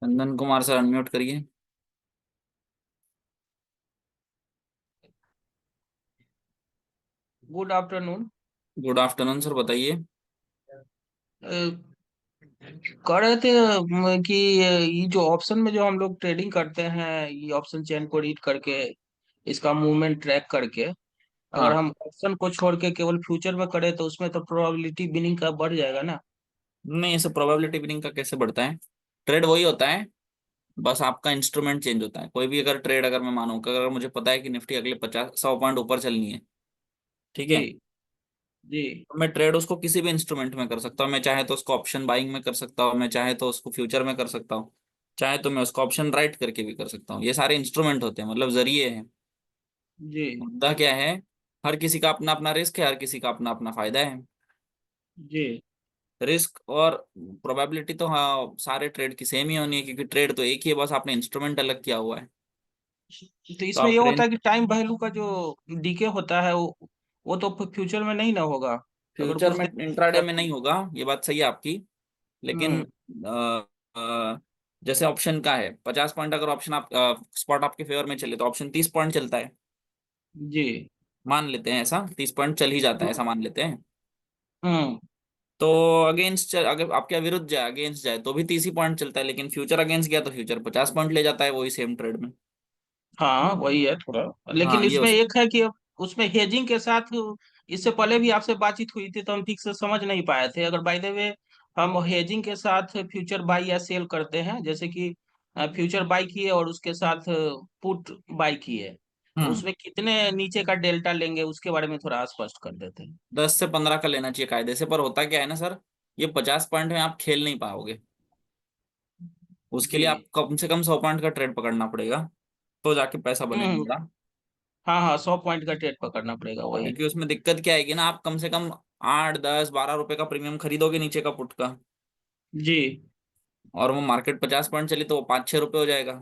Chandan Kumar sir unmute करिए। Good afternoon. Good afternoon sir, बताइए। कह रहे थे कि ये जो ऑप्शन में जो हम लोग ट्रेडिंग करते हैं, ये ऑप्शन चेन को रीड करके इसका मूवमेंट ट्रैक करके, अगर हाँ। हम ऑप्शन को छोड़ के केवल फ्यूचर में करें तो उसमें तो प्रोबेबिलिटी विनिंग का बढ़ जाएगा ना। नहीं, ऐसे प्रोबेबिलिटी विनिंग का कैसे बढ़ता है? ट्रेड वही होता है, बस आपका इंस्ट्रूमेंट चेंज होता है। कोई भी अगर ट्रेड, अगर मैं मानूं कि अगर मुझे पता है कि निफ्टी अगले 50-100 पॉइंट ऊपर चलनी है, ठीक जी। है, जी। तो मैं ट्रेड उसको किसी भी इंस्ट्रूमेंट में कर सकता हूँ। मैं चाहे तो उसको ऑप्शन बाइंग में कर सकता हूँ, मैं चाहे तो उसको फ्यूचर में कर सकता हूँ, चाहे तो मैं उसको ऑप्शन राइट करके भी कर सकता हूँ। ये सारे इंस्ट्रूमेंट होते हैं, मतलब जरिए हैं। जी। मुद्दा क्या है? हर किसी का अपना अपना रिस्क है, हर किसी का अपना अपना फायदा है। जी। रिस्क और प्रोबेबिलिटी तो हाँ, सारे ट्रेड की सेम ही होनी है, क्योंकि ट्रेड तो एक ही है, बस आपने इंस्ट्रूमेंट अलग किया हुआ है। तो तो इसमें आप ये होता ट्रेड, है कि टाइम वैल्यू का जो डीके होता है वो तो फ्यूचर में नहीं ना होगा। तो अगर फ्यूचर कुछ में देर इंट्राडे का में तो। नहीं होगा, ये बात सही है आपकी। लेकिन हम्म। जैसे ऑप्शन का है 50 पॉइंट, अगर ऑप्शन आप स्पॉट आपके फेवर में चले तो ऑप्शन 30 पॉइंट चलता है। जी। मान लेते हैं ऐसा 30 पॉइंट चल ही जाता है, ऐसा मान लेते हैं। हम्म। तो अगेंस्ट, अगर आपके विरुद्ध जाए, अगेंस्ट जाए तो भी 30 ही पॉइंट चलता है, लेकिन फ्यूचर अगेंस्ट गया तो फ्यूचर 50 पॉइंट ले जाता है, वही सेम ट्रेड में। हाँ वही है थोड़ा। हाँ, लेकिन ये इसमें एक है कि उसमें हेजिंग के साथ, इससे पहले भी आपसे बातचीत हुई थी तो हम ठीक से समझ नहीं पाए थे। अगर बाय द वे हम हेजिंग के साथ फ्यूचर बाई या सेल करते हैं, जैसे कि फ्यूचर बाई किए और उसके साथ पुट बाई किए, तो हम्म उसमें कितने नीचे का डेल्टा लेंगे उसके बारे में थोड़ा स्पष्ट कर देते हैं। 10 से 15 का लेना चाहिए कायदे से। पर होता क्या है ना सर, ये 50 पॉइंट में आप खेल नहीं पाओगे। उसके जी। लिए आप कम से कम 100 पॉइंट का ट्रेड पकड़ना पड़ेगा, तो जाके पैसा बनेगा हम्म। बड़ा। हाँ हाँ, 100 पॉइंट का ट्रेड पकड़ना पड़ेगा वही। क्योंकि उसमें दिक्कत क्या आएगी ना, आप कम से कम 8, 10, 12 रुपए का प्रीमियम खरीदोगे नीचे का पुट का, जी। और वो मार्केट 50 पॉइंट चली तो वो 5-6 रुपए हो जाएगा।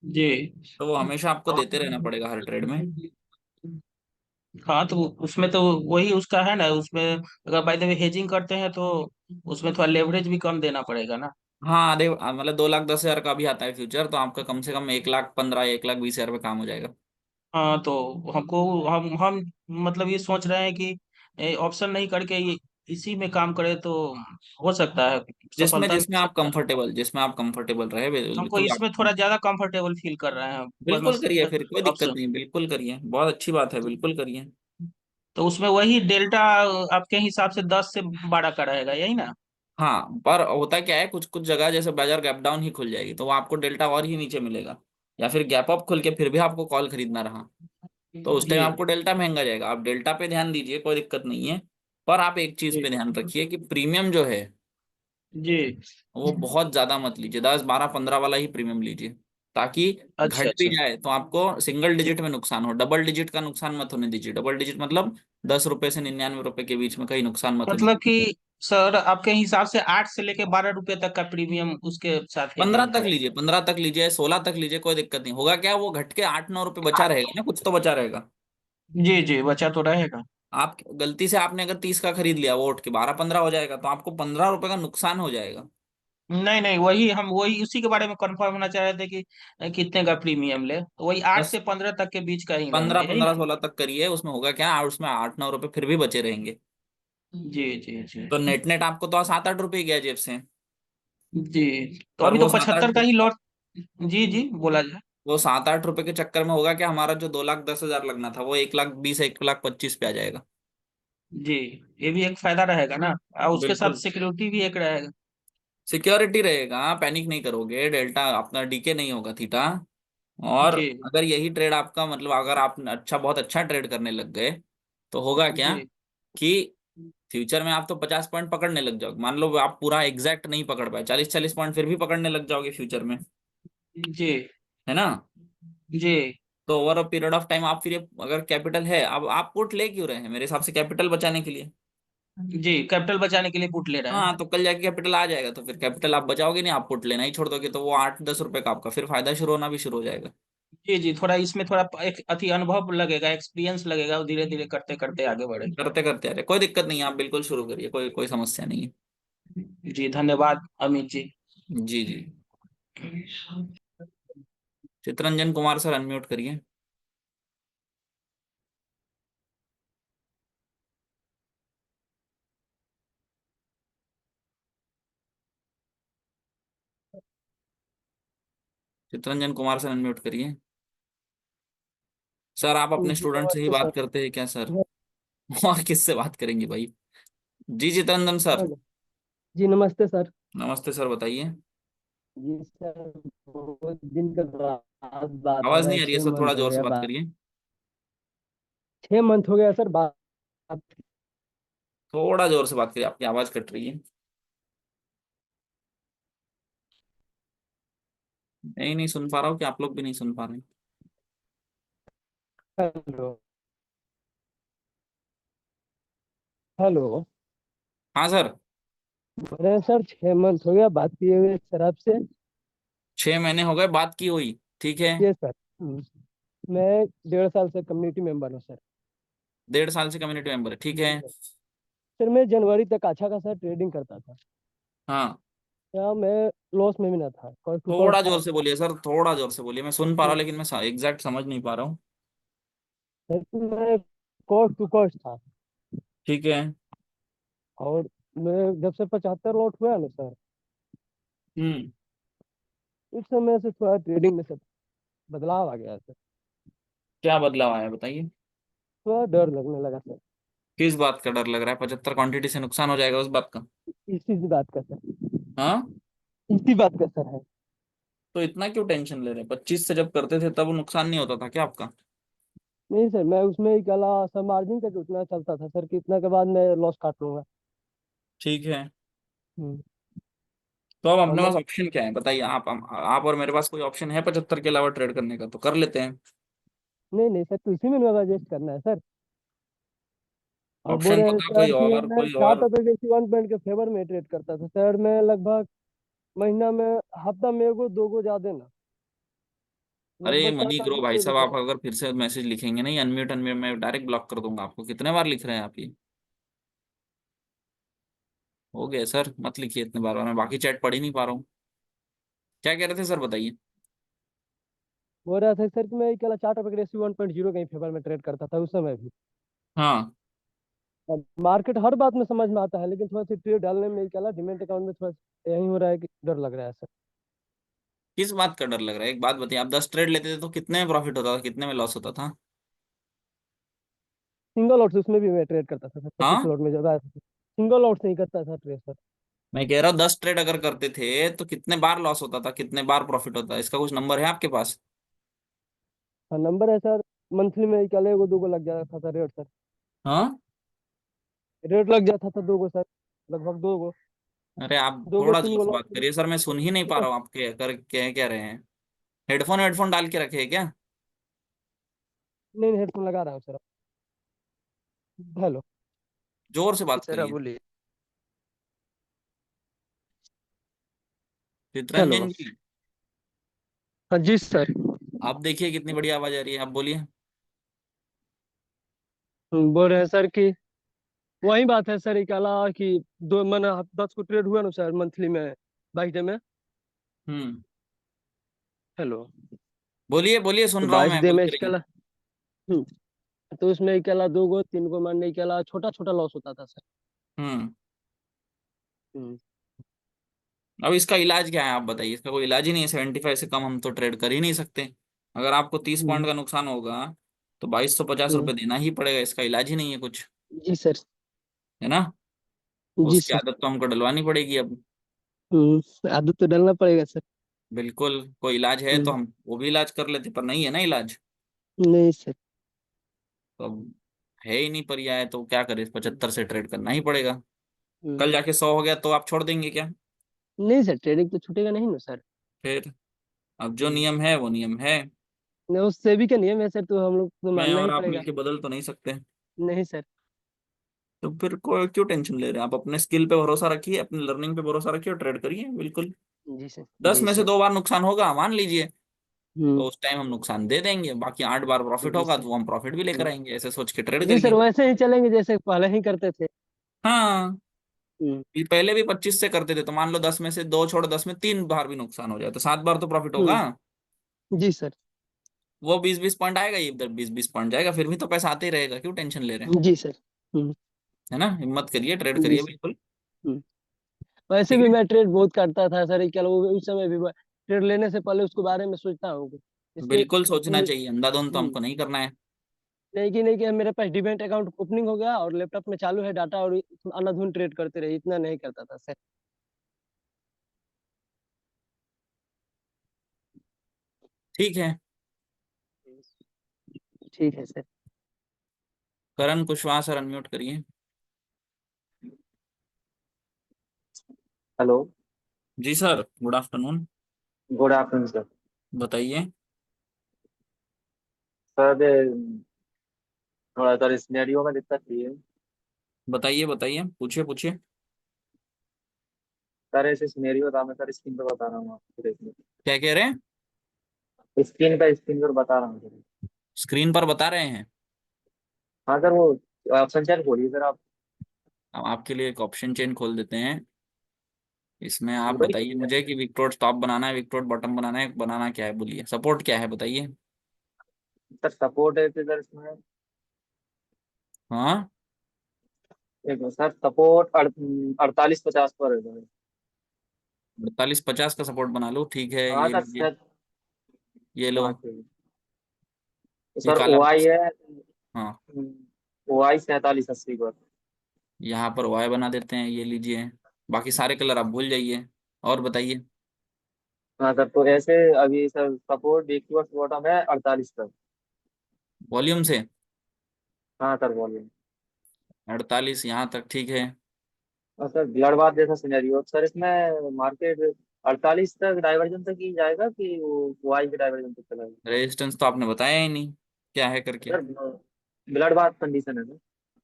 जी। तो वो हमेशा आपको देते रहना पड़ेगा हर ट्रेड में। हाँ तो उसमें तो वही उसका है ना, उसमें अगर बाय द वे हेजिंग करते हैं तो उसमें थोड़ा लेवरेज भी कम देना पड़ेगा ना। हाँ, आधे मतलब 2,10,000 का भी आता है फ्यूचर, तो आपका कम से कम 1,15,000 या 1,20,000 में काम हो जाएगा। हाँ तो हमको हम मतलब ये सोच रहे हैं कि ऑप्शन नहीं करके ये इसी में काम करें तो हो सकता है, जिसमें सफलता मिल जिसमें आप सकता है। कंफर्टेबल, जिसमें आप कंफर्टेबल रहे, हमको बिल्कुल आप। इसमें थोड़ा ज्यादा कंफर्टेबल फील कर रहे हैं बिल्कुल करिए, फिर कोई दिक्कत ऑप्शन। नहीं, बिल्कुल करिए, बहुत अच्छी बात है, बिल्कुल करिए। तो उसमें वही डेल्टा आपके हिसाब से 10 से 12 का रहेगा, यही ना। हाँ, पर होता क्या है, कुछ कुछ जगह जैसे बाजार गैप डाउन ही खुल जाएगी तो वो आपको डेल्टा और ही नीचे मिलेगा, या फिर गैप अप खुल के फिर भी आपको कॉल खरीदना रहा तो उस जी। टाइम आपको डेल्टा महंगा जाएगा। आप डेल्टा पे ध्यान दीजिए, कोई दिक्कत नहीं है। पर आप एक चीज जी। पे ध्यान रखिए कि प्रीमियम जो है जी। वो बहुत ज्यादा मत लीजिए, 10, 12, 15 वाला ही प्रीमियम लीजिए, ताकि अच्छा घट भी अच्छा। जाए तो आपको सिंगल डिजिट में नुकसान हो, डबल डिजिट का नुकसान मत होने दीजिए। डबल डिजिट मतलब 10 रुपए से 99 रुपए के बीच में कहीं नुकसान मत होने मतलब दीजिए। कि सर आपके हिसाब से 8 से लेके 12 रुपए तक का प्रीमियम उसके साथ 15 हेजिंग तक है। लीजिए, 15 तक लीजिए, 16 तक लीजिए, कोई दिक्कत नहीं होगा। क्या वो घट के 8-9 रुपए बचा रहेगा ना, कुछ तो बचा रहेगा। जी जी, बचा तो रहेगा। आप गलती से आपने अगर 30 का खरीद लिया, वो उठ के 12-15 हो जाएगा, तो आपको 15 रुपए का नुकसान हो जाएगा। नहीं नहीं, वही हम वही उसी के बारे में कंफर्म होना चाह रहे थे कि कितने का प्रीमियम ले, तो वही आठ बस से पंद्रह तक के बीच का ही 15, लेंगे, यही ना। 15, 16 तक करिए, उसमें होगा क्या, और उसमें 8-9 रुपए फिर भी बचे रहेंगे। जी जी जी। तो नेट नेट आपको तो 7-8 रुपए गया जेब से। जी। तो पर अभी तो वो सात 75 आठ का ही लॉट। जी जी, बोला जाए। वो 7-8 रुपए के चक्कर में होगा क्या, हमारा जो 2,10,000 लगना था वो 1,20,000, 1,25,000 पे आ जाएगा। जी। ये भी एक फायदा रहेगा ना, और उसके साथ बिल्कुल, सिक्योरिटी भी एक रहेगा। सिक्योरिटी रहेगा, पैनिक नहीं करोगे, डेल्टा अपना डीके नहीं होगा थीटा। और जी। अगर यही ट्रेड आपका, मतलब अगर आप अच्छा, बहुत अच्छा ट्रेड करने लग गए तो होगा क्या जी। कि फ्यूचर में आप तो 50 पॉइंट पकड़ने लग जाओगे। मान लो आप पूरा एग्जैक्ट नहीं पकड़ पाए, 40-40 पॉइंट फिर भी पकड़ने लग जाओगे फ्यूचर में, जी। है ना। जी। तो over a period of time आप फिर अगर कैपिटल है, अब आप पुट ले क्यों रहे हैं, मेरे हिसाब से कैपिटल बचाने के लिए। जी, कैपिटल बचाने के लिए पुट ले रहे हैं। हाँ, तो कल जाके कैपिटल आ जाएगा, तो फिर कैपिटल आप बचाओगे नहीं, आप पुट लेना ही छोड़ दोगे, तो वो 8-10 रुपए का आपका फिर फायदा शुरू होना भी शुरू हो जाएगा। जी जी, थोड़ा इसमें थोड़ा एक अति अनुभव लगेगा, एक्सपीरियंस लगेगा, धीरे धीरे करते करते आगे बढ़े। करते करते आ रहे, कोई दिक्कत नहीं है, आप बिल्कुल शुरू करिए, कोई कोई समस्या नहीं है। जी धन्यवाद अमित जी। जी जी। चित्रंजन कुमार सर अनम्यूट करिए। चित्रंजन कुमार सर अनम्यूट करिए। सर आप अपने जी स्टूडेंट से ही नमस्ते सर। बात करते हैं क्या सर? और किससे बात करेंगे भाई? जी चित्रंजन सर। हेलो। जी नमस्ते सर। नमस्ते सर, बताइए। जी सर, बहुत दिन के बाद बात हो आवाज रहा नहीं है, आ रही है छह सर, थोड़ा मंथ हो जोर से गया बात बात। करिए। 6 मंथ हो गया सर बात। थोड़ा जोर से बात करिए, आपकी आवाज कट रही है। नहीं नहीं सुन पा रहा हूँ कि आप लोग भी नहीं सुन पा रहे हैं? हेलो। हेलो। हाँ सर। बोल रहे हैं सर, 6 मंथ हो गया बात किए हुए सर आपसे। 6 महीने हो गए बात की हुई, ठीक है। ये सर। मैं 1.5 साल से कम्युनिटी मेंबर हूँ सर। 1.5 साल से कम्युनिटी मेंबर है, ठीक है। जी सर। सर मैं जनवरी तक अच्छा खासा ट्रेडिंग करता था। हाँ। क्या मैं लॉस में भी ना था, कॉस्ट टू कॉस्ट थोड़ा था। जोर से बोलिए सर, थोड़ा जोर से बोलिए, मैं सुन पा रहा हूँ लेकिन मैं एग्जैक्ट समझ नहीं पा रहा हूँ। सर मैं कॉस्ट टू कॉस्ट था। ठीक है। और मैं जब से 75 लॉट हुआ ना सर, हम्म। उस समय से थोड़ा ट्रेडिंग में सब बदलाव आ गया सर। क्या बदलाव आया बताइए। थोड़ा डर लगने लगा सर। किस बात का डर लग रहा है? 75 क्वांटिटी से नुकसान हो जाएगा उस बात का? इसी बात का सर। हाँ। इसी बात का सर है। तो इतना क्यों टेंशन ले रहे हैं? 25 से जब करते थे तब नुकसान नहीं होता था क्या आपका? नहीं सर, मैं उसमें ही कला सर मार्जिन का उतना चलता था सर कि इतना के बाद मैं लॉस काट लूंगा। ठीक है। हम्म। तो अब और अपने पास ऑप्शन क्या है बताइए? आप और मेरे पास कोई ऑप्शन है 75 के अलावा ट्रेड करने का? तो कर लेते हैं। नहीं नहीं सर, तो इसी में मेरा एडजस्ट करना है सर। और बोल ऑप्शन रहे हैं बता कोई सर कि और, मैं कोई चार्ट और। ऑफ एडजेंसी 1 पॉइंट के फेवर में ट्रेड करता था सर। मैं लगभग महीना में, हफ्ता में एगो दो गो ज्यादा ना, अरे लगभग मनी 7 8 ग्रो गो भाई ट्रेड साहब, होता आप था। अगर फिर से मैसेज लिखेंगे नहीं अनम्यूट अनम्यूट, मैं डायरेक्ट ब्लॉक कर दूंगा आपको। कितने बार लिख रहे हैं आप ये? हो गया सर, मत लिखिए इतने बार बार, मैं बाकी चैट पढ़ ही नहीं पा रहा हूँ। क्या कह रहे थे सर बताइए। बोल रहा था सर कि मैं अकेला चार्ट ऑफ एडजेंसी 1.0 के फेवर में ट्रेड करता था उस समय भी। हाँ। अब मार्केट हर बात में समझ में आता है, लेकिन थोड़ा सी ट्रेड डालने में क्या डिमेट अकाउंट में थोड़ा यही हो रहा है कि डर लग रहा है सर। किस बात का डर लग रहा है? एक बात बताइए, आप 10 ट्रेड लेते थे तो कितने में प्रॉफिट होता था, कितने में लॉस होता था? सिंगल आउट से उसमें भी मैं ट्रेड करता था सर, 25 हाँ। लॉट में जब आया था सिंगल आउट से ही करता था ट्रेड सर। मैं कह रहा हूँ 10 ट्रेड अगर करते थे तो कितने बार लॉस होता था, कितने बार प्रॉफिट होता है? इसका कुछ नंबर है आपके पास? हाँ नंबर है सर। मंथली में क्या एगो दो गो लग जाता था रेट सर। हाँ। रेट लग जाता था दो गो सर, लगभग दो गो। अरे आप दो गो थोड़ा तीन जोर गो से बात लॉट। करिए सर, मैं सुन ही नहीं पा रहा हूँ आपके कर कह रहे हैं। हेडफोन हेडफोन डाल के रखे हैं क्या? नहीं नहीं, हेडफोन लगा रहा हूँ सर। हेलो। जोर से जी बात सर, आप करिए। बोलिए। हेलो। चित्रंजन जी। हाँ जी सर। आप देखिए कितनी बढ़िया आवाज आ रही है, आप बोलिए। बोल रहे हैं सर कि वही बात है सर, इकाला कि दो मन 10 को ट्रेड हुआ ना सर मंथली में, 22 डे में। हम्म। हेलो। बोलिए बोलिए, तो सुन रहा हूँ 22 मैं, डे में बोलते रहिए। इसका तो उसमें इकाला दो गो तीन गो मारने इकाला छोटा छोटा लॉस होता था सर। हम्म। हम्म। अब इसका इलाज क्या है आप बताइए? इसका कोई इलाज ही नहीं है, 75 से कम हम तो ट्रेड कर ही नहीं सकते। अगर आपको 30 पॉइंट हम्म। का नुकसान होगा तो 2250 रुपये हम्म। देना ही पड़ेगा, इसका इलाज ही नहीं है कुछ। जी सर। है ना? जी उसकी सर। आदत तो हमको डलवानी पड़ेगी अब। आदत तो डालना पड़ेगा सर। बिल्कुल, कोई इलाज है तो हम्म। हम वो भी इलाज कर लेते, पर नहीं है ना इलाज। नहीं सर। तो अब है ही नहीं पर्याय, तो क्या करें? 75 से ट्रेड करना ही पड़ेगा। कल हम्म। जाके 100 हो गया तो आप छोड़ देंगे क्या? नहीं सर, ट्रेडिंग तो छूटेगा नहीं ना सर। फिर अब जो हम्म। नियम है वो नियम है। नहीं, उस सेबी का नियम है सर, तो हम लोग को मैं मानना ही और आप पड़ेगा। मिलके बदल तो नहीं सकते। नहीं सर। तो फिर कोई क्यों टेंशन ले रहे हैं? आप अपने स्किल पे भरोसा रखिए, अपनी लर्निंग पे भरोसा रखिए और ट्रेड करिए बिल्कुल। जी सर। दस जी में से सर। 2 बार नुकसान होगा मान लीजिए, हम्म। तो उस टाइम हम नुकसान दे देंगे, बाकी 8 बार प्रॉफिट जी होगा सर। तो वो हम प्रॉफिट भी लेकर हम्म। आएंगे, ऐसे सोच के ट्रेड जी सर, करिए। वैसे ही चलेंगे जैसे पहले ही करते थे। हाँ। पहले भी 25 से करते थे, तो मान लो 10 में से 2 छोड़, 10 में 3 बार भी नुकसान हो जाए तो 7 बार तो प्रॉफिट होगा। हम्म। जी सर। वो 20-20 पॉइंट आएगा, ये इधर 20-20 पॉइंट जाएगा, फिर भी तो पैसा आते ही रहेगा, क्यों टेंशन ले रहे हैं। जी सर। हम्म। है ना, हिम्मत करिए, ट्रेड जी करिए सर। बिल्कुल। हम्म। वैसे ठीक भी है, मैं ट्रेड बहुत करता था सर, क्या वो उस समय भी मैं ट्रेड लेने से पहले उसके बारे में सोचता हूँ इसके। बिल्कुल सोचना हम्म। चाहिए, अंधाधुंध तो हमको नहीं करना है। नहीं कि नहीं कि मेरे पास डिमेट अकाउंट ओपनिंग हो गया और लैपटॉप में चालू है डाटा और अंधाधुंध ट्रेड करते रहे, इतना नहीं करता था सर। ठीक है। ठीक है sir. Karan Kushwaha sir, unmute करिए। हेलो। जी sir, good afternoon. Good afternoon sir. बताइए। सर थोड़ा सर सिनेरियो में दिक्कत थी है। बताइए बताइए, पूछिए पूछिए। सर ऐसे सिनेरियो था, मैं सर स्क्रीन पे बता रहा हूँ आपको, देखिए। क्या कह रहे हैं? स्क्रीन पर बता रहा हूँ सर। स्क्रीन पर बता रहे हैं? हाँ सर, वो ऑप्शन चेक खोलिए सर आप। हम आपके लिए एक ऑप्शन चेन खोल देते हैं। इसमें आप वही बताइए मुझे कि विक्टोर टॉप बनाना है, विक्टोर बॉटम बनाना है, बनाना क्या है, बोलिए, सपोर्ट क्या है बताइए। सर सपोर्ट है सर इसमें। हाँ, एक सर सपोर्ट 48-50 पर है सर। 48-50 का सपोर्ट बना लो, ठीक है, हाँ ये सर लीजिए। सर। ये लो। हाँ ठीक है। तो ये सर काला ओ आई है। हाँ, ओ आई 47-80 पर। यहाँ पर वाई बना देते हैं, ये लीजिए। बाकी सारे कलर आप भूल जाइए। और बताइए। हाँ सर, तो ऐसे अभी सर सपोर्ट वीक बॉटम है 48 पर। वॉल्यूम से हाँ सर बोलिए। 48 यहाँ तक, ठीक है। और सर ब्लड बाथ जैसा सिनेरियो सर, इसमें मार्केट 48 तक डाइवर्जन तक ही जाएगा कि वो वाई के डाइवर्जन तक चलाएगा? रेजिस्टेंस तो आपने बताया ही नहीं, क्या है करके। सर ब्लड बाथ कंडीशन है सर।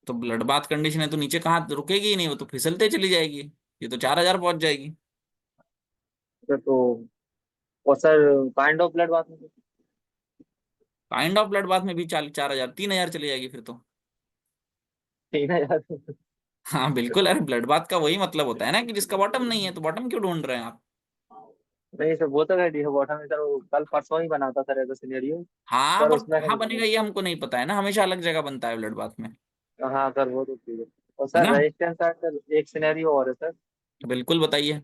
तो ब्लड बाथ कंडीशन है तो नीचे कहाँ रुकेगी ही नहीं, वो तो फिसलते चली जाएगी। ये तो 4,000 पहुंच जाएगी। सर तो और sir kind of blood bath में काइंड ऑफ ब्लड बाथ में भी 4,000 3,000 चली जाएगी फिर तो। ठीक है यार। हाँ बिल्कुल, अरे ब्लड बाथ का वही मतलब होता है ना कि जिसका बॉटम नहीं है, तो बॉटम क्यों ढूंढ रहे हैं आप। नहीं सर, वो तो है डी बॉटम में सर, वो कल परसों ही बना था सर ऐसा सिनेरियो। हाँ, सर पर उसमें कहाँ बनेगा ये हमको नहीं पता है ना, हमेशा अलग जगह बनता है ब्लड बाथ में। हाँ सर वो तो ठीक है। और है सर ना, रेजिस्टेंस का सर एक सिनेरियो और है सर। बिल्कुल बताइए।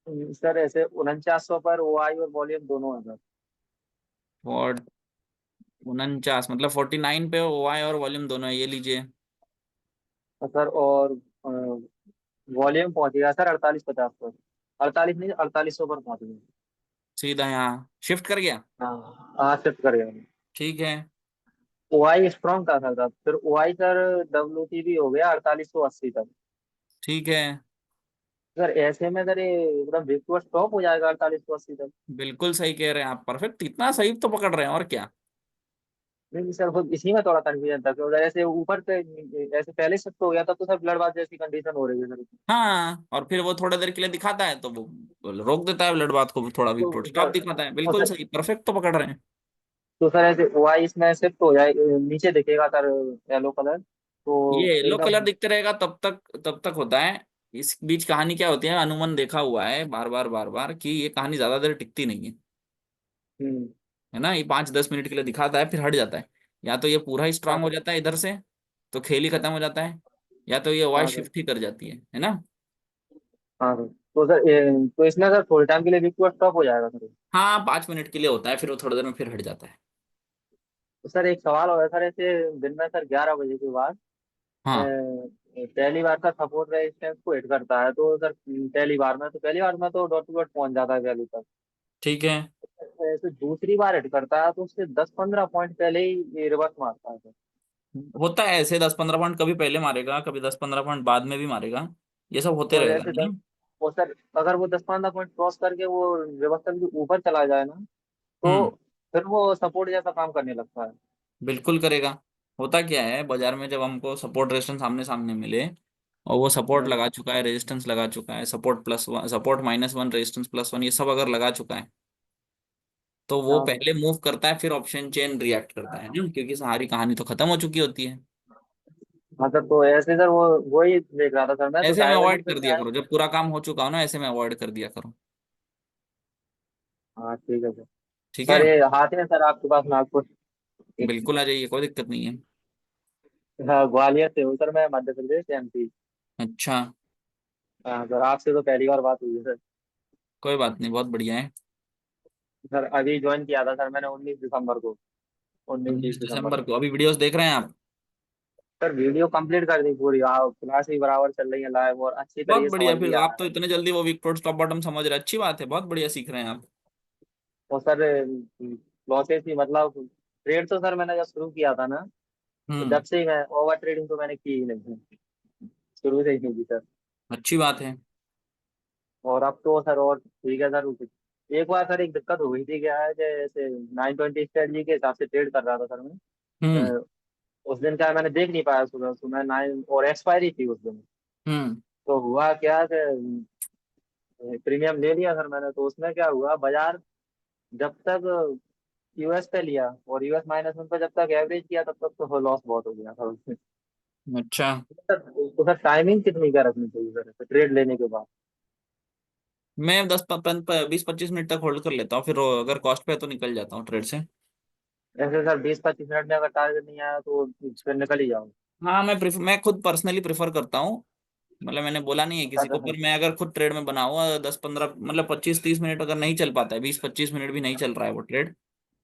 सर ऐसे 4900 पर ओ आई और वॉल्यूम दोनों है सर। और 49 मतलब 49 पे OI और वॉल्यूम दोनों है, ये लीजिए। और सर और वॉल्यूम पहुंचेगा सर 48-50 पर। 48 नहीं, 4800 पर पहुंच गया। सीधा यहाँ शिफ्ट कर गया। हाँ हाँ शिफ्ट करेगा। ठीक है। ओ आई स्ट्रॉन्ग था सर तब, फिर ओ आई सर डब्ल्यू टी भी हो गया 4880 तक। ठीक है, सर ऐसे में सर ये एकदम बिग टू स्टॉप हो जाएगा 4880 तक। बिल्कुल सही कह रहे हैं आप, परफेक्ट, इतना सही तो पकड़ रहे हैं, और क्या। नहीं सर, वो इसी में थोड़ा कंफ्यूजन था, क्योंकि ऐसे ऊपर पे ऐसे पहले शिफ्ट हो गया था तो सर ब्लड बाथ जैसी कंडीशन हो रही है सर। हाँ, और फिर वो थोड़ा देर के लिए दिखाता है तो वो रोक देता है ब्लड बाथ को, थोड़ा भी तो स्टॉप सर दिखाता है, और बिल्कुल सर सही, परफेक्ट तो पकड़ रहे हैं। तो सर ऐसे ओ आई इसमें शिफ्ट हो जाए, नीचे दिखेगा सर येलो कलर तो ये येलो एकदम। कलर दिखते रहेगा तब तक होता है। इस बीच कहानी क्या होती है, अनुमान देखा हुआ है बार बार बार बार कि ये कहानी ज्यादा देर टिकती नहीं है। हम्म। है ना, ये 5-10 मिनट के लिए दिखाता है फिर हट जाता है। या तो ये पूरा ही हाँ स्ट्रांग हो जाता है इधर से, तो खेल ही खत्म हो जाता है। या तो ये वाई हाँ सर। शिफ्ट ही कर जाती है ना। हाँ सर, तो सर तो इसमें सर थोड़े टाइम के लिए बिग टू स्टॉप हो जाएगा सर। हाँ, 5 मिनट के लिए होता है, फिर वो थोड़ी देर में फिर हट जाता है। तो सर एक सवाल हो गया सर, ऐसे दिन में सर 11 बजे के बाद हाँ, पहली बार का सपोर्ट रेजिस्टेंस को हिट करता है तो सर पहली बार में तो डॉट टू डॉट पहुंच जाता है वैल्यू तक। ठीक है। ऐसे दूसरी बार हिट करता है तो उससे 10-15 पॉइंट पहले ही रिवर्स मारता है सर। होता है ऐसे, 10-15 पॉइंट कभी पहले मारेगा, कभी 10-15 पॉइंट बाद में भी मारेगा। ये सब होते और रहेगा, ऐसे है ना। और सर अगर वो 10-15 पॉइंट क्रॉस करके वो रिवर्सल के ऊपर चला जाए ना, तो हम्म, फिर वो सपोर्ट जैसा काम करने लगता है। बिल्कुल करेगा। होता क्या है बाजार में, जब हमको सपोर्ट रेजिस्टेंस सामने सामने मिले और वो सपोर्ट हाँ लगा चुका है, रेजिस्टेंस लगा चुका है, सपोर्ट+1, सपोर्ट -1, रेजिस्टेंस+1, ये सब अगर लगा चुका है, तो वो हाँ पहले मूव करता है, फिर ऑप्शन चेन रिएक्ट करता है ना, क्योंकि सारी कहानी तो खत्म हो चुकी होती है। हाँ सर, तो ऐसे सर वो ही देख रहा था सर, मैं तो ऐसे में डाइवर्जन अवॉइड पे कर क्या दिया है। करो, जब पूरा काम हो चुका हो ना ऐसे में अवॉइड कर दिया करो। हाँ ठीक है सर। ठीक है। सर ये आते हैं सर आपके पास नागपुर। बिल्कुल आ जाइए, कोई दिक्कत नहीं है। हाँ, ग्वालियर से हूँ सर मैं, मध्य प्रदेश MP। अच्छा। हाँ सर, आपसे तो पहली बार बात हुई है सर। कोई बात नहीं, बहुत बढ़िया है। सर अभी ज्वाइन किया था सर मैंने 19 दिसंबर को, उन्नीस बीस 19 दिसंबर दिसंबर को। को अभी वीडियोस देख रहे हैं आप? सर वीडियो कंप्लीट कर दी पूरी, क्लास भी बराबर चल रही है लाइव, और अच्छी बहुत तरीके से बढ़िया, समझ भी फिर आ आप रहा तो है। इतने जल्दी वो वीक टॉप बॉटम समझ रहे हैं, अच्छी बात है, बहुत बढ़िया सीख रहे हैं आप। और सर लॉसेस भी मतलब, ट्रेड तो सर मैंने जब शुरू किया था ना, तो हम्म। जब से ही मैं ओवर ट्रेडिंग तो मैंने की ही नहीं, शुरू से ही नहीं की सर। अच्छी बात है। और अब तो सर और ठीक है सर। एक बार सर एक दिक्कत हो गई थी, क्या है जैसे 920 स्ट्रेटजी के हिसाब से ट्रेड कर रहा था सर मैं। हम्म। अ, उस दिन क्या है, मैंने देख नहीं पाया सुबह सुबह 9 और एक्सपायरी थी उस दिन। हम्म। तो हुआ क्या कि प्रीमियम ले लिया सर मैंने, तो उसमें क्या हुआ, बाजार जब तक US पे लिया और US-1 पे जब तक एवरेज किया, तब तक तो लॉस बहुत हो गया था उसमें। अच्छा। सर तो सर टाइमिंग कितनी क्या रखनी चाहिए सर ट्रेड लेने के बाद? मैं 10 20 25 मिनट तक होल्ड कर लेता हूँ, फिर अगर कॉस्ट पे है तो निकल जाता हूँ ट्रेड से। ऐसे सर 20-25 मिनट में अगर टारगेट नहीं आया तो फिर निकल ही जाओ। हाँ, मैं खुद पर्सनली प्रेफर करता हूँ। मतलब मैंने बोला नहीं है किसी को, सर पर मैं अगर खुद ट्रेड में बनाऊँ 10 15 मतलब 25 30 मिनट अगर नहीं चल पाता है, 20 25 मिनट भी नहीं चल रहा है वो ट्रेड,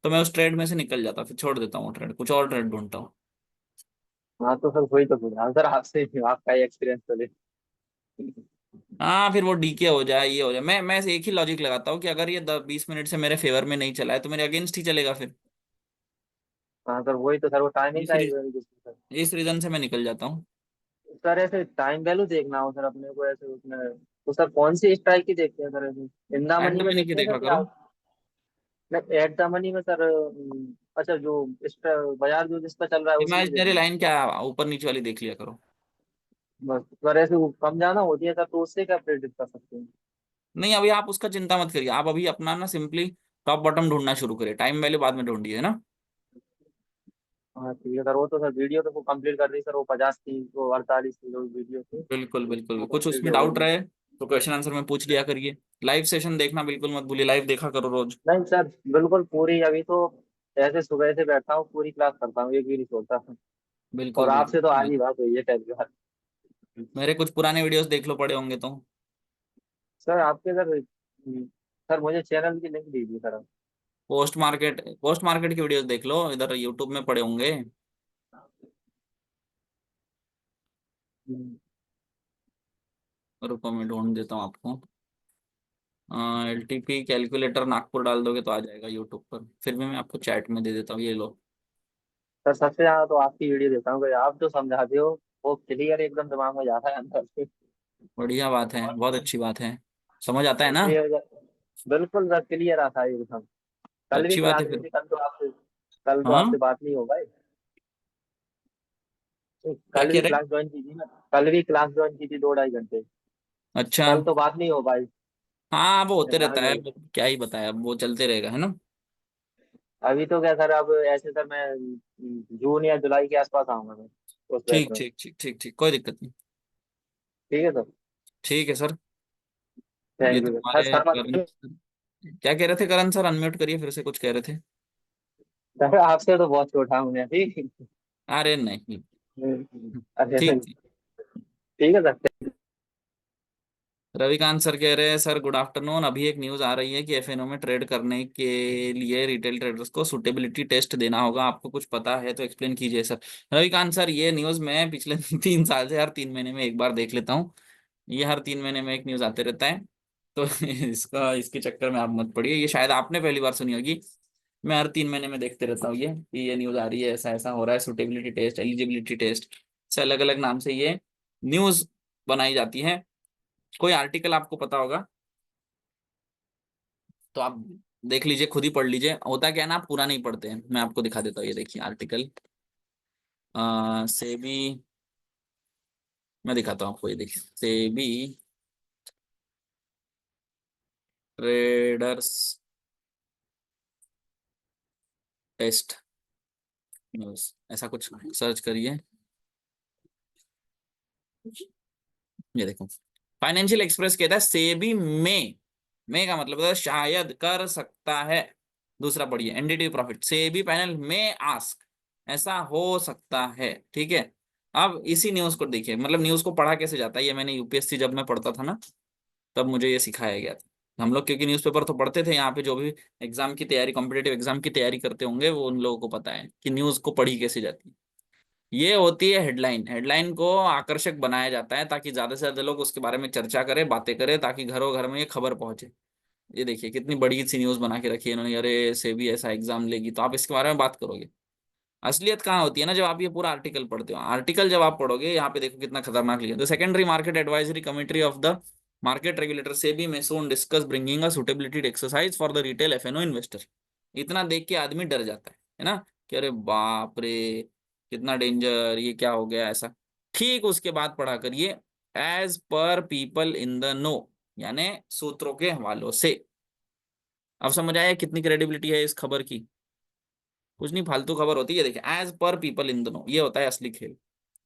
तो मैं उस ट्रेड में से निकल जाता हूँ, फिर छोड़ देता हूँ ट्रेड, कुछ और ट्रेड ढूंढता हूँ। हाँ, तो सर वही तो पूछ रहा हूँ सर आपसे, आपका ही एक्सपीरियंस तो ले। हाँ, फिर वो डीके हो जाए, ये हो जाए, मैं ऐसे एक ही लॉजिक लगाता हूँ कि अगर ये 10 20 मिनट से मेरे फेवर में नहीं चला है तो मेरे अगेंस्ट ही चलेगा फिर। हाँ सर वही तो सर, वो टाइमिंग इस का ही री, सर। इस रीजन से मैं निकल जाता हूँ। सर ऐसे टाइम वैल्यू देखना हो सर अपने को ऐसे उसमें, तो सर कौन सी स्ट्राइक की देखते हैं सर ऐसे, इंदा एट मनी द में मनी की देखते हैं देखा सर करो। क्या? नहीं, एट द मनी में सर अच्छा, जो इस पे बाजार जो जिस पे चल रहा है उसी में इमेजिनरी देखना है। लाइन क्या, ऊपर नीचे वाली देख लिया करो। बस सर ऐसे वो कम ज्यादा होती है सर, तो उससे क्या प्रेडिक्ट कर सकते हैं? नहीं, अभी आप उसका चिंता मत करिए, आप अभी अपना ना सिंपली टॉप बॉटम ढूंढना शुरू करिए, टाइम वैल्यू बाद में ढूंढिए, है ना। हाँ ठीक है सर, वो तो सर वीडियो तो वो कंप्लीट कर दी सर, वो 50 की वो 48 की जो वीडियो थी बिल्कुल बिल्कुल, वो कुछ कंप्लीट उसमें हो डाउट गई। रहे तो क्वेश्चन आंसर में पूछ लिया करिए। लाइव सेशन देखना बिल्कुल मत भूलिए, लाइव देखा करो रोज। नहीं सर, बिल्कुल पूरी, अभी तो ऐसे सुबह से बैठा हूँ, पूरी क्लास करता हूँ, एक भी नहीं छोड़ता। बिल्कुल और बिल्कुल। आपसे तो आज ही बात हुई है पहली बार। मेरे कुछ पुराने वीडियोस देख लो, पड़े होंगे तो। सर आपके सर सर मुझे चैनल की लिंक दीजिए सर आप। पोस्ट मार्केट की वीडियोस देख लो, इधर यूट्यूब में पड़े होंगे। हम्म, रुको मैं ढूंढ देता हूँ आपको। LTP कैलकुलेटर नागपुर डाल दोगे तो आ जाएगा यूट्यूब पर, फिर भी मैं आपको चैट में दे देता हूँ, ये लो। सर सबसे ज्यादा तो आपकी वीडियो देता हूँ, आप जो समझाते हो वो क्लियर एकदम दिमाग में जाता है अंदर से। बढ़िया बात है, बहुत अच्छी बात है। समझ आता है ना। ये बिल्कुल सर क्लियर आता है एकदम। तो कल भी अच्छी बात क्लास है हुई फिर। थी, कल तो आपसे हाँ। बात नहीं हो भाई। क्या कल कह भी रहे। क्लास ज्वाइन की थी ना, कल भी क्लास ज्वाइन की थी 2-2.5 घंटे। अच्छा। कल तो बात नहीं हो पाई। हाँ, वो होते रहता है, हाँ, वो क्या ही बताया, अब वो चलते रहेगा, है ना। अभी तो क्या सर, अब ऐसे सर मैं जून या जुलाई के आसपास आऊंगा मैं उस बैच ठीक में। ठीक ठीक ठीक ठीक, कोई दिक्कत नहीं। ठीक है सर। ठीक है सर। ये थैंक तो यू सर हमारे सर करण। क्या कह रहे थे करण सर, अनम्यूट करिए फिर से, कुछ कह रहे थे। सर आपसे तो बहुत छोटा हूँ मैं, ठीक। अरे नहीं। अरे ठीक नहीं, ठीक। ठीक है सर। रविकांत सर कह रहे हैं, सर गुड आफ्टरनून, अभी एक न्यूज आ रही है कि FNO में ट्रेड करने के लिए रिटेल ट्रेडर्स को सुटेबिलिटी टेस्ट देना होगा, आपको कुछ पता है तो एक्सप्लेन कीजिए सर। रविकांत सर, ये न्यूज मैं पिछले 3 साल से हर 3 महीने में एक बार देख लेता हूँ। ये हर 3 महीने में एक न्यूज आते रहता है, तो इसके चक्कर में आप मत पड़िए, ये शायद आपने पहली बार सुनी होगी। मैं हर 3 महीने में देखते रहता हूँ ये, कि ये न्यूज आ रही है, ऐसा ऐसा हो रहा है, सुटेबिलिटी टेस्ट, एलिजिबिलिटी टेस्ट से अलग अलग नाम से ये न्यूज बनाई जाती है। कोई आर्टिकल आपको पता होगा तो आप देख लीजिए, खुद ही पढ़ लीजिए, होता क्या है ना, आप पूरा नहीं पढ़ते हैं, मैं आपको दिखा देता हूँ, ये देखिए आर्टिकल सेबी, मैं दिखाता हूँ आपको, ये देखिए सेबी ट्रेडर्स टेस्ट न्यूज, ऐसा कुछ सर्च करिए। ये देखो, फाइनेंशियल एक्सप्रेस कहता है सेबी में का मतलब है शायद कर सकता है। दूसरा पढ़िए, एनडीटी प्रॉफिट, सेबी पैनल में आस्क, ऐसा हो सकता है, ठीक है। अब इसी न्यूज को देखिए, मतलब न्यूज को पढ़ा कैसे जाता है, ये मैंने यूपीएससी जब मैं पढ़ता था ना, तब मुझे ये सिखाया गया था। हम लोग क्योंकि न्यूज़पेपर तो पढ़ते थे, यहाँ पे जो भी एग्जाम की तैयारी, कॉम्पिटेटिव एग्जाम की तैयारी करते होंगे, वो उन लोगों को पता है कि न्यूज को पढ़ी कैसे जाती है। ये होती है हेडलाइन। हेडलाइन को आकर्षक बनाया जाता है ताकि ज्यादा से ज्यादा लोग उसके बारे में चर्चा करें, बातें करें, ताकि घरों घर में ये खबर पहुंचे। ये देखिए कितनी बड़ी सी न्यूज बना के रखी है इन्होंने, अरे से भी ऐसा एग्जाम लेगी, तो आप इसके बारे में बात करोगे। असलियत कहाँ होती है ना, जब आप ये पूरा आर्टिकल पढ़ते हो। आर्टिकल जब आप पढ़ोगे, यहाँ पे देखो कितना खतरनाक लिखा है। The secondary market advisory committee of the market regulator SEBI में soon discuss bringing a suitability exercise for the retail F N O investor. इतना देख के आदमी डर जाता है ना, कि अरे बाप रे, कितना डेंजर, ये क्या हो गया ऐसा। ठीक उसके बाद पढ़ा करिए, as per people in the no, यानी सूत्रों के हवालों से। अब समझ आया कितनी क्रेडिबिलिटी है इस खबर की। कुछ नहीं, फालतू खबर होती है। देखिए, as per people in the no, ये होता है असली खेल।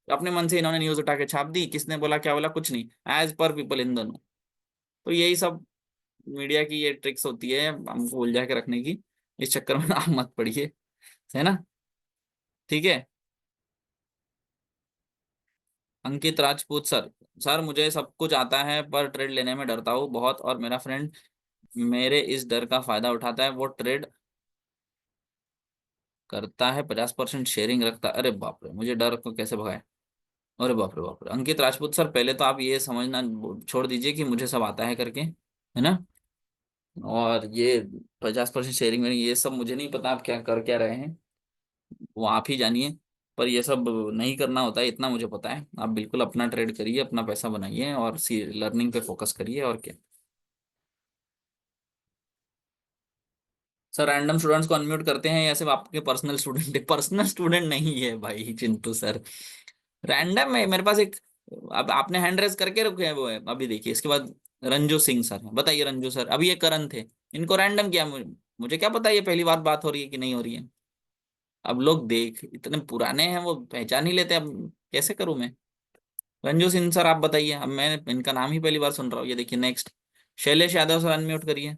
अपने मन से इन्होंने न्यूज उठा के छाप दी, किसने बोला क्या बोला, कुछ नहीं, as per people in the no. तो यही सब मीडिया की ये ट्रिक्स होती है हमको उलझा के रखने की। इस चक्कर में आप मत पड़िए, है ना, ठीक है। अंकित राजपूत सर, सर मुझे सब कुछ आता है पर ट्रेड लेने में डरता हूँ बहुत, और मेरा फ्रेंड मेरे इस डर का फायदा उठाता है। वो ट्रेड करता है, 50% शेयरिंग रखता है। अरे बाप रे, मुझे डर को कैसे भगाए। अरे बाप रे बाप रे, अंकित राजपूत सर, पहले तो आप ये समझना छोड़ दीजिए कि मुझे सब आता है करके, है ना। और ये 50% शेयरिंग में ये सब मुझे नहीं पता आप क्या कर क्या रहे हैं, वो आप ही जानिए। पर ये सब नहीं करना होता है, इतना मुझे पता है। आप बिल्कुल अपना ट्रेड करिए, अपना पैसा बनाइए, और सी लर्निंग पे फोकस करिए, और क्या। सर रैंडम स्टूडेंट्स को अनम्यूट करते हैं या सिर्फ आपके पर्सनल स्टूडेंट है? पर्सनल स्टूडेंट नहीं है भाई चिंटू सर, रैंडम है मेरे पास एक। अब आपने हैंड रेस करके रखे हैं, वो है अभी देखिए। इसके बाद रंजू सिंह सर हैं, बताइए रंजू सर, अभी ये करण थे, इनको रैंडम किया। मुझे क्या पता ये पहली बार बात हो रही है कि नहीं हो रही है। अब लोग देख इतने पुराने हैं, वो पहचान ही लेते हैं, अब कैसे करूं मैं। रंजू सिंह सर आप बताइए, अब मैं इनका नाम ही पहली बार सुन रहा हूँ। ये देखिए next, Shailesh Yadav sir unmute करिए।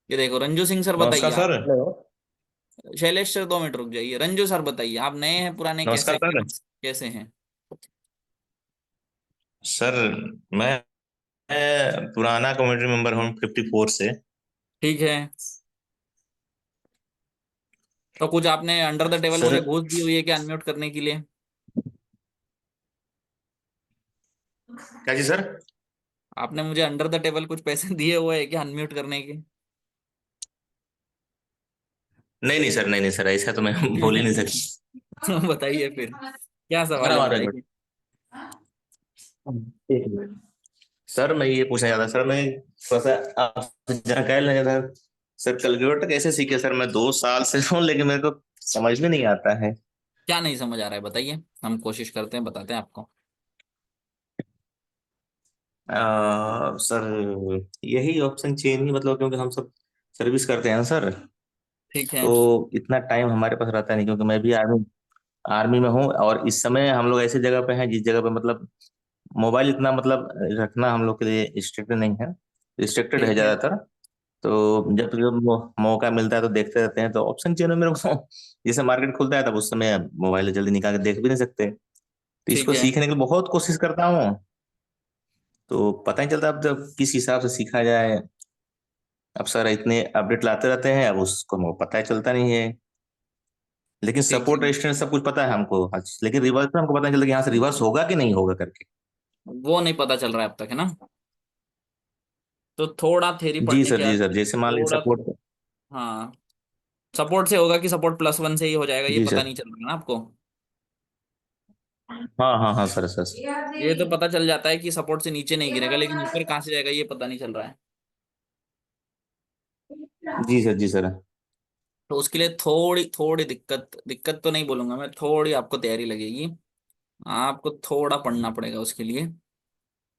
ये देखो रंजू सिंह सर बताइए नमस्कार आप। Sir. Hello. Shailesh sir 2 minute रुक जाइए, रंजू सर बताइए, आप नए हैं पुराने, नमस्कार कैसे सर। कैसे हैं। सर मैं पुराना कम्युनिटी मेंबर हूँ 54 से। ठीक है, तो कुछ आपने अंडर द टेबल सर मुझे घूस दी हुई है क्या अनम्यूट करने के लिए? क्या जी सर? आपने मुझे अंडर द टेबल कुछ पैसे दिए हुए हैं क्या अनम्यूट करने के? नहीं नहीं सर, नहीं नहीं सर, ऐसा तो मैं बोल ही नहीं सकता। तो बताइए फिर, क्या सवाल मेरा है हमारा एक बताइए। मिनट, एक मिनट। सर मैं ये पूछना चाहता सर, मैं थोड़ा सा आपसे जानकारी लेना था। सर कैलकुलेटर कैसे सीखे सर? मैं 2 साल से हूँ लेकिन मेरे को समझ में नहीं आता है। क्या नहीं समझ आ रहा है बताइए, हम कोशिश करते हैं, बताते हैं आपको। सर यही ऑप्शन चेंज ही, मतलब क्योंकि हम सब सर्विस करते हैं ना सर, ठीक है। तो इतना टाइम हमारे पास रहता नहीं, क्योंकि मैं भी आर्मी आर्मी में हूँ। और इस समय हम लोग ऐसी जगह पे हैं जिस जगह पे मतलब मोबाइल इतना मतलब रखना हम लोग के लिए रिस्ट्रिक्टेड नहीं है, रिस्ट्रिक्टेड है ठीक है। ज्यादातर। तो जब जब मौका मिलता है तो देखते रहते हैं। तो ऑप्शन चेन में मेरे को जैसे मार्केट खुलता है तब उस समय मोबाइल जल्दी निकाल के देख भी नहीं सकते। तो ठीक इसको है। सीखने के लिए बहुत कोशिश करता हूँ, तो पता नहीं चलता अब जब किस हिसाब से सीखा जाए। अब सर इतने अपडेट लाते रहते हैं, अब उसको पता ही चलता नहीं है। लेकिन ठीक सपोर्ट ठीक। रेजिस्टेंस सब कुछ पता है हमको, लेकिन रिवर्स में हमको पता नहीं चलता कि यहाँ से रिवर्स होगा कि नहीं होगा करके। वो नहीं पता चल रहा है अब तक, है ना। तो थोड़ा थेरी जी पढ़ने की सर, जी सर, आदत, जैसे मान लीजिए थोड़ा। सपोर्ट। हाँ, सपोर्ट से होगा कि सपोर्ट +1 से ही हो जाएगा, ये जी पता सर। नहीं चल रहा ना आपको। हाँ हाँ हाँ सर, सर। ये तो पता चल जाता है कि सपोर्ट से नीचे नहीं गिरेगा, लेकिन ऊपर कहाँ से जाएगा ये पता नहीं चल रहा है। जी सर, जी सर। तो उसके लिए थोड़ी थोड़ी दिक्कत, दिक्कत तो नहीं बोलूंगा मैं, थोड़ी आपको तैयारी लगेगी। आपको थोड़ा पढ़ना पड़ेगा उसके लिए।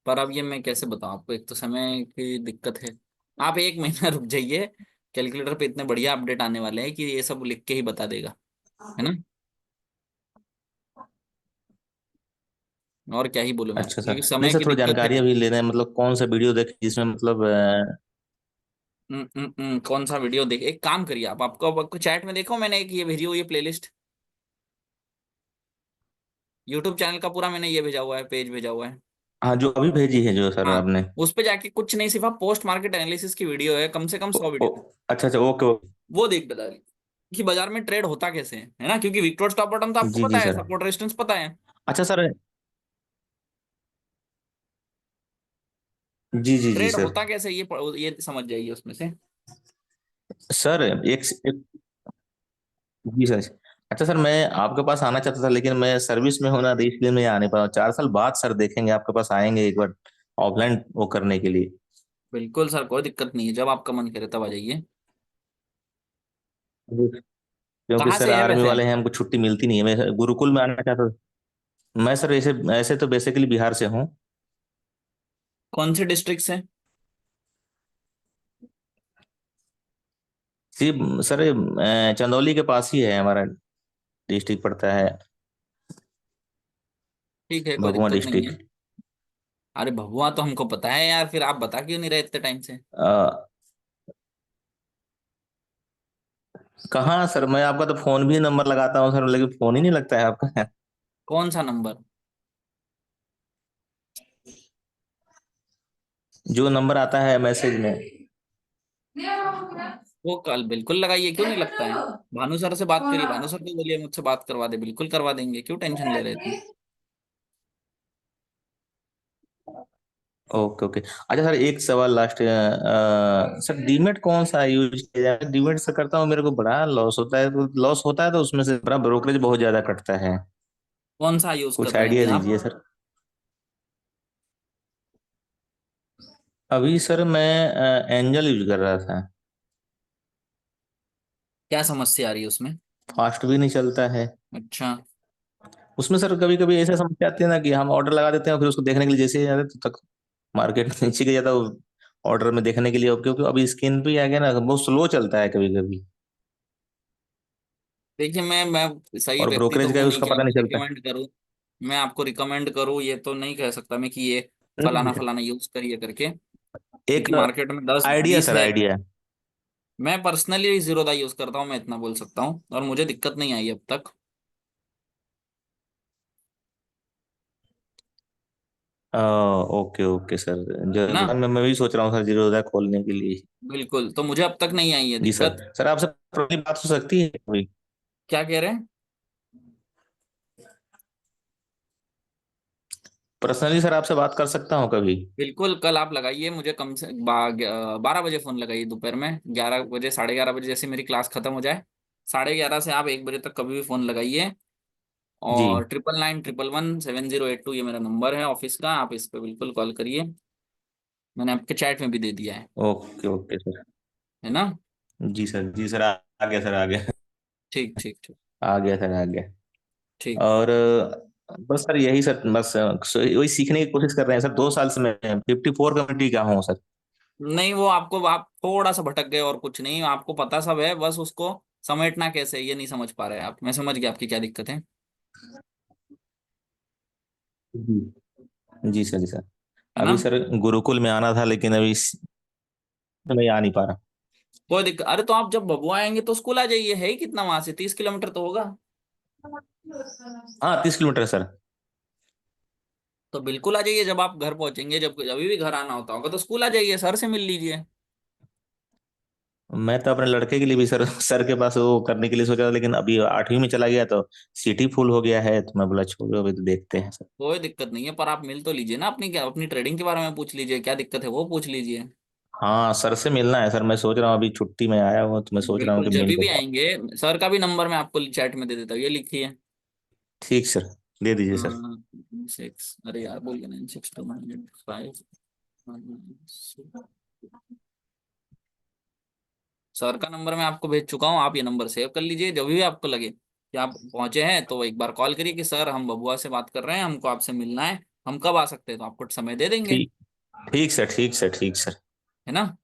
पर अब ये मैं कैसे बताऊं आपको, एक तो समय की दिक्कत है। आप 1 महीना रुक जाइए, कैलकुलेटर पे इतने बढ़िया अपडेट आने वाले हैं कि ये सब लिख के ही बता देगा, है ना। और क्या ही बोलूं मैं, अच्छा सर, क्योंकि नहीं समय सर, की थोड़ी दिक्कत है। जानकारी अभी ले रहे हैं, मतलब कौन सा वीडियो देखे जिसमें मतलब कौन सा वीडियो देख, एक काम करिए आप, आपको चैट में देखो, मैंने एक ये भेजी हुई है प्लेलिस्ट, यूट्यूब चैनल का पूरा मैंने ये भेजा हुआ है, पेज भेजा हुआ है। हाँ जो अभी भेजी है जो सर हाँ, आपने। उस पे जाके कुछ नहीं, सिर्फ आप पोस्ट मार्केट एनालिसिस की वीडियो है, कम से कम ओ, 100 ओ, वीडियो, अच्छा अच्छा, ओके ओके। वो देख बता रही कि बाजार में ट्रेड होता कैसे है ना, क्योंकि विक्टोर स्टॉप बॉटम तो आपको जी पता जी है, सर। सपोर्ट रेजिस्टेंस पता है। अच्छा सर। जी जी जी ट्रेड सर। होता कैसे ये समझ जाइए उसमें से। सर एक जी सर। अच्छा सर, मैं आपके पास आना चाहता था लेकिन मैं सर्विस में हूं ना, तो इसलिए मैं आ नहीं पा रहा हूँ। 4 साल बाद सर देखेंगे, आपके पास आएंगे एक बार ऑफलाइन वो करने के लिए। बिल्कुल सर, कोई दिक्कत नहीं है, जब आपका मन करे तब आ जाइए। क्योंकि कहाँ सर से है आर्मी वैसे वाले आप? हैं, हमको छुट्टी मिलती नहीं है। मैं गुरुकुल में आना चाहता था। मैं सर ऐसे ऐसे तो बेसिकली बिहार से हूँ। कौन से डिस्ट्रिक्ट से? जी सर, चंदौली के पास ही है हमारा डिस्ट्रिक्ट, पड़ता है ठीक है, कोई भगवा दिक्कत नहीं है। डिस्ट्रिक्ट। अरे भगवा तो हमको पता है यार, फिर आप बता क्यों नहीं रहे इतने टाइम से? कहाँ सर, मैं आपका तो फोन भी नंबर लगाता हूँ सर, लेकिन फोन ही नहीं लगता है आपका। कौन सा नंबर? जो नंबर आता है मैसेज में। वो कल बिल्कुल लगाइए, क्यों नहीं लगता है? भानु सर से बात करिए, भानु सर को बोलिए मुझसे बात करवा दे, बिल्कुल करवा देंगे, क्यों टेंशन ले रहे थे? Okay okay. अच्छा सर, एक सवाल लास्ट, सर डीमेट कौन सा यूज किया जाए? डीमेट से करता हूँ, मेरे को बड़ा लॉस होता है, तो लॉस होता है तो उसमें से बड़ा ब्रोकरेज बहुत ज्यादा कटता है। कौन सा यूज कर कुछ रहे हैं आइडिया अभी आप? दीजिए सर। अभी सर मैं एंजल यूज कर रहा था। क्या समस्या आ रही है उसमें? फास्ट भी नहीं चलता है। अच्छा। उसमें सर कभी कभी ऐसा समस्या आती है ना कि हम ऑर्डर लगा देते हैं, फिर उसको देखने के लिए जैसे ही जाते हैं, तो तक मार्केट नीचे गिर जाता है ऑर्डर में देखने के लिए। क्योंकि अभी स्क्रीन पे ही आ गया ना, बहुत स्लो चलता है कभी कभी। देखिए, मैं सही और व्यक्ति तो ब्रोकरेज का हूँ भी नहीं उसका कि पता नहीं आपको चलता। रिकमेंड करूँ। मैं आपको रिकमेंड करूँ ये तो नहीं कह सकता मैं कि ये फलाना नहीं, फलाना यूज करिए करके, एक क्योंकि मार्केट में दस आइडिया बीस सर, है। आइडिया। मैं पर्सनली जीरोदा यूज करता हूँ, मैं इतना बोल सकता हूँ, और मुझे दिक्कत नहीं आई अब तक। Okay okay sir. है ना? मैं भी सोच रहा हूँ सर जीरोधा खोलने के लिए। बिल्कुल, तो मुझे अब तक नहीं आई है जी सर। दिक्कत। सर आपसे पर्सनली बात हो सकती है अभी? क्या कह रहे हैं? पर्सनली सर आपसे बात कर सकता हूँ कभी? बिल्कुल, कल आप लगाइए मुझे, कम से 12 बजे फोन लगाइए, दोपहर में 11 बजे, 11:30 बजे जैसे मेरी क्लास खत्म हो जाए, 11:30 से आप 1 बजे तक कभी भी फोन लगाइए। जी। और 9991170702 ये मेरा नंबर है ऑफिस का, आप इस पे बिल्कुल कॉल करिए, मैंने आपके चैट में भी दे दिया ओके ओके सर। है ना? जी सर, जी सर, आ गया सर, आ गया। ठीक ठीक ठीक। आ गया सर, आ गया। ठीक। और बस सर यही सर, बस वही सीखने की कोशिश कर रहे हैं सर। 2 साल से मैं 54 कमेटी का हूँ सर। नहीं, वो आपको, आप थोड़ा सा भटक गए और कुछ नहीं, आपको पता सब है, बस उसको समेटना कैसे है, ये नहीं समझ पा रहे आप। मैं समझ गया आपकी क्या दिक्कत है। जी जी सर, जी सर। है ना? अभी सर गुरुकुल में आना था, लेकिन अभी मैं आ नहीं पा रहा। कोई दिक्कत, अरे तो आप जब बबुआ आएंगे तो स्कूल आ जाइए, है ही कितना वहां से, 30 किलोमीटर तो होगा। हाँ 30 किलोमीटर सर। तो बिल्कुल आ जाइए, जब आप घर पहुंचेंगे, जब जब भी घर आना होता होगा तो स्कूल आ जाइए, सर से मिल लीजिए। मैं तो अपने लड़के के लिए भी सर सर के पास वो करने के लिए सोचा था, लेकिन अभी 8वीं में चला गया तो सीटी फुल हो गया है, तो मैं बोला छोड़ो, अभी तो देखते हैं सर। कोई दिक्कत नहीं है, पर आप मिल तो लीजिए ना, अपनी क्या, अपनी ट्रेडिंग के बारे में पूछ लीजिए, क्या दिक्कत है वो पूछ लीजिए। हाँ सर से मिलना है सर, मैं सोच रहा हूँ अभी छुट्टी में आया हूँ, तो मैं सोच रहा हूँ बिल्कुल, कि जब मिल भी लेता हूँ। आएंगे, सर का भी नंबर मैं आपको चैट में दे देता हूँ, ये लिखिए। ठीक सर, दे दीजिए सर। 6, अरे यार बोल गया, 962985। सर का नंबर मैं आपको भेज चुका हूँ, आप ये नंबर सेव कर लीजिए, जब भी आपको लगे कि आप पहुंचे हैं तो एक बार कॉल करिए कि सर हम बबुआ से बात कर रहे हैं, हमको आपसे मिलना है, हम कब आ सकते हैं, तो आपको समय दे देंगे। ठीक, ठीक सर, ठीक सर, ठीक सर। है ना?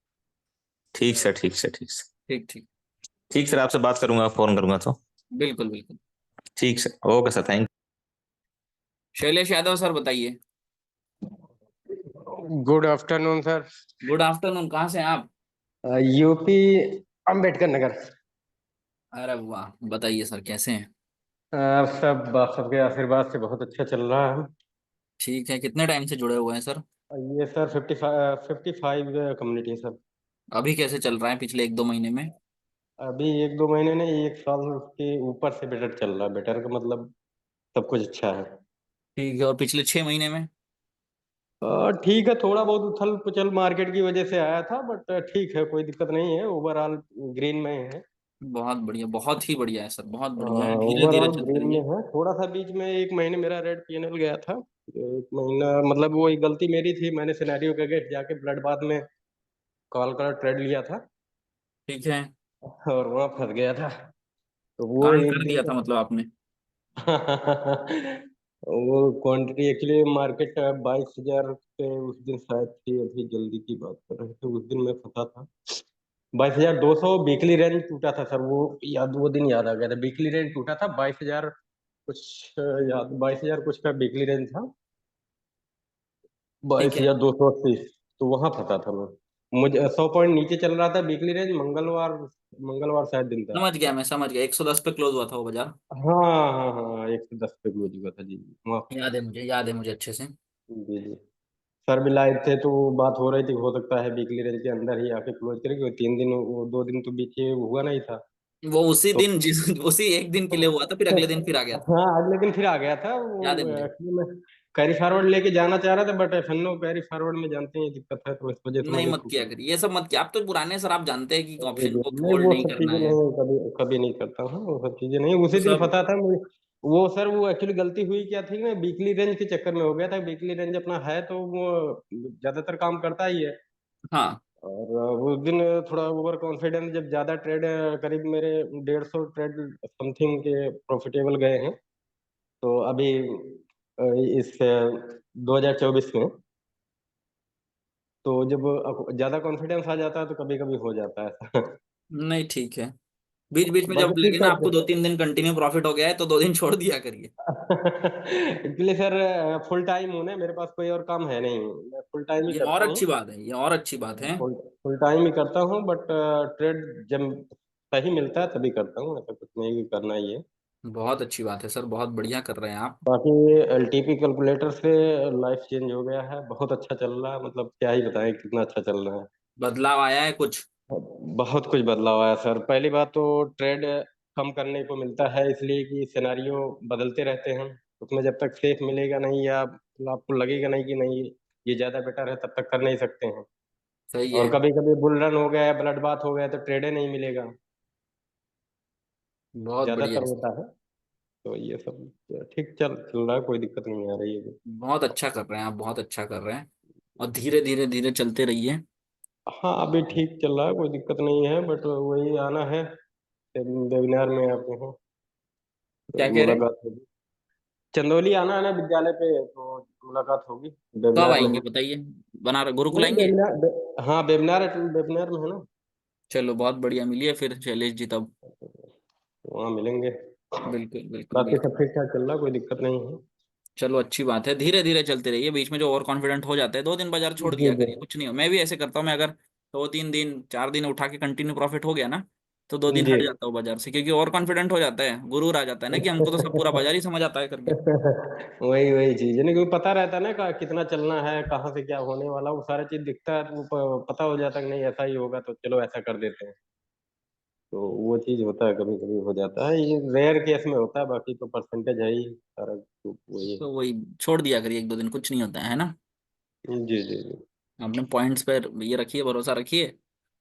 ठीक सर, ठीक सर, ठीक सर। ठीक ठीक। ठीक सर, आपसे बात करूंगा, फोन करूंगा तो। बिल्कुल बिल्कुल। ठीक sir, okay sir, thank Shailesh Yadav sir बताइए। Good afternoon sir. Good afternoon, कहाँ से हैं आप? यूपी, अंबेडकर नगर। अरे वाह, बताइए सर कैसे हैं? सब आप सबके आशीर्वाद से बहुत अच्छा चल रहा है। ठीक है, कितने टाइम से जुड़े हुए हैं सर? ये सर 55 कम्युनिटी सर। अभी कैसे चल रहा है पिछले 1-2 महीने में? अभी 1-2 महीने नहीं, 1 साल के ऊपर से बेटर चल रहा है। बेटर का मतलब सब कुछ अच्छा है। ठीक है, और पिछले 6 महीने में? ठीक है, थोड़ा बहुत उथल पुथल मार्केट की वजह से आया था, बट ठीक है, कोई दिक्कत नहीं है। ओवरऑल ग्रीन में है। बहुत बढ़िया, बहुत ही बढ़िया है सर, बहुत बढ़िया है, धीरे धीरे ओवरऑल चलते ग्रीन में रहिए। है। थोड़ा सा बीच में 1 महीने मेरा रेड पीएनएल गया था। 1 महीना मतलब वो एक गलती मेरी थी। मैंने सिनेरियो के अगेंस्ट जाके ब्लड बाथ में कॉल कर ट्रेड लिया था ठीक है। और वहां फंस गया था। तो वो कांड एक कर दिन दिया था तो मतलब आपने? वो क्वांटिटी एक्चुअली मार्केट 22,000 पे उस दिन शायद थी। अभी जल्दी की बात कर रहे थे, उस दिन मैं फंसा था। 22,200 वीकली रेंज टूटा था सर। वो याद, वो दिन याद आ गया था। वीकली रेंज टूटा था 22,000 कुछ, याद 22,000 कुछ का वीकली रेंज था। ठीक बाईस है, हजार दो सौ अस्सी तो वहां फंसा था मैं। मुझे 100 पॉइंट नीचे चल रहा था वीकली रेंज। मंगलवार, मंगलवार शायद दिन था। समझ गया, मैं समझ गया, 110 पे क्लोज हुआ था वो बाजार। हाँ हाँ हाँ, 110 पे क्लोज हुआ था। जी जी, माफ याद है कीजिए। मुझे, याद है मुझे अच्छे से। जी जी। सर भी लाइव थे तो बात हो रही थी, हो सकता है वीकली रेंज के अंदर ही आके क्लोज करेगी। वो 3 दिन, वो 2 दिन तो बीच हुआ नहीं था। वो उसी तो दिन जिस उसी एक दिन के लिए हुआ था, फिर अगले दिन फिर आ गया था। हाँ, अगले दिन फिर आ गया था वो। याद है मुझे। एक्चुअली मैं कैरी फॉरवर्ड लेके जाना चाह रहा था, बट एफएनओ कैरी फॉरवर्ड में जानते हैं दिक्कत है, तो इस वजह से नहीं मैंने मत छूट किया लिया। करिए ये सब, मत किया। आप तो पुराने सर, आप जानते हैं कि जी ऑप्शन जी, को नहीं होल्ड वो नहीं सब करना चीजें है। नहीं, कभी कभी नहीं करता हूँ वो सब चीजें नहीं। वो उसी दिन सब। फंसा था मुझे। वो सर, वो एक्चुअली गलती हुई क्या थी, मैं वीकली रेंज के चक्कर में हो गया था। वीकली रेंज अपना है तो वो ज्यादातर काम करता ही है। हाँ। और उस दिन थोड़ा ओवर कॉन्फिडेंस, जब ज्यादा ट्रेड, करीब मेरे 150 ट्रेड समथिंग के प्रॉफिटेबल गए हैं। तो अभी इस 2024 में, तो जब ज्यादा कॉन्फिडेंस आ जाता है तो कभी कभी हो जाता है ऐसा। नहीं ठीक है, बीच बीच में बाकी जब लगे ठीक ना ठाक आपको 2-3 दिन कंटिन्यू प्रॉफिट हो गया है, तो 2 दिन छोड़ दिया करिए। एक्चुअली सर, फुल टाइम हूँ ना, मेरे पास कोई और काम है नहीं। मैं फुल टाइम ही ये और करता हूँ। अच्छी बात है, ये और अच्छी बात है। फुल फुल टाइम ही करता हूँ, बट ट्रेड जब सही मिलता है तभी करता हूँ। ऐसा कुछ नहीं कि करना ही है। बहुत अच्छी बात है सर, बहुत बढ़िया कर रहे हैं आप। बाकी एलटीपी कैलकुलेटर से लाइफ चेंज हो गया है। बहुत अच्छा चल रहा है, मतलब क्या ही बताएं कितना अच्छा चल रहा है। बदलाव आया है कुछ? बहुत कुछ बदलाव आया सर। पहली बात तो ट्रेड कम करने को मिलता है, इसलिए कि सिनेरियो बदलते रहते हैं। उसमें जब तक सेफ मिलेगा नहीं, या आपको लगेगा नहीं कि नहीं ये ज्यादा बेटर है, तब तक कर नहीं सकते हैं। सही और है। कभी कभी बुल रन हो गया, ब्लड बाथ हो गया, तो ट्रेड ही नहीं मिलेगा। बहुत बढ़िया ज्यादातर है सर। होता है। तो ये सब ठीक चल चल रहा है, कोई दिक्कत नहीं आ रही है। बहुत अच्छा कर रहे हैं आप, बहुत अच्छा कर रहे हैं। और धीरे धीरे धीरे चलते रहिए। हाँ, अभी ठीक चल रहा है, कोई दिक्कत नहीं है। बट वही आना है वेबिनार में आपके यहाँ, क्या तो कह रहे हैं? मुलाकात होगी। चंदौली आना है ना विद्यालय पे, तो मुलाकात होगी। कब वेबिनार में आएंगे है। बताइए? बना रहे गुरुकुल नहीं, आएंगे? हाँ, वेबिनार, वेबिनार में है ना। चलो बहुत बढ़िया, मिलिए फिर शैलेश जी तब। वहाँ मिलेंगे। बिल्कुल बिल्कुल बाकी सब बिल्कुल। ठीक ठाक चल रहा है, कोई दिक्कत नहीं है। चलो अच्छी बात है, धीरे धीरे चलते रहिए। बीच में जो ओवर कॉन्फिडेंट हो जाते हैं, 2 दिन बाजार छोड़ जी दिया जी करिए, कुछ नहीं हो। मैं भी ऐसे करता हूँ। मैं अगर 2-3 दिन 4 दिन उठा के कंटिन्यू प्रॉफिट हो गया ना, तो 2 दिन जी। हट जाता हूँ बाजार से, क्योंकि ओवर कॉन्फिडेंट हो जाता है, गुरूर आ जाता है ना कि हमको तो सब पूरा बाजार ही समझ आता है करके। वही वही चीज है ना, क्योंकि पता रहता है ना कितना चलना है, कहाँ से क्या होने वाला, वो सारा चीज दिखता है, तो वो पता हो जाता है कि नहीं ऐसा ही होगा, तो चलो ऐसा कर देते हैं। तो वो चीज होता है, कभी कभी हो जाता है। ये रेयर केस में होता है, बाकी तो परसेंटेज है ही सारा, तो वही है। तो वही छोड़ दिया करिए, 1-2 दिन कुछ नहीं होता है ना। जी जी जी। अपने पॉइंट्स पर ये रखिए, भरोसा रखिए। जी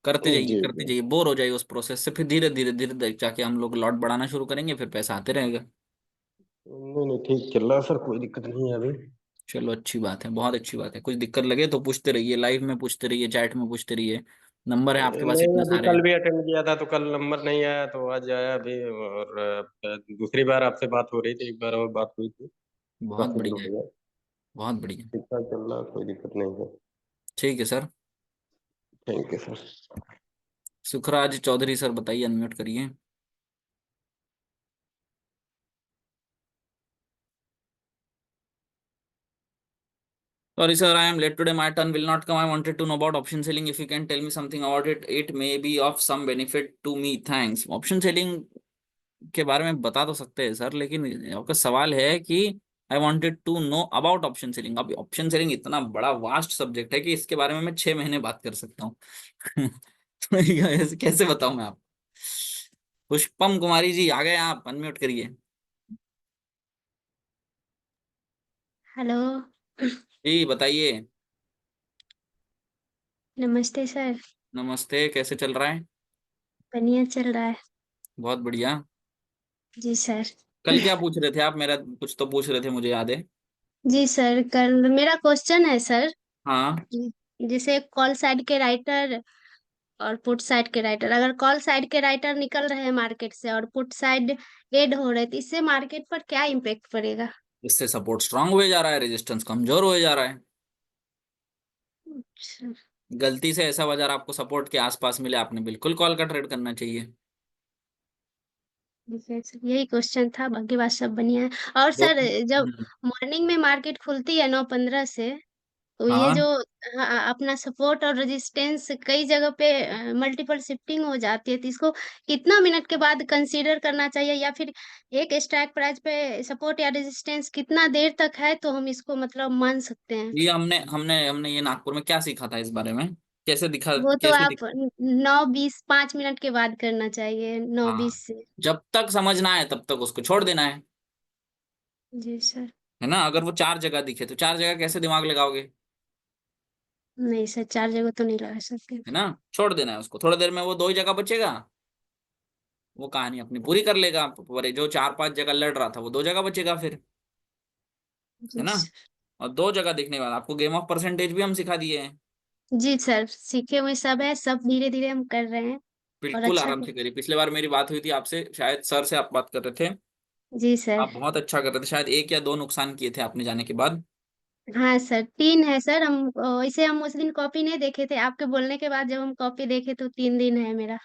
करते जी। जाइए, बोर हो जाइए उस प्रोसेस से, फिर धीरे धीरे धीरे धीरे जाके हम लोग लॉट बढ़ाना शुरू करेंगे, फिर पैसा आते रहेगा। नहीं नहीं, ठीक चल रहा है सर, कोई दिक्कत नहीं है अभी। चलो अच्छी बात है, बहुत अच्छी बात है। कुछ दिक्कत लगे तो पूछते रहिए, लाइव में पूछते रहिए, चैट में पूछते रहिए। नंबर है आपके पास नहीं, इतने अभी सारे। कल भी अटेंड किया था, तो कल नंबर नहीं आया, तो आज आया अभी। और दूसरी बार आपसे बात हो रही थी, एक बार और बात हुई थी। बहुत काफी दिन बढ़िया हो है, गया। बहुत बढ़िया। ठीक ठाक चल रहा है, कोई दिक्कत नहीं है। ठीक है sir. Thank you sir. Sukhraj Chaudhary sir बताइए, अनम्यूट करिए। Sorry, sir, I am late today. My turn will not come. I wanted to know about option selling. If you can tell me something about it, it may be of some benefit to me. Thanks. Option selling के बारे में बता तो सकते हैं sir, लेकिन आपका सवाल है कि I wanted to know about option selling. अब ऑप्शन सेलिंग इतना बड़ा वास्ट सब्जेक्ट है कि इसके बारे में मैं 6 महीने बात कर सकता हूँ। तो कैसे बताऊं मैं आप। पुष्पम कुमारी जी आ गए, आप अनम्यूट करिए। हेलो। जी बताइए। नमस्ते सर। नमस्ते, कैसे चल रहा है? बढ़िया चल रहा है। बहुत बढ़िया। जी सर। कल क्या पूछ रहे थे आप? मेरा कुछ तो पूछ रहे थे, मुझे याद है। जी सर, कल मेरा क्वेश्चन है सर। हाँ। जैसे कॉल साइड के राइटर और पुट साइड के राइटर, अगर कॉल साइड के राइटर निकल रहे हैं मार्केट से और पुट साइड एड हो रहे, तो इससे मार्केट पर क्या इम्पेक्ट पड़ेगा? इससे सपोर्ट स्ट्रांग हुए जा रहा है, रेजिस्टेंस कमजोर हुए जा रहा है। अच्छा। गलती से ऐसा बाजार आपको सपोर्ट के आसपास मिले, आपने बिल्कुल कॉल का ट्रेड करना चाहिए। ठीक है सर, यही क्वेश्चन था, बाकी बात सब बढ़िया है। और दो। सर, जब मॉर्निंग में मार्केट खुलती है 9:15 से, तो ये हाँ, जो अपना सपोर्ट और रेजिस्टेंस कई जगह पे मल्टीपल शिफ्टिंग हो जाती है, तो इसको कितना मिनट के बाद कंसीडर करना चाहिए, या फिर एक स्ट्राइक प्राइस पे सपोर्ट या रेजिस्टेंस कितना देर तक है तो हम इसको मतलब मान सकते हैं? ये हमने हमने हमने ये नागपुर में क्या सीखा था इस बारे में? कैसे दिखा, वो तो कैसे आप 9:20 5 मिनट के बाद करना चाहिए, 9:20 हाँ, से। जब तक समझ ना आए तब तक उसको छोड़ देना जी सर। है ना। अगर वो 4 जगह दिखे तो 4 जगह कैसे दिमाग लगाओगे? नहीं सर, 4 जगह तो नहीं लगा सकते। है ना, छोड़ देना है उसको। थोड़ी देर में वो 2 ही जगह बचेगा, वो कहानी अपनी पूरी कर लेगा। पर जो 4 5 जगह लड़ रहा था वो 2 जगह बचेगा फिर, है जी ना। सर। और 2 जगह दिखने के बाद आपको गेम ऑफ परसेंटेज भी हम सिखा दिए हैं। जी सर, सीखे हुए सब है, सब धीरे धीरे हम कर रहे हैं और बिल्कुल अच्छा आराम कर। से करिए। पिछले बार मेरी बात हुई थी आपसे, शायद सर से आप बात कर रहे थे। जी सर। आप बहुत अच्छा कर रहे थे, शायद 1 या 2 नुकसान किए थे आपने जाने के बाद। हाँ सर, 3 है सर। हम इसे हम उस दिन कॉपी नहीं देखे थे, आपके बोलने के बाद जब हम कॉपी देखे तो 3 दिन है मेरा।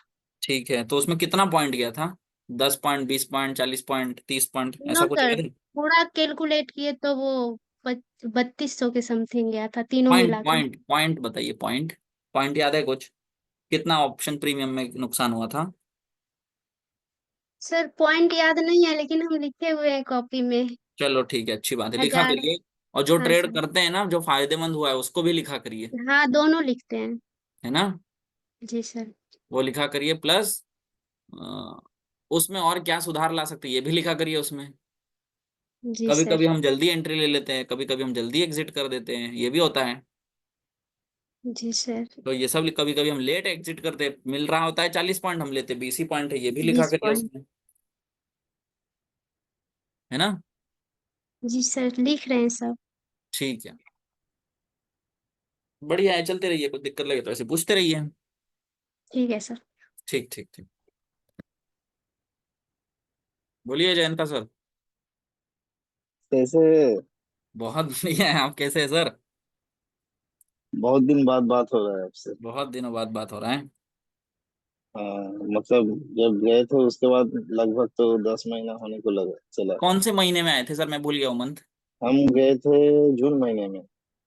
ठीक है, तो उसमें कितना पॉइंट गया था? 10 point, 20 point, 40 point, 30 point, no ऐसा कुछ सर, याद है? पूरा कैलकुलेट किए तो वो 3200 के समथिंग गया था, तीनों पॉइंट मिलाकर। पॉइंट पॉइंट बताइए, पॉइंट। पॉइंट याद है कुछ? कितना ऑप्शन प्रीमियम में नुकसान हुआ था? सर पॉइंट याद नहीं है, लेकिन हम लिखे हुए हैं कॉपी में। चलो ठीक है, अच्छी बात है, लिखा 1000। करिए। और जो हाँ ट्रेड सर। करते हैं ना, जो फायदेमंद हुआ है उसको भी लिखा करिए, हाँ, दोनों लिखते हैं। है ना। जी सर। वो लिखा करिए, प्लस उसमें और क्या सुधार ला सकते हैं ये भी लिखा करिए उसमें। जी कभी सर। कभी हम जल्दी एंट्री ले लेते हैं, कभी कभी हम जल्दी एग्जिट कर देते हैं, ये भी होता है। जी सर। तो ये सब, कभी कभी हम लेट एग्जिट करते हैं, मिल रहा होता है 40 पॉइंट, हम लेते 20 ही पॉइंट है, ये भी लिखा 20 करिए पॉइंट। उसमें, है ना। जी सर, लिख रहे हैं सब। ठीक है, बढ़िया है, चलते रहिए। कुछ दिक्कत लगे तो ऐसे पूछते रहिए। ठीक है सर। ठीक ठीक ठीक। बोलिए जयंता सर। कैसे? बहुत बढ़िया है, आप कैसे हैं सर? बहुत दिन बाद बात हो रहा है आपसे। बहुत दिनों बाद बात हो रहा है। हाँ, मतलब जब गए थे उसके बाद लगभग तो 10 महीना होने को लगा चला। कौन से महीने में आए थे सर? मैं भूल गया हूँ मंथ। हम गए थे जून महीने में।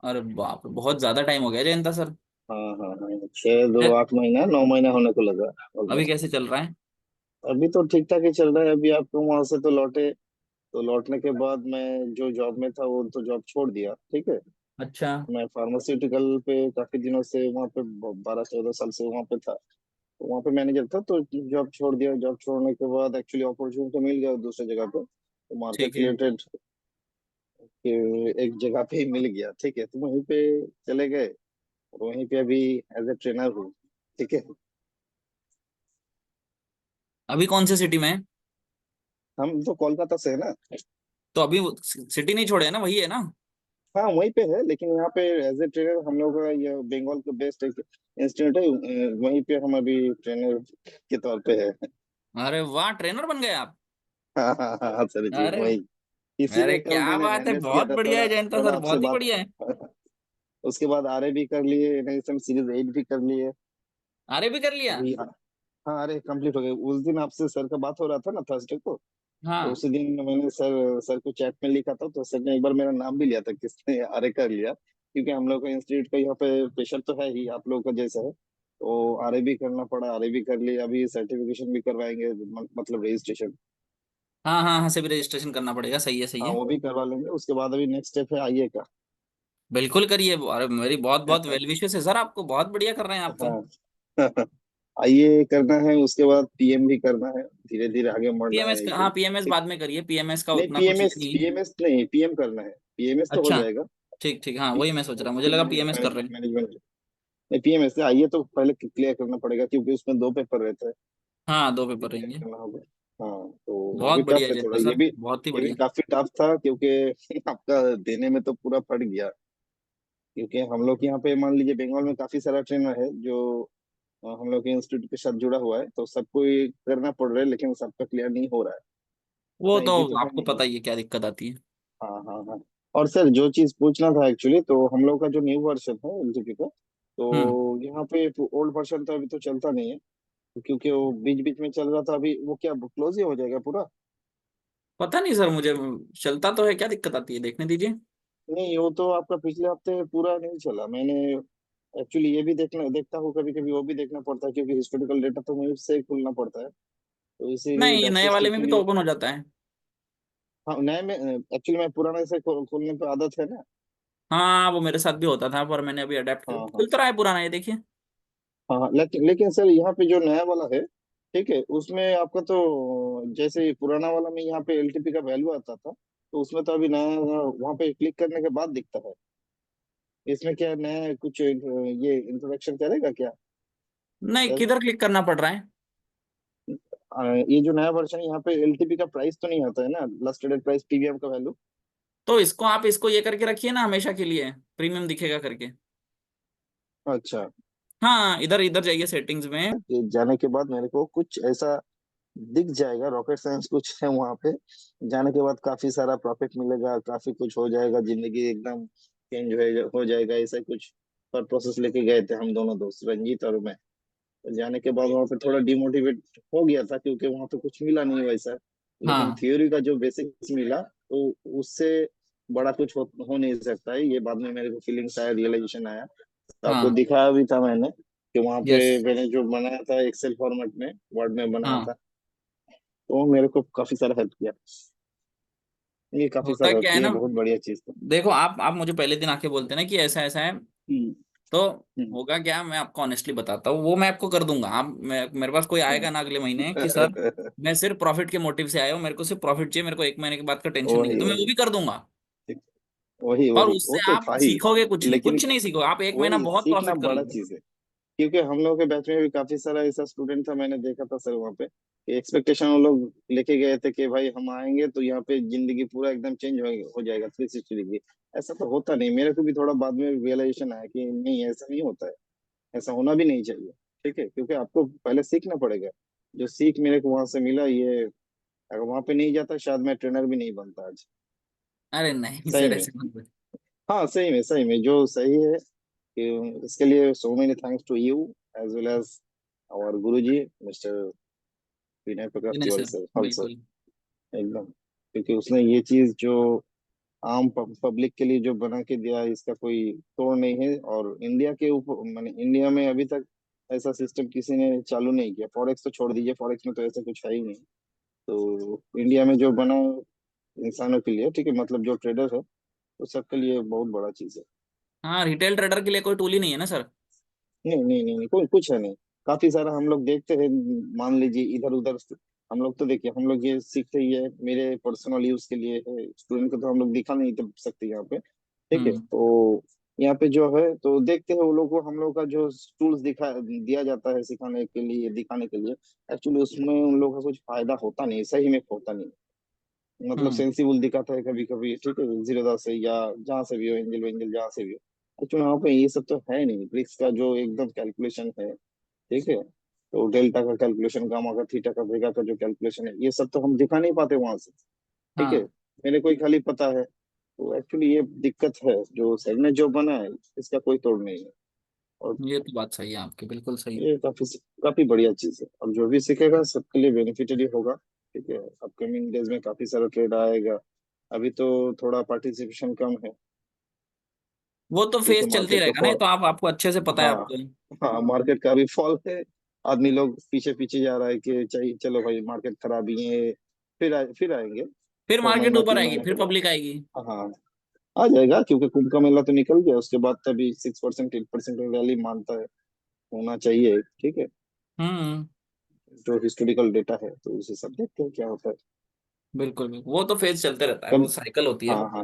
अरे बाप रे, बहुत ज्यादा टाइम हो गया जयंता सर। हाँ हाँ हाँ, 6 2 8 महीना 9 महीना होने को लगा अभी ऑलमोस्ट। कैसे चल रहा है? अभी तो ठीक ठाक ही चल रहा है। अभी आपको वहां से तो लौटे, तो लौटने के बाद मैं जो जॉब में था वो तो जॉब छोड़ दिया, ठीक है। अच्छा। मैं फार्मास्यूटिकल पे काफी दिनों से वहाँ पे 12 14 साल से वहाँ पे था। तो वहाँ पे मैनेजर था, तो जॉब छोड़ दिया। जॉब छोड़ने के बाद एक्चुअली अपॉर्चुनिटी मिल गया दूसरी जगह पे, तो ठीक मार्केट है। रिलेटेड एक जगह पे ही मिल गया, ठीक है। तो वहीं पे चले गए, और वहीं पे अभी एज ए ट्रेनर हूँ, ठीक है। अभी कौन से सिटी में है? हम तो कोलकाता से है ना। तो अभी सिटी नहीं छोड़े है ना, वही है ना? हाँ वहीं पे है, लेकिन यहाँ पे एज ए ट्रेनर हम लोग का ये बंगाल का बेस्ट एक इंस्टीट्यूट है, वहीं पे हम अभी ट्रेनर के तौर पे है। अरे वाह, ट्रेनर बन गए आप। हाँ हाँ हाँ हाँ, सर जी अरे, वही। अरे इसीलिए कल क्या मैंने बात है, मैनेज किया बहुत था बढ़िया थोड़ा है जयंता थोड़ा सर, आपसे बहुत ही बात। बढ़िया है। उसके बाद आरए भी कर लिए, एनएसएम सीरीज 8 भी कर लिए। अरे भी कर लिया। अभी हाँ, अरे कंप्लीट हो गए। उस दिन आपसे सर का बात हो रहा था ना, थर्सडे को। तो हाँ। उसी दिन मैंने सर सर को चैट में लिखा था, तो सर ने एक बार मेरा नाम भी लिया था, किसने अरे कर लिया, क्योंकि हम लोग का इंस्टीट्यूट का यहाँ पे प्रेशर तो है ही आप लोगों का जैसा है, तो आरएबी करना पड़ा, आरएबी कर लिया, अभी सर्टिफिकेशन भी करवाएंगे, मतलब रजिस्ट्रेशन। हाँ हाँ हाँ, से भी रजिस्ट्रेशन करना पड़ेगा, सही है सही हाँ है। वो भी करवा लेंगे, उसके बाद अभी नेक्स्ट स्टेप है आईए का। बिल्कुल करिए, अरे मेरी बहुत बहुत वेल विशेस है सर, आपको बहुत बढ़िया कर रहे हैं आप तो। हाँ आईए करना है, उसके बाद पीएम भी करना है, धीरे धीरे आगे बढ़ना पीएमएस है का, ऐसे हाँ ही। पीएमएस ठीक। बाद में करिए, पीएमएस का नहीं उतना कुछ ये पीएमएस, नहीं है। पीएमएस नहीं, पीएम करना है, पीएमएस तो हो अच्छा, जाएगा। ठीक ठीक, हाँ वही मैं सोच रहा, मुझे लगा पीएमएस कर रहे हैं। मैनेजमेंट। नहीं पीएमएस से आईए तो पहले क्लियर करना पड़ेगा, क्योंकि उसमें 2 पेपर रहते हैं, हाँ, दो वो भी पेपर क्लियर रहेंगे। करना होगा। हाँ तो वो बहुत भी बढ़िया टफ है एजेंडा थोड़ा, ये सर, भी, बहुत ही ये भी बढ़िया। काफी टफ था, क्योंकि आपका देने में तो पूरा फट गया। क्योंकि हम लोग यहाँ पे मान लीजिए बंगाल में काफी सारा ट्रेनर है जो हम लोग के इंस्टीट्यूट के साथ जुड़ा हुआ है, तो सबको ये करना पड़ रहा है, लेकिन सबका क्लियर नहीं हो रहा है। वो इतना तो इजी तो है आपको नहीं। पता ही है क्या दिक्कत आती है। हाँ हाँ हाँ। और सर जो चीज पूछना था एक्चुअली, तो हम लोग का जो न्यू वर्जन है एलजीपी का, हम्म। तो यहाँ पे ओल्ड वर्जन तो अभी तो चलता नहीं है, क्योंकि वो बीच बीच में चल रहा था, अभी वो क्या क्लोज ही हो जाएगा पूरा? पता नहीं सर मुझे, चलता तो है, क्या दिक्कत आती है, देखने दीजिए। नहीं वो तो आपका पिछले हफ्ते पूरा नहीं चला, मैंने एक्चुअली ये भी देखता हूँ, कभी कभी वो भी देखना पड़ता है, क्योंकि हिस्टोरिकल डेटा तो मुझे से खोलना पड़ता है, तो इसीलिए नहीं, नए डैशबोर्ड वाले में के भी तो लिए। ओपन हो जाता है। हाँ नए में एक्चुअली मैं पुराने से खोलने पे आदत है ना। हाँ, वो मेरे साथ भी होता था, पर मैंने अभी अडेप्ट कर, हाँ हाँ खुल तो रहा है पुराना, ये देखिए। हाँ हाँ, लेकिन सर यहाँ पे जो नया वाला है, ठीक है, उसमें आपका तो जैसे ये पुराना वाला में यहाँ पे एलटीपी का वैल्यू आता था, तो उसमें तो अभी नया वहाँ पे क्लिक करने के बाद दिखता है। इसमें क्या नया कुछ ये इंट्रोडक्शन करेगा क्या नहीं, सर? किधर क्लिक करना पड़ रहा है? ये जो नया वर्जन यहाँ पे एलटीपी का प्राइस तो नहीं आता है ना, लास्ट ट्रेडेड प्राइस पीवीएम का वैल्यू? तो इसको आप इसको ये करके रखिए ना, हमेशा के लिए प्रीमियम दिखेगा करके। अच्छा। हाँ, इधर इधर जाइए सेटिंग्स में। ये जाने के बाद मेरे को कुछ ऐसा दिख जाएगा, रॉकेट साइंस कुछ है वहां पे, जाने के बाद काफी सारा प्रॉफिट मिलेगा, काफी कुछ हो जाएगा, जिंदगी एकदम चेंज हो जाएगा, ऐसा कुछ पर प्रोसेस लेके गए थे हम दोनों दोस्त, रंजीत और मैं। तो जाने के बाद वहां पे थोड़ा डिमोटिवेट हो गया था, क्योंकि वहां पे कुछ मिला नहीं वैसा। लेकिन हाँ थ्योरी का जो बेसिक्स मिला, तो उससे बड़ा कुछ हो नहीं सकता है, ये बाद में मेरे को फीलिंग्स आया, रियलाइजेशन आया। तो आपको हाँ। दिखाया भी था मैंने कि वहां पे यस। मैंने जो बनाया था एक्सेल फॉर्मेट में, वर्ड में बनाया हाँ, था, तो मेरे को काफी सारा हेल्प किया, ये काफी होता सारा हेल्प क्या है किया, ना, बहुत बढ़िया चीज था। देखो आप मुझे पहले दिन आके बोलते ना कि ऐसा ऐसा है, हम्म तो हम्म होगा क्या, मैं आपको ऑनेस्टली बताता हूँ, वो मैं आपको कर दूंगा। आप मेरे पास कोई आएगा हम्म। ना अगले महीने कि सर मैं सिर्फ प्रॉफिट के मोटिव से आया हूँ, मेरे को सिर्फ प्रॉफिट चाहिए, मेरे को एक महीने के बाद का टेंशन नहीं है, वही तो मैं वो वही, भी कर दूंगा। वही पर वही, वो उससे तो आप था ही। सीखोगे कुछ नहीं, लेकिन कुछ नहीं सीखोगे, आप एक महीना वही बहुत सीखना प्रॉफिट कर बड़ा लोगे। चीज है, क्योंकि हम लोग के बैच में भी काफी सारा ऐसा स्टूडेंट था, मैंने देखा था सर वहाँ पे, कि एक्सपेक्टेशन वो लोग लेके गए थे कि भाई हम आएंगे तो यहाँ पे जिंदगी पूरा एकदम चेंज हो जाएगा 360 डिग्री। ऐसा तो होता नहीं, मेरे को भी थोड़ा बाद में रियलाइजेशन आया कि नहीं ऐसा नहीं होता है, ऐसा होना भी नहीं चाहिए। ठीक है, क्योंकि आपको पहले सीखना पड़ेगा, जो सीख मेरे को वहां से मिला, ये अगर वहां पे नहीं जाता शायद मैं ट्रेनर भी नहीं बनता आज। अरे नहीं सही सर, में। ऐसे मत बोलिए। हाँ सही में जो सही है, कि इसके लिए so many thanks to you, as well as our Guruji mister Vinay Prakash नहीं तिवारी सर, सर ऑल्सो। बिल्कुल। एकदम, क्योंकि उसने ये चीज जो आम पब्लिक के लिए जो बना के दिया, इसका कोई तोड़ नहीं है, और इंडिया के ऊपर माने इंडिया में अभी तक ऐसा सिस्टम किसी ने चालू नहीं किया, फॉरेक्स तो छोड़ दीजिए, फॉरेक्स में तो ऐसा कुछ है ही नहीं। तो इंडिया में जो बना इंसानों के लिए, ठीक है, मतलब जो ट्रेडर है, उस सबके लिए बहुत बड़ा चीज है। हाँ, रिटेल ट्रेडर के लिए कोई टूल ही नहीं है ना सर। नहीं नहीं नहीं नहीं, कोई कुछ है नहीं, काफी सारा हम लोग देखते हैं, मान लीजिए इधर उधर से, हम लोग तो देखिए, हम लोग ये सीखते ही है मेरे पर्सनल यूज के लिए है, स्टूडेंट को तो हम लोग दिखा नहीं तो सकते यहाँ पे, ठीक है, हम्म। तो यहाँ पे जो है तो देखते हैं वो लोग को, हम लोग का जो टूल्स दिया जाता है सिखाने के लिए, दिखाने के लिए, एक्चुअली उसमें उन लोगों का कुछ फायदा होता नहीं, सही में होता नहीं, मतलब हम्म। सेंसिबल दिखाता है कभी कभी, ठीक है, जीरोधा से या जहाँ से भी हो, एंजल वेंजल जहाँ से भी हो, एक्चुअली वहाँ पे ये सब तो है नहीं, ब्रिक्स का जो एकदम कैलकुलेशन है, ठीक है, तो डेल्टा का कैलकुलेशन, गामा का, थीटा का, वेगा का जो कैलकुलेशन है, ये सब तो हम दिखा नहीं पाते वहां से, ठीक है, हाँ, मेरे को ही खाली पता है। तो एक्चुअली ये दिक्कत है, जो सेगमेंट जो बना है, इसका कोई तोड़ नहीं है, और ये तो बात सही है आपकी, बिल्कुल सही। ये काफी काफी बढ़िया चीज है, और जो भी सीखेगा सबके लिए बेनिफिटेड ही होगा। ठीक है, अपकमिंग डेज में काफी सारा ट्रेड आएगा, अभी तो थोड़ा पार्टिसिपेशन कम है। वो तो क्योंकि फेज चलती मार्केट का रहेगा ना, ये फॉल, तो आपको अच्छे से पता है हाँ आपको। हाँ, मार्केट का भी फॉल है। आदमी लोग पीछे पीछे जा रहा है कि चाहिए, चलो भाई मार्केट खराब ही है, फिर आएंगे फिर 6 मार्केट महीना ऊपर 3 महीने आएगी, के फिर बाद। पब्लिक आएगी। हाँ, आ जाएगा, क्योंकि कुंभ का मेला तो निकल गया, उसके बाद तभी 6% 8% रैली मानता है, होना चाहिए, ठीक है। हम्म। जो हिस्टोरिकल डेटा है, तो उसे सब देखते हैं क्या होता है। बिल्कुल बिल्कुल, वो तो फेज चलते रहता है, वो कब, साइकिल होती है। हाँ हाँ,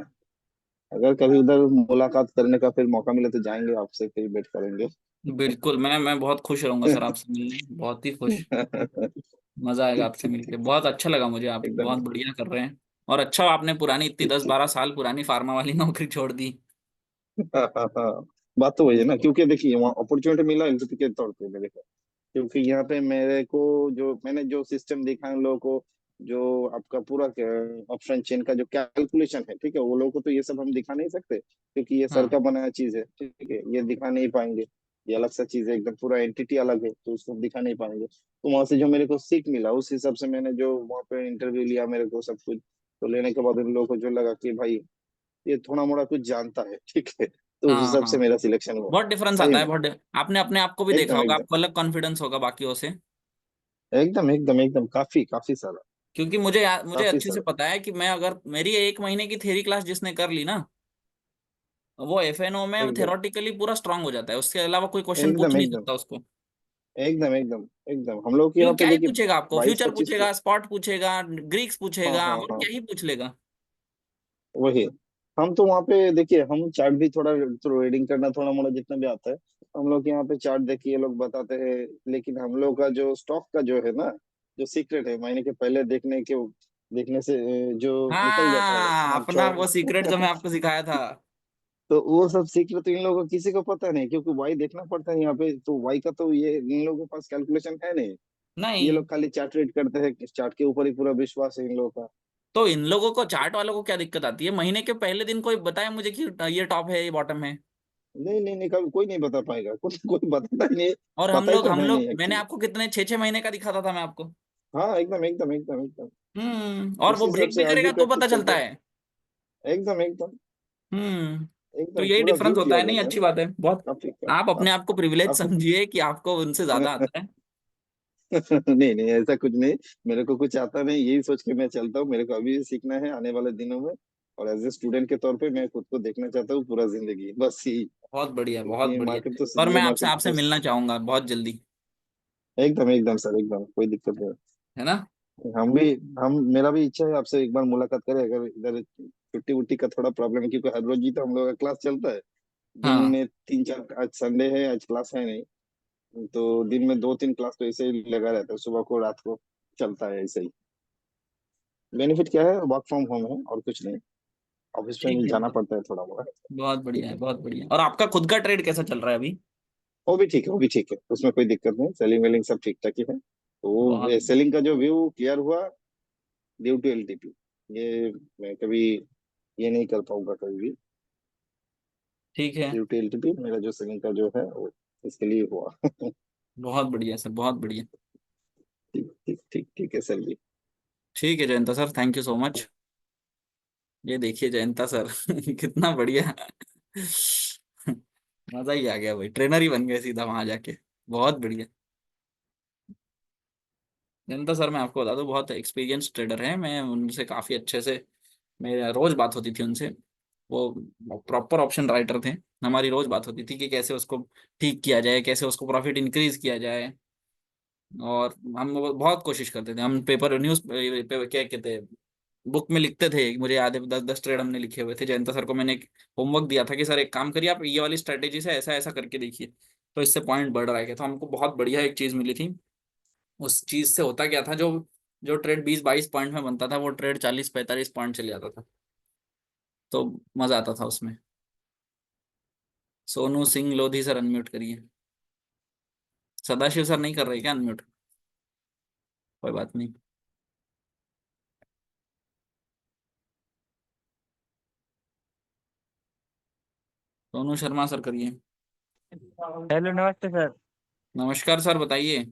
अगर कभी उधर मुलाकात करने का फिर मौका मिले तो जाएंगे, आपसे फिर भेंट करेंगे। बिल्कुल, मैं बहुत खुश रहूंगा सर आपसे मिलने, बहुत ही खुश। मजा आएगा आपसे मिलके, बहुत अच्छा लगा मुझे, आप एकदम। बहुत बढ़िया कर रहे हैं। और अच्छा आपने पुरानी इतनी ठीक दस ठीक। बारह साल पुरानी फार्मा वाली नौकरी छोड़ दी। हाँ हाँ हाँ, बात तो वही है ना, क्योंकि देखिए वहाँ अपॉर्चुनिटी मिला एलपीटी के तौर पे मेरे को। क्योंकि यहाँ पे मेरे को, जो मैंने जो सिस्टम देखा है उन लोगों को, जो आपका पूरा ऑप्शन चेन का जो कैलकुलेशन है, ठीक है, वो लोगों को तो ये सब हम दिखा नहीं सकते, क्योंकि ये सर हाँ का बनाया चीज है, ठीक है, ये दिखा नहीं पाएंगे। ये अलग सा चीज है, एकदम पूरा एंटिटी अलग है, तो उसको हम दिखा नहीं पाएंगे। तो वहां से जो मेरे को सीख मिला, उस हिसाब से मैंने जो वहाँ पे इंटरव्यू लिया, मेरे को सब कुछ तो लेने के बाद उन लोगों को जो लगा कि भाई ये थोड़ा मोड़ा कुछ जानता है, ठीक है, तो उस हाँ हिसाब से हाँ, मेरा सिलेक्शन हुआ। बहुत डिफरेंस सही आता है, में, बहुत आपने अपने आप को भी देखा एकदम होगा, एकदम आपको अलग कॉन्फिडेंस होगा बाकियों से। एकदम एकदम एकदम, काफी काफी सारा, क्योंकि मुझे काफी अच्छे से सारा। पता है कि मैं, अगर मेरी 1 महीने की थ्योरी क्लास जिसने कर ली ना, वो एफएनओ में एकदम थेरोटिकली पूरा स्ट्रांग हो जाता है, उसके अलावा कोई क्वेश्चन पूछ एकदम नहीं एकदम सकता उसको। एकदम एकदम एकदम, हम लोग के यहाँ क्योंकि पे क्या ही देखिए पूछेगा आपको, बाईस फ्यूचर पच्चीस पूछेगा, स्पॉट पूछेगा, ग्रीक्स हाँ पूछेगा, हाँ और हाँ, क्या ही पूछ लेगा। वही। हम तो वहाँ पे देखिए, हम चार्ट भी थोड़ा तो रीडिंग करना थोड़ा मोड़ा जितना भी आता है, हम लोग के यहाँ पे चार्ट देखिए ये लोग बताते हैं। लेकिन हम लोग का जो स्टॉक का जो है ना, जो सीक्रेट है, महीने के पहले देखने से जो निकल जाता है, हाँ, हम अपना चौ वो सीक्रेट जो मैं आपको सिखाया था। तो वो सब सीक्रेट तो इन लोगों को किसी को पता नहीं, क्योंकि वाई देखना पड़ता है यहाँ पे, तो वाई का तो ये इन लोगों के पास कैलकुलेशन है नहीं। ये नहीं, लोग खाली चार्ट रीड करते हैं, चार्ट के ऊपर ही पूरा विश्वास है इन लोगों का। तो इन लोगों को, चार्ट वालों को क्या दिक्कत आती है, महीने के पहले दिन कोई बताए मुझे कि ये टॉप है, ये बॉटम है। नहीं नहीं नहीं, कभी कोई नहीं बता पाएगा, कोई कोई बताता ही नहीं। और हम पता ही लोग तो हम है नहीं लोग मैंने एक्चुअली। आपको कितने 6 6 महीने का दिखाता था मैं आपको। हाँ एकदम एकदम एकदम एकदम, और उस वो हिसाब ब्रेक से भी आज भी करेगा तो पता प्रैक्टिस चलता करते है। हैं, एकदम एकदम हम्म। तो एकदम, यही पूरा डिफरेंस व्यू होता दिया है, नहीं जाता है अच्छी ना। बात है बहुत। काफी आप अपने आप को प्रिविलेज आपको समझिए कि आपको उनसे ज्यादा आता है। नहीं नहीं, ऐसा कुछ नहीं। मेरे को कुछ आता नहीं, यही सोच के मैं चलता हूँ, मेरे को अभी भी सीखना है आने वाले दिनों में। और एज ए स्टूडेंट के तौर पे मैं खुद को देखना चाहता हूँ पूरा जिंदगी, बस यही। बहुत बढ़िया, बहुत क्योंकि बढ़िया। मार्केट तो और ये मैं आपसे मार्केट आपसे तो मिलना चाहूंगा बहुत जल्दी। एकदम एकदम सर, एकदम कोई दिक्कत नहीं। है ना। हम भी, हम मेरा भी इच्छा है आपसे एक बार मुलाकात करें, अगर इधर छुट्टी वुट्टी का थोड़ा प्रॉब्लम है, क्योंकि हर रोज ही तो हम लोग का क्लास चलता है। दिन हाँ में 3 4, आज संडे है, आज क्लास है नहीं, तो दिन में 2 3 क्लास तो ऐसे ही लगा रहता है, सुबह को रात को चलता है ऐसे ही। बेनिफिट क्या है, वर्क फ्रॉम होम है और कुछ नहीं, ऑफिस ठीक में है, जाना पड़ता है थोड़ा बहुत। बहुत बढ़िया ठीक है, है, बहुत बढ़िया। और आपका खुद का ट्रेड कैसा चल रहा है अभी। वो भी ठीक है, वो भी ठीक है, उसमें कोई दिक्कत नहीं, सेलिंग वेलिंग सब ठीक ठाक ही है। तो बहुत वो सेलिंग का जो व्यू क्लियर हुआ ड्यू टू एलटीपी, ये मैं कभी ये नहीं कर पाऊंगा कभी भी। ठीक है। ड्यू टू एलटीपी मेरा जो सेलिंग का जो है वो इसके लिए हुआ। बहुत बढ़िया सर, बहुत बढ़िया। ठीक ठीक ठीक ठीक है सर जी। ठीक है Jayanta sir, thank you so much. ये देखिए जयंता सर कितना बढ़िया। मजा ही आ गया भाई, ट्रेनर ही बन गए सीधा वहां जाके। बहुत बढ़िया। जयंता सर मैं आपको बता दूं, बहुत एक्सपीरियंस ट्रेडर हैं, मैं उनसे काफी अच्छे से, मेरा रोज बात होती थी उनसे। वो प्रॉपर ऑप्शन राइटर थे। हमारी रोज बात होती थी कि कैसे उसको ठीक किया जाए, कैसे उसको प्रॉफिट इंक्रीज किया जाए। और हम वो बहुत कोशिश करते थे, हम पेपर न्यूज पे क्या कहते हैं, बुक में लिखते थे। मुझे याद है 10 10 ट्रेड हमने लिखे हुए थे। जयंता सर को मैंने एक होमवर्क दिया था कि सर एक काम करिए, आप ये वाली स्ट्रेटेजी से ऐसा ऐसा करके देखिए, तो इससे पॉइंट बढ़ रहा है। तो हमको बहुत बढ़िया एक चीज मिली थी। उस चीज से होता क्या था, जो जो ट्रेड 20 22 पॉइंट में बनता था, वो ट्रेड 40 45 पॉइंट चले जाता था। तो मजा आता था उसमें। सोनू सिंह लोधी सर अनम्यूट करिए। सदाशिव सर नहीं कर रहे क्या अनम्यूट। कोई बात नहीं। सोनू शर्मा सर करिए। हेलो नमस्ते सर। नमस्कार सर, बताइए।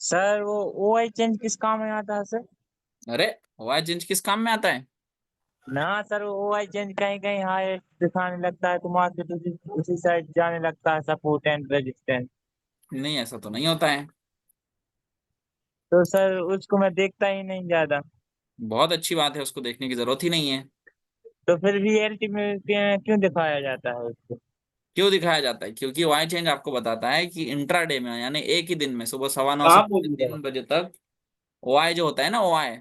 सर वो OI चेंज किस काम में आता है सर? अरे, वाई चेंज किस काम में आता है। ना सर, वो आई चेंज कहीं कहीं हाई दिखाने लगता है तो मार्केट उसी साइड जाने लगता है, सपोर्ट एंड रेजिस्टेंस। नहीं, ऐसा तो नहीं होता है। तो सर उसको मैं देखता ही नहीं ज्यादा। बहुत अच्छी बात है, उसको देखने की जरूरत ही नहीं है। तो फिर रियलिटी में क्यों दिखाया जाता है उसको? क्यों दिखाया जाता है? क्योंकि वाई चेंज आपको बताता है कि इंट्राडे में, यानी एक ही दिन में, सुबह 9:15 से कहाँ बोल रहे हो? 3 बजे तक ओआई जो होता है ना, ओआई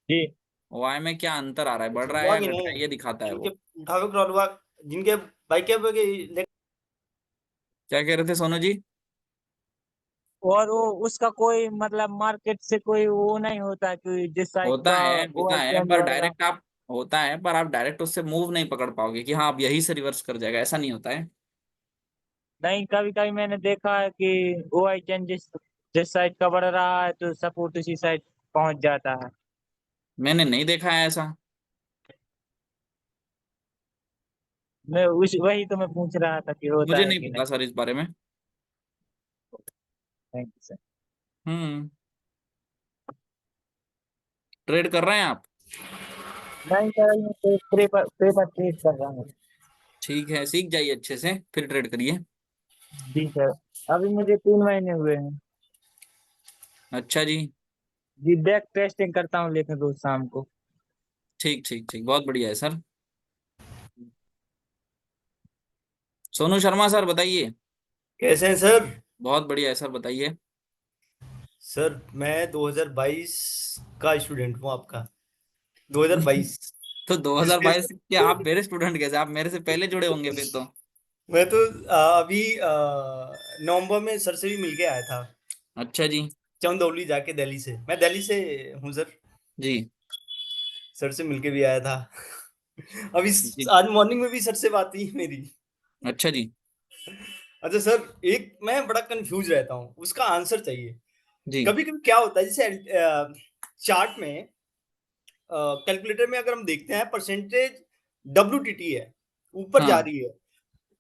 जी। ओआई में क्या अंतर आ रहा है, बढ़ रहा है हुआ या कि घट रहा नहीं है, ये दिखाता है जिनके वो। ढाबे क्रॉल हुआ, जिनके बाइक के क्या कह रहे थे सोनू जी? और वो उसका कोई मतलब मार्केट से कोई वो नहीं होता कि जिस साइड होता का है, वो होता आई है, चेंज पर बढ़ रहा। डायरेक्ट आप, होता है पर आप डायरेक्ट उससे मूव नहीं पकड़ पाओगे कि हाँ अब यही से रिवर्स कर जाएगा, ऐसा नहीं होता है। नहीं, कभी कभी मैंने देखा है कि वो आई चेंज जिस जिस साइड का बढ़ रहा है तो सपोर्ट उसी साइड पहुंच जाता है। मैंने नहीं देखा है ऐसा। मैं उस वही तो मैं पूछ रहा था कि होता मुझे है नहीं कि पता नहीं। सर इस बारे में। Thank you sir. Hmm. Trade कर रहे हैं आप? नहीं सर, मैं पेपर पेपर ट्रेड कर रहा हूँ। ठीक है, सीख जाइए अच्छे से, फिर ट्रेड करिए। जी सर, अभी मुझे 3 महीने हुए हैं। अच्छा जी। जी, बैक टेस्टिंग करता हूँ लेकिन रोज शाम को। ठीक ठीक ठीक, बहुत बढ़िया है सर। सोनू शर्मा सर बताइए। कैसे हैं सर? बहुत बढ़िया है सर, बताइए। सर मैं 2022 का स्टूडेंट हूँ आपका। 2022। तो जिसके 2022 के आप मेरे स्टूडेंट कैसे? आप मेरे से पहले जुड़े होंगे फिर तो। मैं तो अभी नवंबर में सर से भी मिल के आया था, अच्छा जी। चंदौली जाके, दिल्ली से। मैं दिल्ली से हूँ सर। जी सर से मिल के भी आया था। अभी जी। आज मॉर्निंग में भी सर से बात हुई मेरी। अच्छा जी। अच्छा सर, एक मैं बड़ा कंफ्यूज रहता हूँ, उसका आंसर चाहिए। जी कभी कभी क्या होता है, जैसे चार्ट में, कैलकुलेटर में अगर हम देखते हैं परसेंटेज डब्ल्यूटीटी है, ऊपर जा हाँ रही है,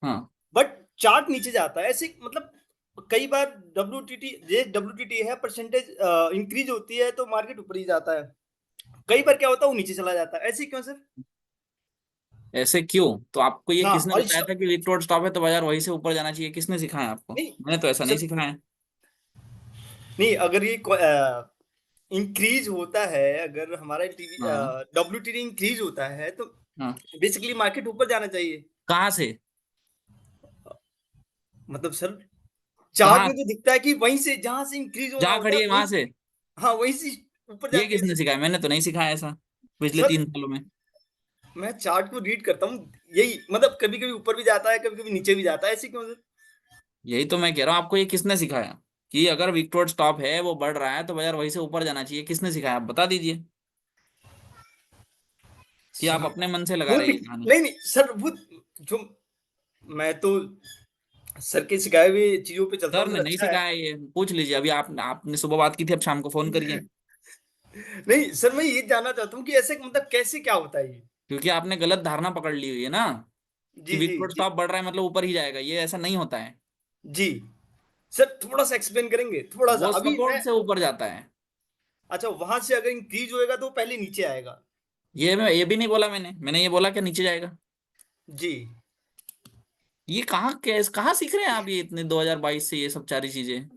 हाँ। बट चार्ट नीचे जाता है ऐसे, मतलब कई बार डब्ल्यूटीटी है, परसेंटेज इंक्रीज होती है तो मार्केट ऊपर ही जाता है, कई बार क्या होता है वो नीचे चला जाता है, ऐसे क्यों सर? ऐसे क्यों? तो आपको ये हाँ, किसने और बताया था कि विक्टोर स्टॉप है तो बाजार वहीं से ऊपर जाना चाहिए? किसने सिखाया आपको? नहीं मैंने तो ऐसा नहीं सर, सिखाया है। नहीं, अगर ये इंक्रीज होता है, अगर हमारा हाँ डब्ल्यूटीटी इंक्रीज होता है तो हाँ। बेसिकली मार्केट ऊपर जाना चाहिए। कहाँ से? मतलब सर, चार्ट कहाँ? में तो दिखता है कि वहीं से जहां से इंक्रीज होना जहाँ होता खड़ी है है वहीं, वहां से? हाँ वहीं से ऊपर ये जाते हैं किसने सर। सिखाया? मैंने तो नहीं सिखाया ऐसा पिछले सर 3 सालों में। मैं चार्ट को रीड करता हूँ, यही मतलब कभी कभी ऊपर भी जाता है, कभी कभी नीचे भी जाता है, ऐसे क्यों सर? यही तो मैं कह रहा हूँ, आपको ये किसने सिखाया कि अगर विक्टोर स्टॉप है, वो बढ़ रहा है, तो बाजार वहीं से ऊपर जाना चाहिए? किसने सिखाया, आप बता दीजिए। कि आप अपने मन से लगा वो रहे हैं नहीं ये कहानी? नहीं नहीं सर, वो जो मैं तो सर के सिखाए हुए चीजों पे चलता सर हूँ ने सर, नहीं अच्छा है। सिखाया ये, पूछ लीजिए। अभी आपने सुबह बात की थी, अब शाम को फोन करिए। नहीं सर, मैं ये जानना चाहता हूँ कि ऐसे मतलब कैसे क्या होता है ये? क्योंकि आपने गलत धारणा पकड़ ली हुई है ना, कि जी जी विक्टोर जी स्टॉप बढ़ रहा है मतलब ऊपर ही जाएगा। ये ऐसा नहीं होता है। जी। सर थोड़ा सा एक्सप्लेन करेंगे, थोड़ा सा, वो अभी मैं। सपोर्ट से ऊपर जाता है। अच्छा, वहां से अगर इंक्रीज होएगा तो पहले नीचे आएगा? ये भी नहीं बोला मैंने ये बोला कि नीचे जाएगा। जी। ये कहाँ सीख रहे हैं आप ये इतने 2022 से ये सब सारी चीजें?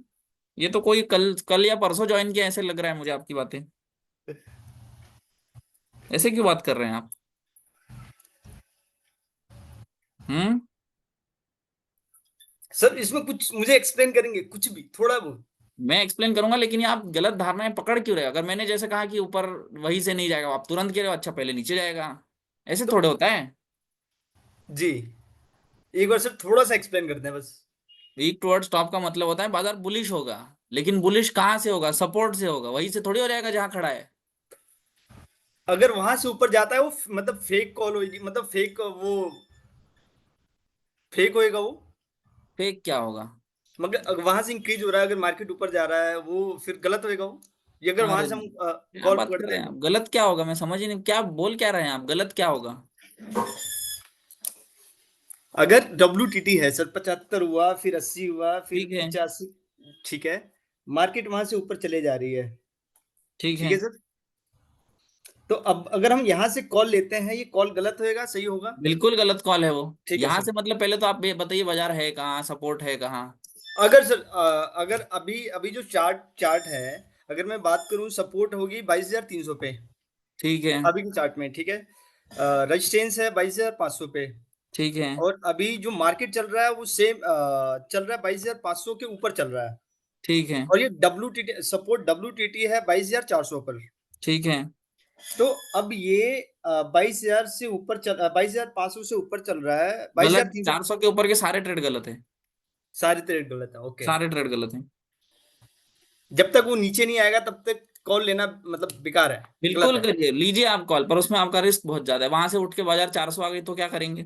ये तो कोई कल कल या परसों ज्वाइन किया ऐसे लग रहा है मुझे आपकी बातें। ऐसे क्यों बात कर रहे हैं आप? हम्म। सर इसमें कुछ मुझे एक्सप्लेन करेंगे, कुछ भी थोड़ा बहुत? मैं एक्सप्लेन करूंगा, लेकिन ये आप गलत धारणाएं पकड़ क्यों रहे हो? अगर मैंने जैसे कहा कि ऊपर वहीं से नहीं जाएगा, आप तुरंत कह रहे हो अच्छा पहले नीचे जाएगा। ऐसे तो थोड़े होता है। जी, एक बार सर थोड़ा सा एक्सप्लेन करते हैं बस। वीक टुवर्ड्स टॉप का मतलब होता है बाजार बुलिश होगा। लेकिन बुलिश कहाँ से होगा? सपोर्ट से होगा, वहीं से थोड़ी हो जाएगा जहां खड़ा है। अगर वहां से ऊपर जाता है वो मतलब फेक कॉल होगी, मतलब फेक वो फेक होएगा वो। फेक क्या होगा? मगर वहां से इंक्रीज हो रहा है, अगर मार्केट ऊपर जा रहा है वो फिर गलत होएगा वो, ये अगर वहां अरे से हम क्या कॉल बात कर पकड़ते रहे हैं हैं आप? तो। गलत क्या होगा? मैं समझ ही नहीं, क्या बोल क्या रहे हैं आप? गलत क्या होगा? अगर डब्ल्यू है सर, 75 हुआ, फिर 80 हुआ, फिर ठीक है। 85, ठीक है, मार्केट वहां से ऊपर चले जा रही है, ठीक ठीक है। है सर। तो अब अगर हम यहाँ से कॉल लेते हैं, ये कॉल गलत होएगा, सही होगा? बिल्कुल गलत कॉल है वो। ठीक है यहाँ सर। से मतलब पहले तो आप ये बताइए बाजार है कहाँ, सपोर्ट है कहाँ? अगर सर अगर अभी अभी जो चार्ट है, अगर मैं बात करूं, सपोर्ट होगी 22,300 पे ठीक है। अभी के चार्ट में, ठीक है। रेजिस्टेंस है 22,500 पे। ठीक है। और अभी जो मार्केट चल रहा है वो सेम चल रहा है, 22,500 के ऊपर चल रहा है। ठीक है। और ये WTT सपोर्ट, WTT है 22,400 पर। ठीक है। तो अब ये 22,000 से ऊपर 22,500 से ऊपर चल रहा है, गलत, 22,300। 400 के ऊपर के सारे ट्रेड गलत है। सारे ट्रेड गलत है, ओके। सारे ट्रेड गलत है। जब तक वो नीचे नहीं आएगा तब तक कॉल लेना मतलब बेकार है, गलत बिल्कुल है। करिए, लीजिए आप कॉल, पर उसमें आपका रिस्क बहुत ज्यादा है। वहां से उठ के बाजार 400 आ गई तो क्या करेंगे?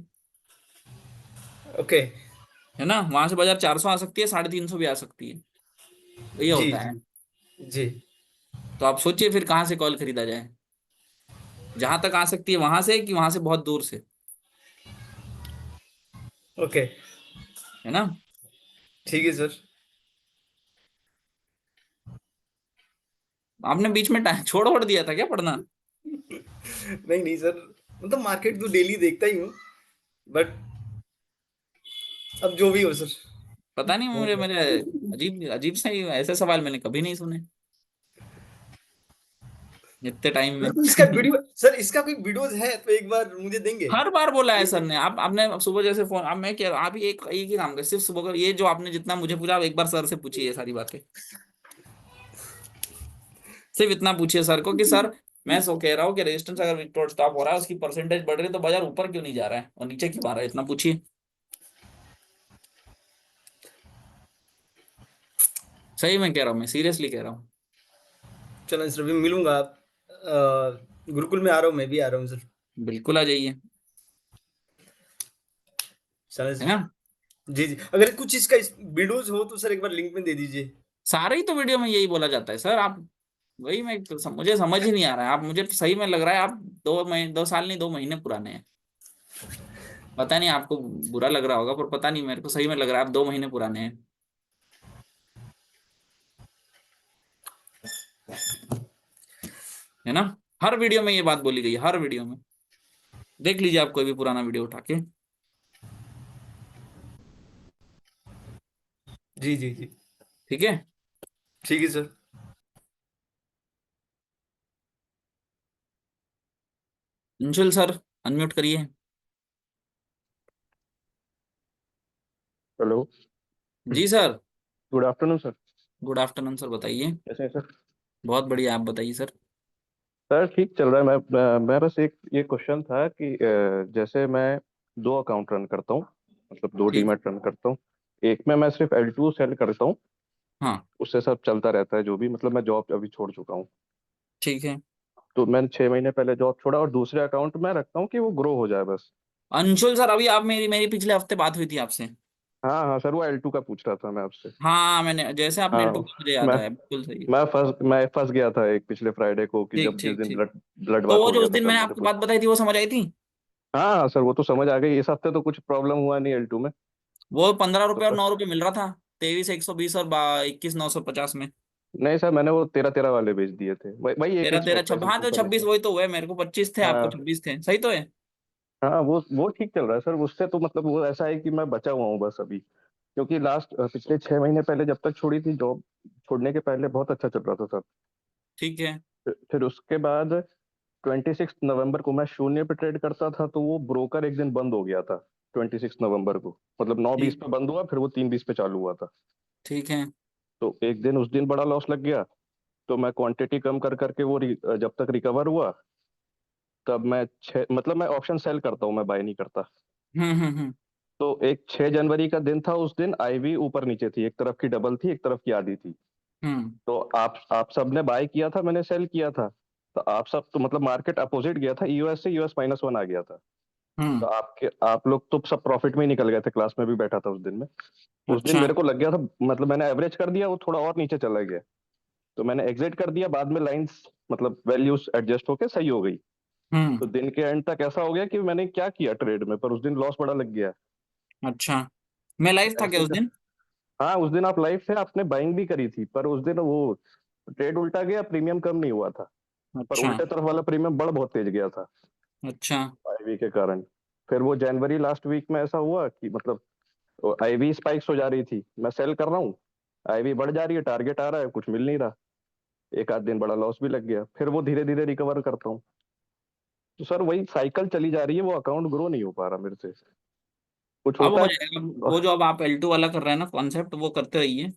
ओके। है ना, वहां से बाजार 400 आ सकती है, 350 भी आ सकती है, तो ये जी होता है। जी जी। तो आप सोचिए फिर कहाँ से कॉल खरीदा जाए? जहां तक आ सकती है वहां से, कि वहां से बहुत दूर से? ओके, है ना? ठीक है सर। आपने बीच में छोड़ दिया था क्या पढ़ना? नहीं नहीं सर, मतलब मार्केट तो डेली देखता ही हूँ, बट अब जो भी हो सर। पता नहीं, मुझे मेरे अजीब अजीब से ही ऐसे सवाल मैंने कभी नहीं सुने इतने टाइम में। अगर कोई इसका वीडियो सर, इसका कोई वीडियोज है तो एक बार मुझे देंगे? हर बार बोला है सर ने। आपने सुबह जैसे फोन, अब मैं कह रहा हूँ, आप ही एक ही काम कर, सिर्फ सुबह का ये जो आपने जितना मुझे पूछा, आप एक बार सर से पूछिए ये सारी बातें। सिर्फ इतना पूछिए सर को कि सर, मैं सो कह रहा हूँ कि रेजिस्टेंस अगर विक्टोर स्टॉप हो रहा है, उसकी परसेंटेज बढ़ रही है, तो बाजार ऊपर क्यों नहीं जा रहा है और नीचे क्यों आ रहा है, इतना पूछिए। सही में कह रहा हूँ, मैं सीरियसली कह रहा हूँ। चलो सर, अभी मिलूंगा। गुरुकुल में आ रहा हूँ, मैं भी आ रहा हूँ सर। बिल्कुल आ जाइए। चलो है सर। ना? जी जी, अगर कुछ इसका वीडियोज हो तो सर एक बार लिंक में दे दीजिए। सारे ही तो वीडियो में यही बोला जाता है सर। आप वही, मैं तो मुझे समझ ही नहीं आ रहा है। आप, मुझे सही में लग रहा है आप 2 महीने, 2 साल नहीं, 2 महीने पुराने हैं। पता नहीं आपको बुरा लग रहा होगा, पर पता नहीं, मेरे को सही में लग रहा है आप 2 महीने पुराने हैं। है ना? हर वीडियो में ये बात बोली गई है, हर वीडियो में। देख लीजिए आप कोई भी पुराना वीडियो उठा के। जी जी जी। ठीक है। ठीक है सर। अंशुल सर, अनम्यूट करिए। हेलो। जी sir. Good afternoon sir. Good afternoon sir, बताइए। कैसे हैं सर? बहुत बढ़िया, आप बताइए सर। सर ठीक चल रहा है। मैं बस एक ये क्वेश्चन था कि जैसे मैं दो अकाउंट रन करता हूँ, मतलब दो ठीक। डीमैट रन करता हूँ। एक में मैं सिर्फ L2 सेल करता हूँ, हाँ। उससे सब चलता रहता है जो भी, मतलब मैं जॉब अभी छोड़ चुका हूँ। ठीक है। तो मैंने 6 महीने पहले जॉब छोड़ा, और दूसरे अकाउंट में रखता हूँ कि वो ग्रो हो जाए बस। अंशुल सर, अभी आप मेरी मेरी पिछले हफ्ते बात हुई थी आपसे। हाँ हाँ सर, वो L2 का पूछ रहा था मैं आपसे। हाँ, मैंने जैसे आपने हाँ। बोला मुझे याद मैं आया, बिल्कुल सही है। मैं फंस गया था एक पिछले फ्राइडे को, कि ठीक जब जिस ठीक दिन ठीक। ब्लड ब्लड तो बात वो हो जो गया उस था, दिन तब मैंने मुझे आपको बात पूछ। बताई थी, वो समझ आई थी? हाँ हाँ सर, वो तो समझ आ गई। इस हफ्ते तो कुछ प्रॉब्लम हुआ नहीं L2 में। वो 15 रुपये और तो 9 रुपये मिल रहा था। 23,120 और 21,950 में। नहीं सर, मैंने वो 13 13 वाले बेच दिए थे, वही एक तेरह एक तेरह सौ छब्बीस, पैंतीस हाँ तो ऊपर 26 नीचे। वही तो हुए। मेरे को 25 थे, आपको हाँ 26 थे, सही तो है। हाँ, वो ठीक चल रहा है सर। उससे तो मतलब वो ऐसा है कि मैं बचा हुआ हूँ बस अभी, क्योंकि लास्ट पिछले 6 महीने पहले जब तक छोड़ी थी जॉब, छोड़ने के पहले बहुत अच्छा चल रहा था सर। ठीक है। फिर उसके बाद 26 नवंबर को मैं शून्य पे ट्रेड करता था, तो वो ब्रोकर एक दिन बंद हो गया था 26 नवंबर को। मतलब 9:20 ठीक। पे बंद हुआ, फिर वो 3:20 पे चालू हुआ था। ठीक है। तो एक दिन, उस दिन बड़ा लॉस लग गया। तो मैं क्वांटिटी कम कर करके वो जब तक रिकवर हुआ, तब मैं मतलब मैं ऑप्शन सेल करता हूँ, मैं बाय नहीं करता। हम्म। तो एक 6 जनवरी का दिन था, उस दिन आईवी ऊपर नीचे थी, एक तरफ की डबल थी, एक तरफ की आधी थी। हम्म। तो आप सब ने बाय किया था, मैंने सेल किया था। तो आप सब तो मतलब मार्केट अपोजिट गया था, यूएस से US-1 आ गया था। तो हम्म। आप लोग तो सब प्रॉफिट में ही निकल गए थे, क्लास में भी बैठा था उस दिन में। उस दिन अच्छा। मेरे को लग गया था, मतलब मैंने एवरेज कर दिया, वो थोड़ा और नीचे चला गया। तो मैंने एग्जिट कर दिया, बाद में लाइंस मतलब वैल्यूज एडजस्ट होके सही हो गई। हम्म। तो दिन के एंड तक ऐसा हो गया कि मैंने क्या किया ट्रेड में, पर उस दिन लॉस बड़ा लग गया। अच्छा, मैं लाइव था क्या ऐसे उस दिन? हाँ, उस दिन आप लाइव थे, आपने बाइंग भी करी थी, पर उस दिन वो ट्रेड उल्टा गया, प्रीमियम कम नहीं हुआ था। पर अच्छा। उल्टे तरफ वाला प्रीमियम बढ़ बहुत तेज गया था अच्छा। आईवी के कारण। फिर वो जनवरी लास्ट वीक में ऐसा हुआ कि मतलब आईवी स्पाइक्स हो जा रही थी, मैं सेल कर रहा हूँ, आईवी बढ़ जा रही है, टारगेट आ रहा है, कुछ मिल नहीं रहा, एक आध दिन बड़ा लॉस भी लग गया, फिर वो धीरे धीरे रिकवर करता हूँ। तो सर वही साइकिल चली जा रही है, वो अकाउंट ग्रो नहीं हो पा रहा मेरे से, कुछ अब होता हो है। जाएगा, वो जो अब आप L2 वाला कर रहे हैं ना कॉन्सेप्ट, वो करते रहिए।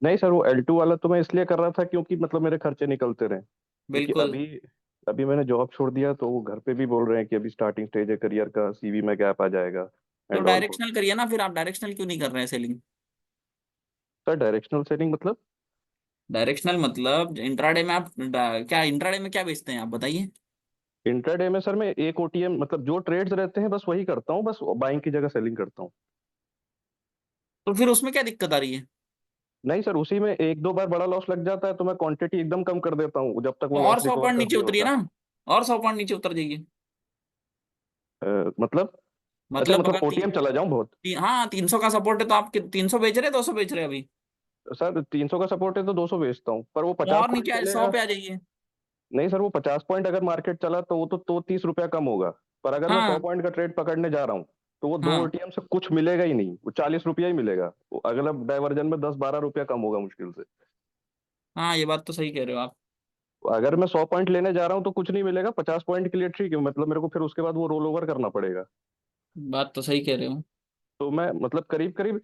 नहीं सर, वो L2 वाला तो मैं इसलिए कर रहा था क्योंकि मतलब मेरे खर्चे निकलते रहे, क्योंकि बिल्कुल। अभी अभी मैंने जॉब छोड़ दिया, तो वो घर पे भी बोल रहे हैं कि अभी स्टार्टिंग स्टेज है करियर का, सीवी में गैप आ जाएगा तो एंड ऑल। डायरेक्शनल करिए ना, फिर आप डायरेक्शनल क्यों नहीं कर रहे हैं सेलिंग? सर डायरेक्शनल सेलिंग मतलब? डायरेक्शनल मतलब इंट्राडे में आप क्या इंट्राडे में क्या बेचते हैं आप बताइए? इंट्राडे में सर मैं एक ओटीएम मतलब जो ट्रेड्स रहते हैं बस वही करता हूँ, बस बाइंग की जगह सेलिंग करता हूँ। तो फिर उसमें क्या दिक्कत आ रही है? नहीं सर, उसी में एक दो बार बड़ा लॉस लग जाता है तो मैं क्वांटिटी एकदम कम कर देता हूँ जब तक वो तो और लॉस 100 रिकवर पॉइंट कर नीचे नहीं उतरिए होता। ना, और 100 पॉइंट नीचे उतर जाइए। मतलब अच्छा, मतलब मतलब अगर ओटीएम चला जाऊं बहुत? हाँ 300 का सपोर्ट है तो आप 300 बेच रहे हैं, 200 बेच रहे हैं अभी? सर 300 का सपोर्ट है तो 200 बेचता हूँ, पर वो तो 50 और पॉइंट नीचे 100 चलेगा। पे आ जाइए। नहीं सर, वो 50 पॉइंट अगर मार्केट चला तो वो तो 30 रुपया कम होगा, पर अगर मैं 100 हाँ। पॉइंट का ट्रेड पकड़ने जा रहा हूँ तो वो दो हाँ। ओटीएम से कुछ मिलेगा ही नहीं, वो 40 रुपया ही मिलेगा, वो अगला डाइवर्जन में 10-12 रुपया कम होगा मुश्किल से। हाँ ये बात तो सही कह रहे हो आप। अगर मैं 100 पॉइंट लेने जा रहा हूँ तो कुछ नहीं मिलेगा, 50 पॉइंट के लिए ठीक है, मतलब मेरे को फिर उसके बाद वो रोल ओवर करना पड़ेगा। बात तो सही कह रहे हो। तो मैं मतलब करीब करीब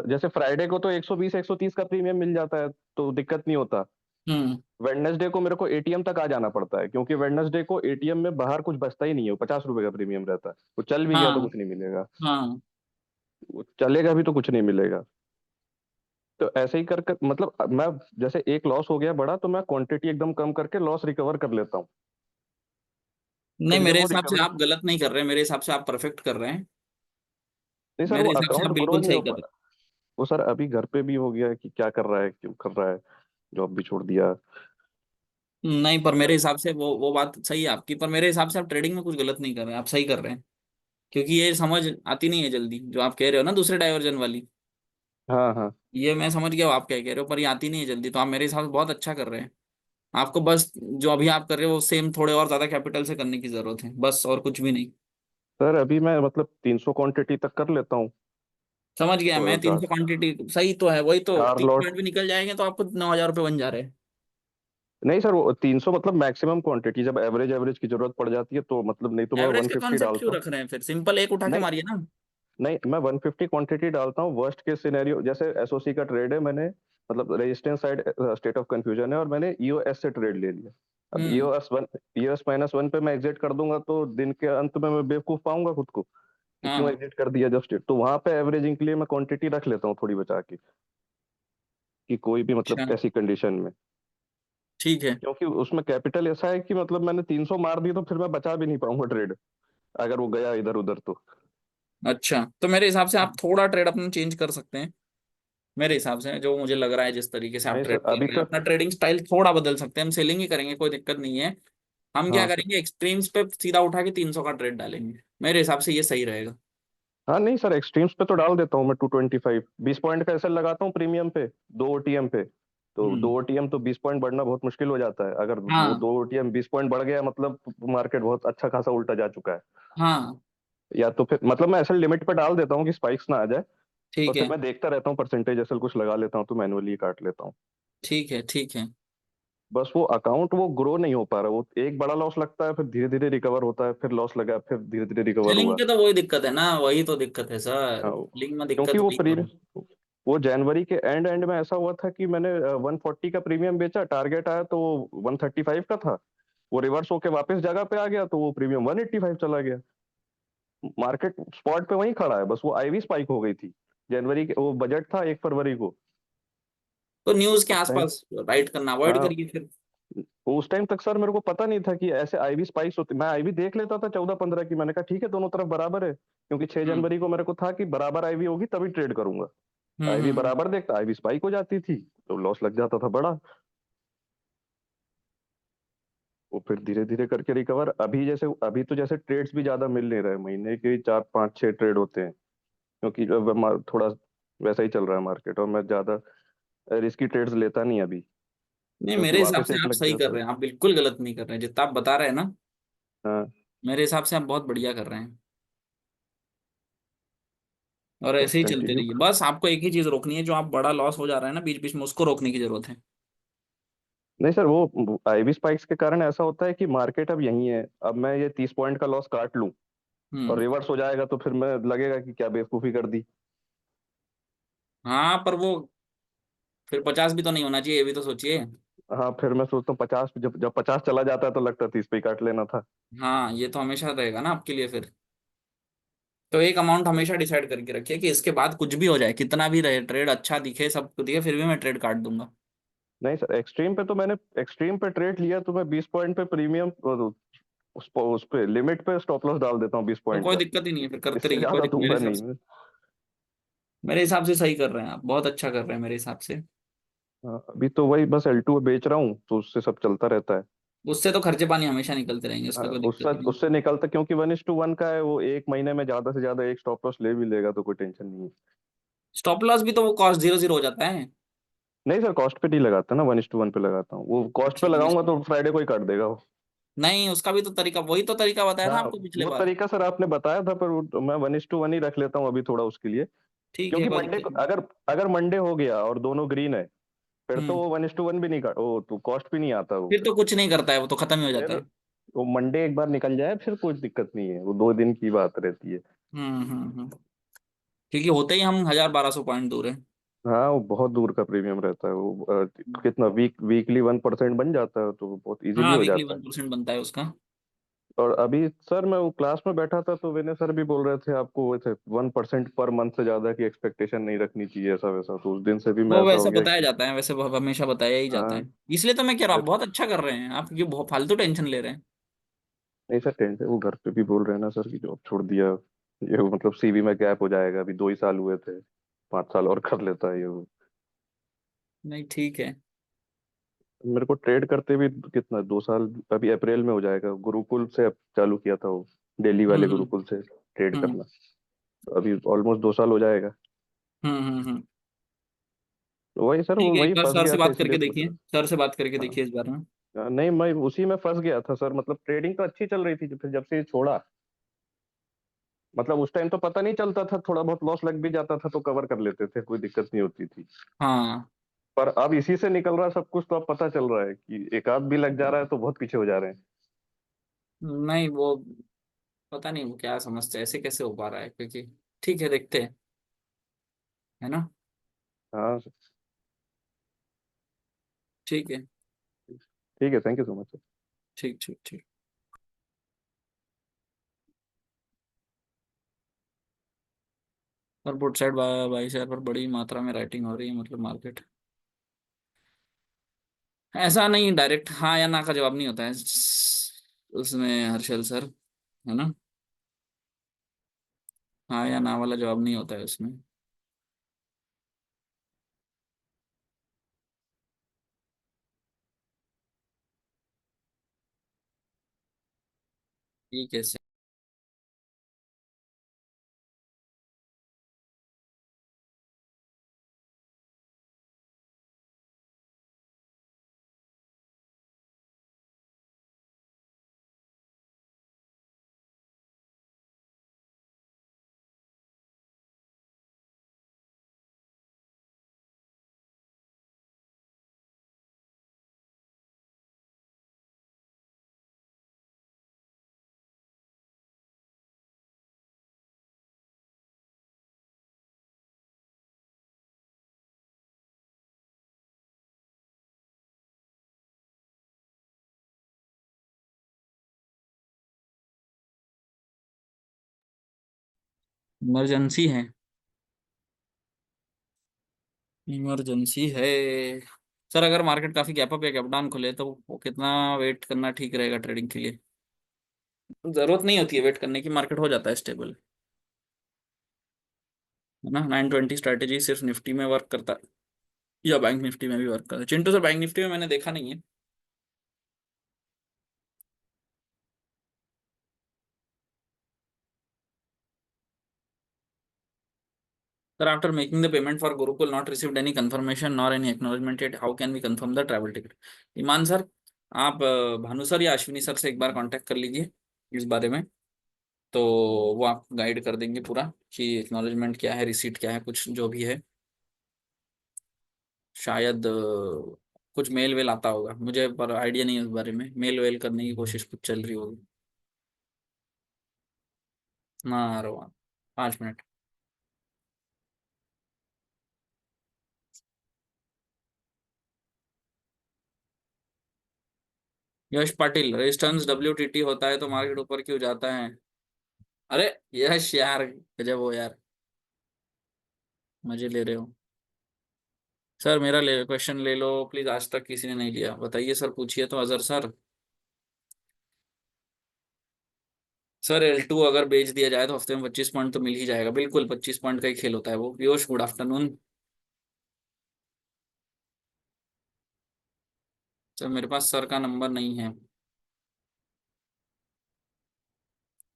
जैसे फ्राइडे को तो 120 130 का प्रीमियम मिल जाता है तो दिक्कत नहीं होता। हम्म। वेडनेसडे को मेरे को एटीएम तक आ जाना पड़ता है, क्योंकि वेडनेसडे को एटीएम में बाहर कुछ बचता ही नहीं है, वो 50 रुपए का प्रीमियम रहता है, वो चल भी गया तो हाँ। कुछ नहीं मिलेगा, हाँ। वो चलेगा भी तो कुछ नहीं मिलेगा। तो ऐसे ही कर कर मतलब मैं जैसे एक लॉस हो गया बड़ा तो मैं क्वांटिटी एकदम कम करके लॉस रिकवर कर लेता हूँ। नहीं फिर जब मेरे वो हिसाब से रिकवरी, आप गलत नहीं कर रहे, मेरे हिसाब से आप परफेक्ट कर रहे हैं। नहीं सर वो मेरे हिसाब से आप अकाउंट ग्रो बिल्कुल नहीं सही हो कर पा रहे रहा। वो सर अभी घर पे भी हो गया कि क्या कर रहा है, क्यों कर रहा है, जॉब भी छोड़ दिया। हैं। नहीं पर मेरे मैं हिसाब से वो बात सही है आपकी, पर मेरे हिसाब से आप ट्रेडिंग में कुछ गलत नहीं कर रहे हैं, आप सही कर रहे हैं। क्योंकि ये समझ आती नहीं है जल्दी, जो आप कह रहे हो ना दूसरे डाइवर्जन वाली, हाँ हाँ। ये मैं समझ गया आप क्या कह रहे हो, पर ये आती नहीं है जल्दी, तो आप मेरे हिसाब से बहुत अच्छा कर रहे हैं। आपको बस जो अभी आप कर रहे हो सेम थोड़े और ज्यादा कैपिटल से करने की जरूरत है, बस और कुछ भी नहीं। सर अभी मैं मतलब 300 क्वांटिटी तक कर लेता हूँ, समझ गया और मैं, 300 क्वांटिटी सही तो है, वही तो चार 30 लॉट। पॉइंट भी निकल जाएंगे तो आपको 9,000 रुपये बन जा रहे हैं। नहीं सर, वो 300 मतलब मैक्सिमम क्वांटिटी, जब एवरेज एवरेज की जरूरत पड़ जाती है तो मतलब, नहीं तो मैं एवरेज का 150 कॉन्सेप्ट डालता क्यों हूँ। रख रहे हैं फिर, सिंपल एक उठा के नहीं मारिए ना। नहीं, मैं 150 क्वांटिटी डालता हूँ, वर्स्ट केस सिनेरियो जैसे एसओसी का ट्रेड है, मैंने मतलब resistance side state of confusion है और मैंने ईओएस से ट्रेड ले लिया। अब हम्म। ईओएस -1 पे मैं एग्जिट कर दूंगा तो दिन के अंत में मैं बेवकूफ पाऊंगा खुद को कि क्यों हाँ। एग्जिट कर दिया जब स्टेट, तो वहां पे एवरेजिंग के लिए मैं क्वांटिटी रख लेता हूँ थोड़ी बचा के, कि कोई भी मतलब अच्छा। ऐसी कंडीशन में, ठीक है। क्योंकि उसमें कैपिटल ऐसा है कि मतलब मैंने 300 मार दी तो फिर मैं बचा भी नहीं पाऊंगा ट्रेड, अगर वो गया इधर उधर तो। अच्छा तो मेरे हिसाब से आप थोड़ा ट्रेड अपना चेंज कर सकते हैं। मेरे हिसाब से जो मुझे लग रहा है, जिस तरीके से आप नहीं ट्रेड सर कर अभी रहे हैं, तक। अपना ट्रेडिंग स्टाइल थोड़ा बदल सकते हैं, हम सेलिंग ही करेंगे, कोई दिक्कत नहीं है। हम क्या हाँ सर। करेंगे, एक्सट्रीम्स पे सीधा उठा के 300 का ट्रेड डालेंगे, मेरे हिसाब से ये सही रहेगा। हाँ नहीं सर, एक्सट्रीम्स पे तो डाल देता हूँ मैं 225, 20 पॉइंट का ऐसे लगाता हूँ प्रीमियम पे, दो ओटीएम पे, तो दो हम्म। ओटीएम तो 20 पॉइंट बढ़ना बहुत मुश्किल हो जाता है, अगर वो हाँ। दो ओटीएम 20 पॉइंट बढ़ गया मतलब मार्केट बहुत अच्छा खासा उल्टा जा चुका है। हाँ। या तो फिर मतलब मैं ऐसे लिमिट पे डाल देता हूँ कि स्पाइक्स ना आ जाए, और ठीक फिर है। मैं देखता रहता हूँ परसेंटेज, ऐसा कुछ लगा लेता हूँ तो मैनुअली काट लेता हूँ। ठीक है। ठीक है। बस वो अकाउंट वो ग्रो नहीं हो पा रहा, वो एक बड़ा लॉस लगता है फिर धीरे धीरे रिकवर होता है, फिर लॉस लगा फिर धीरे धीरे रिकवर सेलिंग हुआ। के तो वही दिक्कत है ना, वही तो दिक्कत है सर, हाँ, सेलिंग में क्योंकि दिक्कत वो वही तो है। प्रीमियम, वो जनवरी के एंड एंड में ऐसा हुआ था कि मैंने 140 का प्रीमियम बेचा, टारगेट आया तो 135 का था, वो रिवर्स होके वापस जगह पे आ गया तो वो प्रीमियम 185 चला गया, मार्केट स्पॉट पे वहीं खड़ा है, बस वो आईवी स्पाइक हो गई थी। जनवरी के वो बजट था 1 फरवरी को, तो न्यूज के उस टाइम। आसपास राइट करना अवॉइड हाँ, करिए फिर। उस टाइम तक सर मेरे को पता नहीं था कि ऐसे आईवी स्पाइक्स होती, मैं आईवी देख लेता था 14-15 की, मैंने कहा ठीक है दोनों तरफ बराबर है, क्योंकि 6 हम्म। जनवरी को मेरे को था कि बराबर आईवी होगी तभी ट्रेड करूंगा। आईवी हम्म। बराबर देखता, आईवी स्पाइक हो जाती थी तो लॉस लग जाता था बड़ा। वो फिर धीरे धीरे करके रिकवर, अभी जैसे अभी तो जैसे ट्रेड्स भी ज्यादा मिल नहीं रहे, महीने के 4-5-6 ट्रेड होते हैं, क्योंकि अब थोड़ा वैसा ही चल रहा है मार्केट और मैं ज्यादा रिस्की ट्रेड्स लेता नहीं अभी। नहीं, क्योंकि मेरे हिसाब वापस से एक आप लग सही गया कर तो। रहे हैं, आप बिल्कुल गलत नहीं कर रहे हैं, जितना आप बता रहे हैं ना, हाँ। मेरे हिसाब से आप बहुत बढ़िया कर रहे हैं। और तो ऐसे ही चलते कंटिन्यू। रहिए, बस आपको एक ही चीज रोकनी है, जो आप बड़ा लॉस हो जा रहा है ना बीच बीच में, उसको रोकने की जरूरत है। नहीं सर, वो आईवी स्पाइक्स के कारण ऐसा होता है कि मार्केट अब यही है, अब मैं ये 30 पॉइंट का लॉस काट लूं और हम्म। रिवर्स हो जाएगा तो फिर मैं लगेगा कि क्या बेवकूफी कर दी। हाँ, पर वो फिर 50 भी तो नहीं होना चाहिए, ये भी तो सोचिए। हाँ, फिर मैं सोचता हूँ 50, जब जब 50 चला जाता है तो लगता है 30 पे ही काट लेना था। हाँ, ये तो हमेशा रहेगा ना आपके लिए फिर। तो एक अमाउंट हमेशा डिसाइड करके रखिए कि इसके बाद कुछ भी हो जाए, कितना भी रहे, ट्रेड अच्छा दिखे, सब कुछ दिखे, फिर भी मैं ट्रेड काट दूंगा। नहीं सर, एक्सट्रीम पे तो मैंने एक्सट्रीम पे ट्रेड लिया तो मैं 20 पॉइंट पे प्रीमियम उस पे लिमिट पे स्टॉप लॉस डाल देता हूँ 20 तो पॉइंट कोई का। दिक्कत ही नहीं है, फिर करते इससे रहिए, कोई ज्यादा दिक्कत, मेरे दूंगा हिसाब नहीं से मैं। मेरे हिसाब से सही कर रहे हैं आप, बहुत अच्छा कर रहे हैं मेरे हिसाब से। हाँ, अभी तो वही बस L2 बेच रहा हूँ तो उससे सब चलता रहता है। उससे तो खर्चे पानी हमेशा निकलते रहेंगे, उसका कोई उससे दिक्कत ही नहीं। उससे निकलता, क्योंकि 1:1 का है, वो एक महीने में ज्यादा से ज्यादा एक स्टॉप लॉस ले भी लेगा तो कोई टेंशन नहीं है। स्टॉप लॉस भी तो वो कॉस्ट 0 0 हो जाता है। नहीं सर, कॉस्ट पे नहीं लगाता ना, 1:1 पे लगाता हूँ, वो कॉस्ट पे अच्छा, लगाऊंगा तो फ्राइडे को ही काट देगा वो। नहीं, उसका भी तो तरीका, वही तो तरीका बताया था हाँ, आपको पिछले वो बार। तरीका सर आपने बताया था, पर मैं 1:1 ही रख लेता हूँ अभी थोड़ा उसके लिए। ठीक है, क्योंकि कोई मंडे दिक्कत को नहीं। अगर अगर मंडे हो गया और दोनों ग्रीन है, फिर तो हम्म। वो 1:1 भी नहीं काट, वो तो कॉस्ट भी नहीं आता वो फिर फिर। तो कुछ नहीं करता है, वो तो खत्म ही हो जाता फिर है। वो मंडे एक बार निकल जाए फिर कोई दिक्कत नहीं है, वो 2 दिन की बात रहती है। हम्म। क्योंकि होते ही हम 1000 1200 पॉइंट दूर है। हाँ, वो बहुत दूर का प्रीमियम रहता है वो, कितना वीकली 1% बन जाता है तो वो बहुत इजीली हाँ, हो वीकली जाता है। 1% बनता है उसका। और अभी सर मैं वो क्लास में बैठा था तो विनय सर भी बोल रहे थे आपको, वो थे 1% पर मंथ से ज्यादा की एक्सपेक्टेशन नहीं रखनी चाहिए, ऐसा वैसा, तो उस दिन से भी मैं वो ऐसा हो वैसा गया बताया कि जाता है, वैसे वो हमेशा बताया ही जाता हाँ। है। इसलिए तो मैं कह रहा हूँ, आप फिर बहुत अच्छा कर रहे हैं, आप ये बहुत फालतू टेंशन ले रहे हैं। नहीं सर, टेंशन वो घर पे भी बोल रहे हैं ना सर कि जॉब छोड़ दिया, ये वो मतलब सीवी में गैप हो जाएगा, अभी 2 ही साल हुए थे, 5 साल और कर लेता है ये वो। नहीं, ठीक है। मेरे को ट्रेड करते भी कितना 2 साल, अभी अप्रैल में हो जाएगा, गुरुकुल से अब चालू किया था वो, दिल्ली वाले हम्म। गुरुकुल से ट्रेड हम्म। करना। तो अभी ऑलमोस्ट 2 साल हो जाएगा। हम्म। तो वही सर, ठीक वो है, एक वही बार फंस सर गया से था बात इसलिए करके पूछ देखिए, रहा। सर से बात करके हाँ। देखिए इस बारे में। नहीं, मैं उसी में फंस गया था सर, मतलब ट्रेडिंग तो अच्छी चल रही थी, फिर जब से ये छोड़ा, मतलब उस टाइम तो पता नहीं चलता था, थोड़ा बहुत लॉस लग भी जाता था तो कवर कर लेते थे, कोई दिक्कत नहीं होती थी। हाँ। पर अब इसी से निकल रहा है सब कुछ, तो अब पता चल रहा है कि एक आध भी लग जा रहा है तो बहुत पीछे हो जा रहे हैं। नहीं, वो पता नहीं वो क्या समझते हैं, ऐसे कैसे हो पा रहा है, क्योंकि ठीक है, देखते हैं, है ना। हाँ। ठीक है। ठीक है, थैंक यू सो मच। ठीक ठीक ठीक। और बुट साइड 22,000 पर बड़ी मात्रा में राइटिंग हो रही है, मतलब मार्केट, ऐसा नहीं डायरेक्ट हाँ या ना का जवाब नहीं होता है उसमें हर्षल सर, है ना। हाँ या ना वाला जवाब नहीं होता है उसमें। ठीक है। इमरजेंसी है, इमरजेंसी है। सर अगर मार्केट काफी गैप अप या गैप डाउन खुले तो वो कितना वेट करना ठीक रहेगा ट्रेडिंग के लिए? जरूरत नहीं होती है वेट करने की, मार्केट हो जाता है स्टेबल, है ना। 920 स्ट्रैटेजी सिर्फ निफ्टी में वर्क करता है या बैंक निफ्टी में भी वर्क करता है? चिंटू सर, बैंक निफ्टी में मैंने देखा नहीं है। Sir, after making the payment for Gurukul, not received any confirmation nor any acknowledgement yet. How can we confirm the travel ticket? Iman sir, आप भानु सर या अश्विनी सर से एक बार कांटेक्ट कर लीजिए इस बारे में, तो वो आप गाइड कर देंगे पूरा कि एक्नॉलेजमेंट क्या है, रिसीट क्या है, कुछ जो भी है। शायद कुछ मेल वेल आता होगा, मुझे पर आइडिया नहीं है उस बारे में। मेल वेल करने की कोशिश कुछ चल रही होगी। ना रोआ 5 मिनट। यश पाटिल, रेजिस्टेंस WTT होता है तो मार्केट ऊपर क्यों जाता है? अरे यश यार, गजब हो यार, मजे ले रहे हो। सर मेरा क्वेश्चन ले लो प्लीज, आज तक किसी ने नहीं लिया। बताइए सर, पूछिए तो अजहर सर। सर L2 अगर बेच दिया जाए तो हफ्ते में 25 पॉइंट तो मिल ही जाएगा। बिल्कुल 25 पॉइंट का ही खेल होता है वो। Piyush, good afternoon. सर मेरे पास सर का नंबर नहीं है।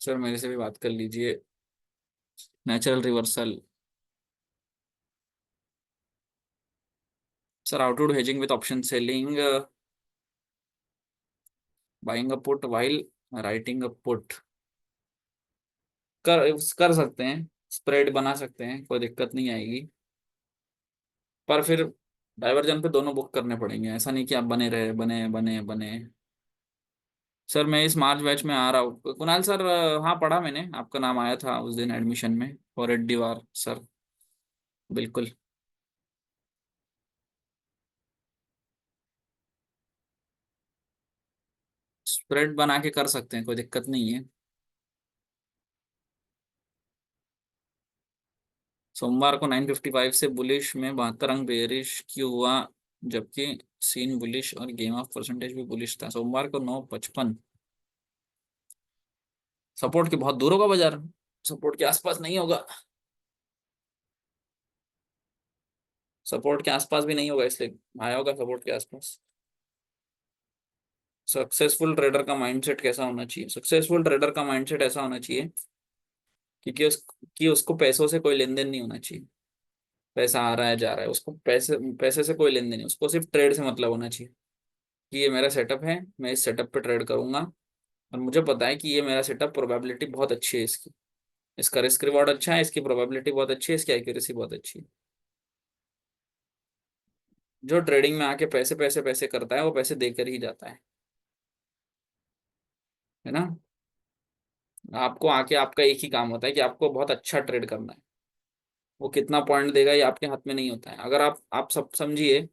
सर मेरे से भी बात कर लीजिए। Natural reversal. Sir how to do hedging with option selling, buying a put while writing a put. कर सकते हैं, स्प्रेड बना सकते हैं, कोई दिक्कत नहीं आएगी। पर फिर डाइवर्जन पे दोनों बुक करने पड़ेंगे, ऐसा नहीं कि आप बने रहे, बने बने बने। सर मैं इस मार्च बैच में आ रहा हूँ कुणाल सर। हाँ पढ़ा मैंने, आपका नाम आया था उस दिन एडमिशन में, और एड्डीवार सर। बिल्कुल। स्प्रेड बना के कर सकते हैं, कोई दिक्कत नहीं है। सोमवार को 9:55 से बुलिश में 72 अंक बेरिश क्यों हुआ, जबकि सीन बुलिश और गेम ऑफ परसेंटेज भी बुलिश था? सोमवार को 9:55। सपोर्ट के बहुत दूर होगा बाजार, सपोर्ट के आसपास नहीं होगा। सपोर्ट के आसपास भी नहीं होगा, इसलिए आया होगा सपोर्ट के आसपास। सक्सेसफुल ट्रेडर का माइंडसेट कैसा होना चाहिए? सक्सेसफुल ट्रेडर का माइंडसेट ऐसा होना चाहिए कि उसको पैसों से कोई लेन देन नहीं होना चाहिए। पैसा आ रहा है जा रहा है, उसको पैसे पैसे से कोई लेन देन नहीं, उसको सिर्फ ट्रेड से मतलब होना चाहिए कि ये मेरा सेटअप है, मैं इस सेटअप पे ट्रेड करूंगा, और मुझे पता है कि ये मेरा सेटअप प्रोबेबिलिटी बहुत अच्छी है इसकी, इसका रिस्क रिवॉर्ड अच्छा है, इसकी प्रोबेबिलिटी बहुत अच्छी है, इसकी एक्यूरेसी बहुत अच्छी है। जो ट्रेडिंग में आके पैसे पैसे पैसे करता है वो पैसे देकर ही जाता है ना। आपको आके आपका एक ही काम होता है कि आपको बहुत अच्छा ट्रेड करना है। वो कितना पॉइंट देगा ये आपके हाथ में नहीं होता है। अगर आप सब समझिए,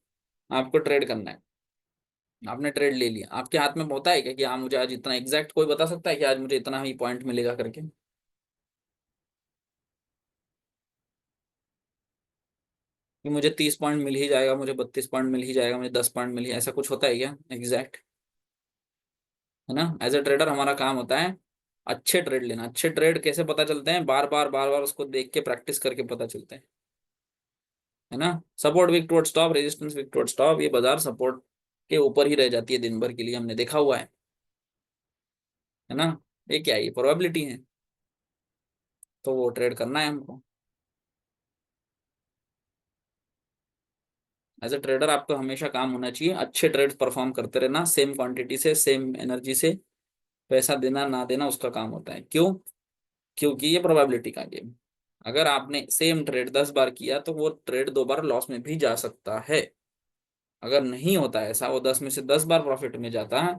आपको ट्रेड करना है, आपने ट्रेड ले लिया, आपके हाथ में होता है क्या कि हाँ मुझे आज इतना एग्जैक्ट कोई बता सकता है कि आज मुझे इतना ही पॉइंट मिलेगा करके? कि मुझे 30 पॉइंट मिल ही जाएगा, मुझे 32 पॉइंट मिल ही जाएगा, मुझे 10 पॉइंट मिल ही, ऐसा कुछ होता है क्या एग्जैक्ट? है ना। एज ए ट्रेडर हमारा काम होता है अच्छे ट्रेड लेना। अच्छे ट्रेड कैसे पता चलते हैं? बार बार बार बार उसको देख के प्रैक्टिस करके पता चलते हैं, है ना। Support weak toward stop, resistance weak toward stop, ये बाजार सपोर्ट के ऊपर ही रह जाती है दिन भर के लिए, हमने देखा हुआ है ना। ये क्या है? ये प्रोबेबिलिटी है, तो वो ट्रेड करना है हमको। एज ए ट्रेडर आपको हमेशा काम होना चाहिए अच्छे ट्रेड परफॉर्म करते रहना, सेम क्वांटिटी से सेम एनर्जी से। पैसा देना ना देना उसका काम होता है। क्यों? क्योंकि ये प्रोबेबिलिटी का गेम। अगर आपने सेम ट्रेड 10 बार किया तो वो ट्रेड 2 बार लॉस में भी जा सकता है। अगर नहीं होता है ऐसा, वो 10 में से 10 बार प्रॉफिट में जाता है,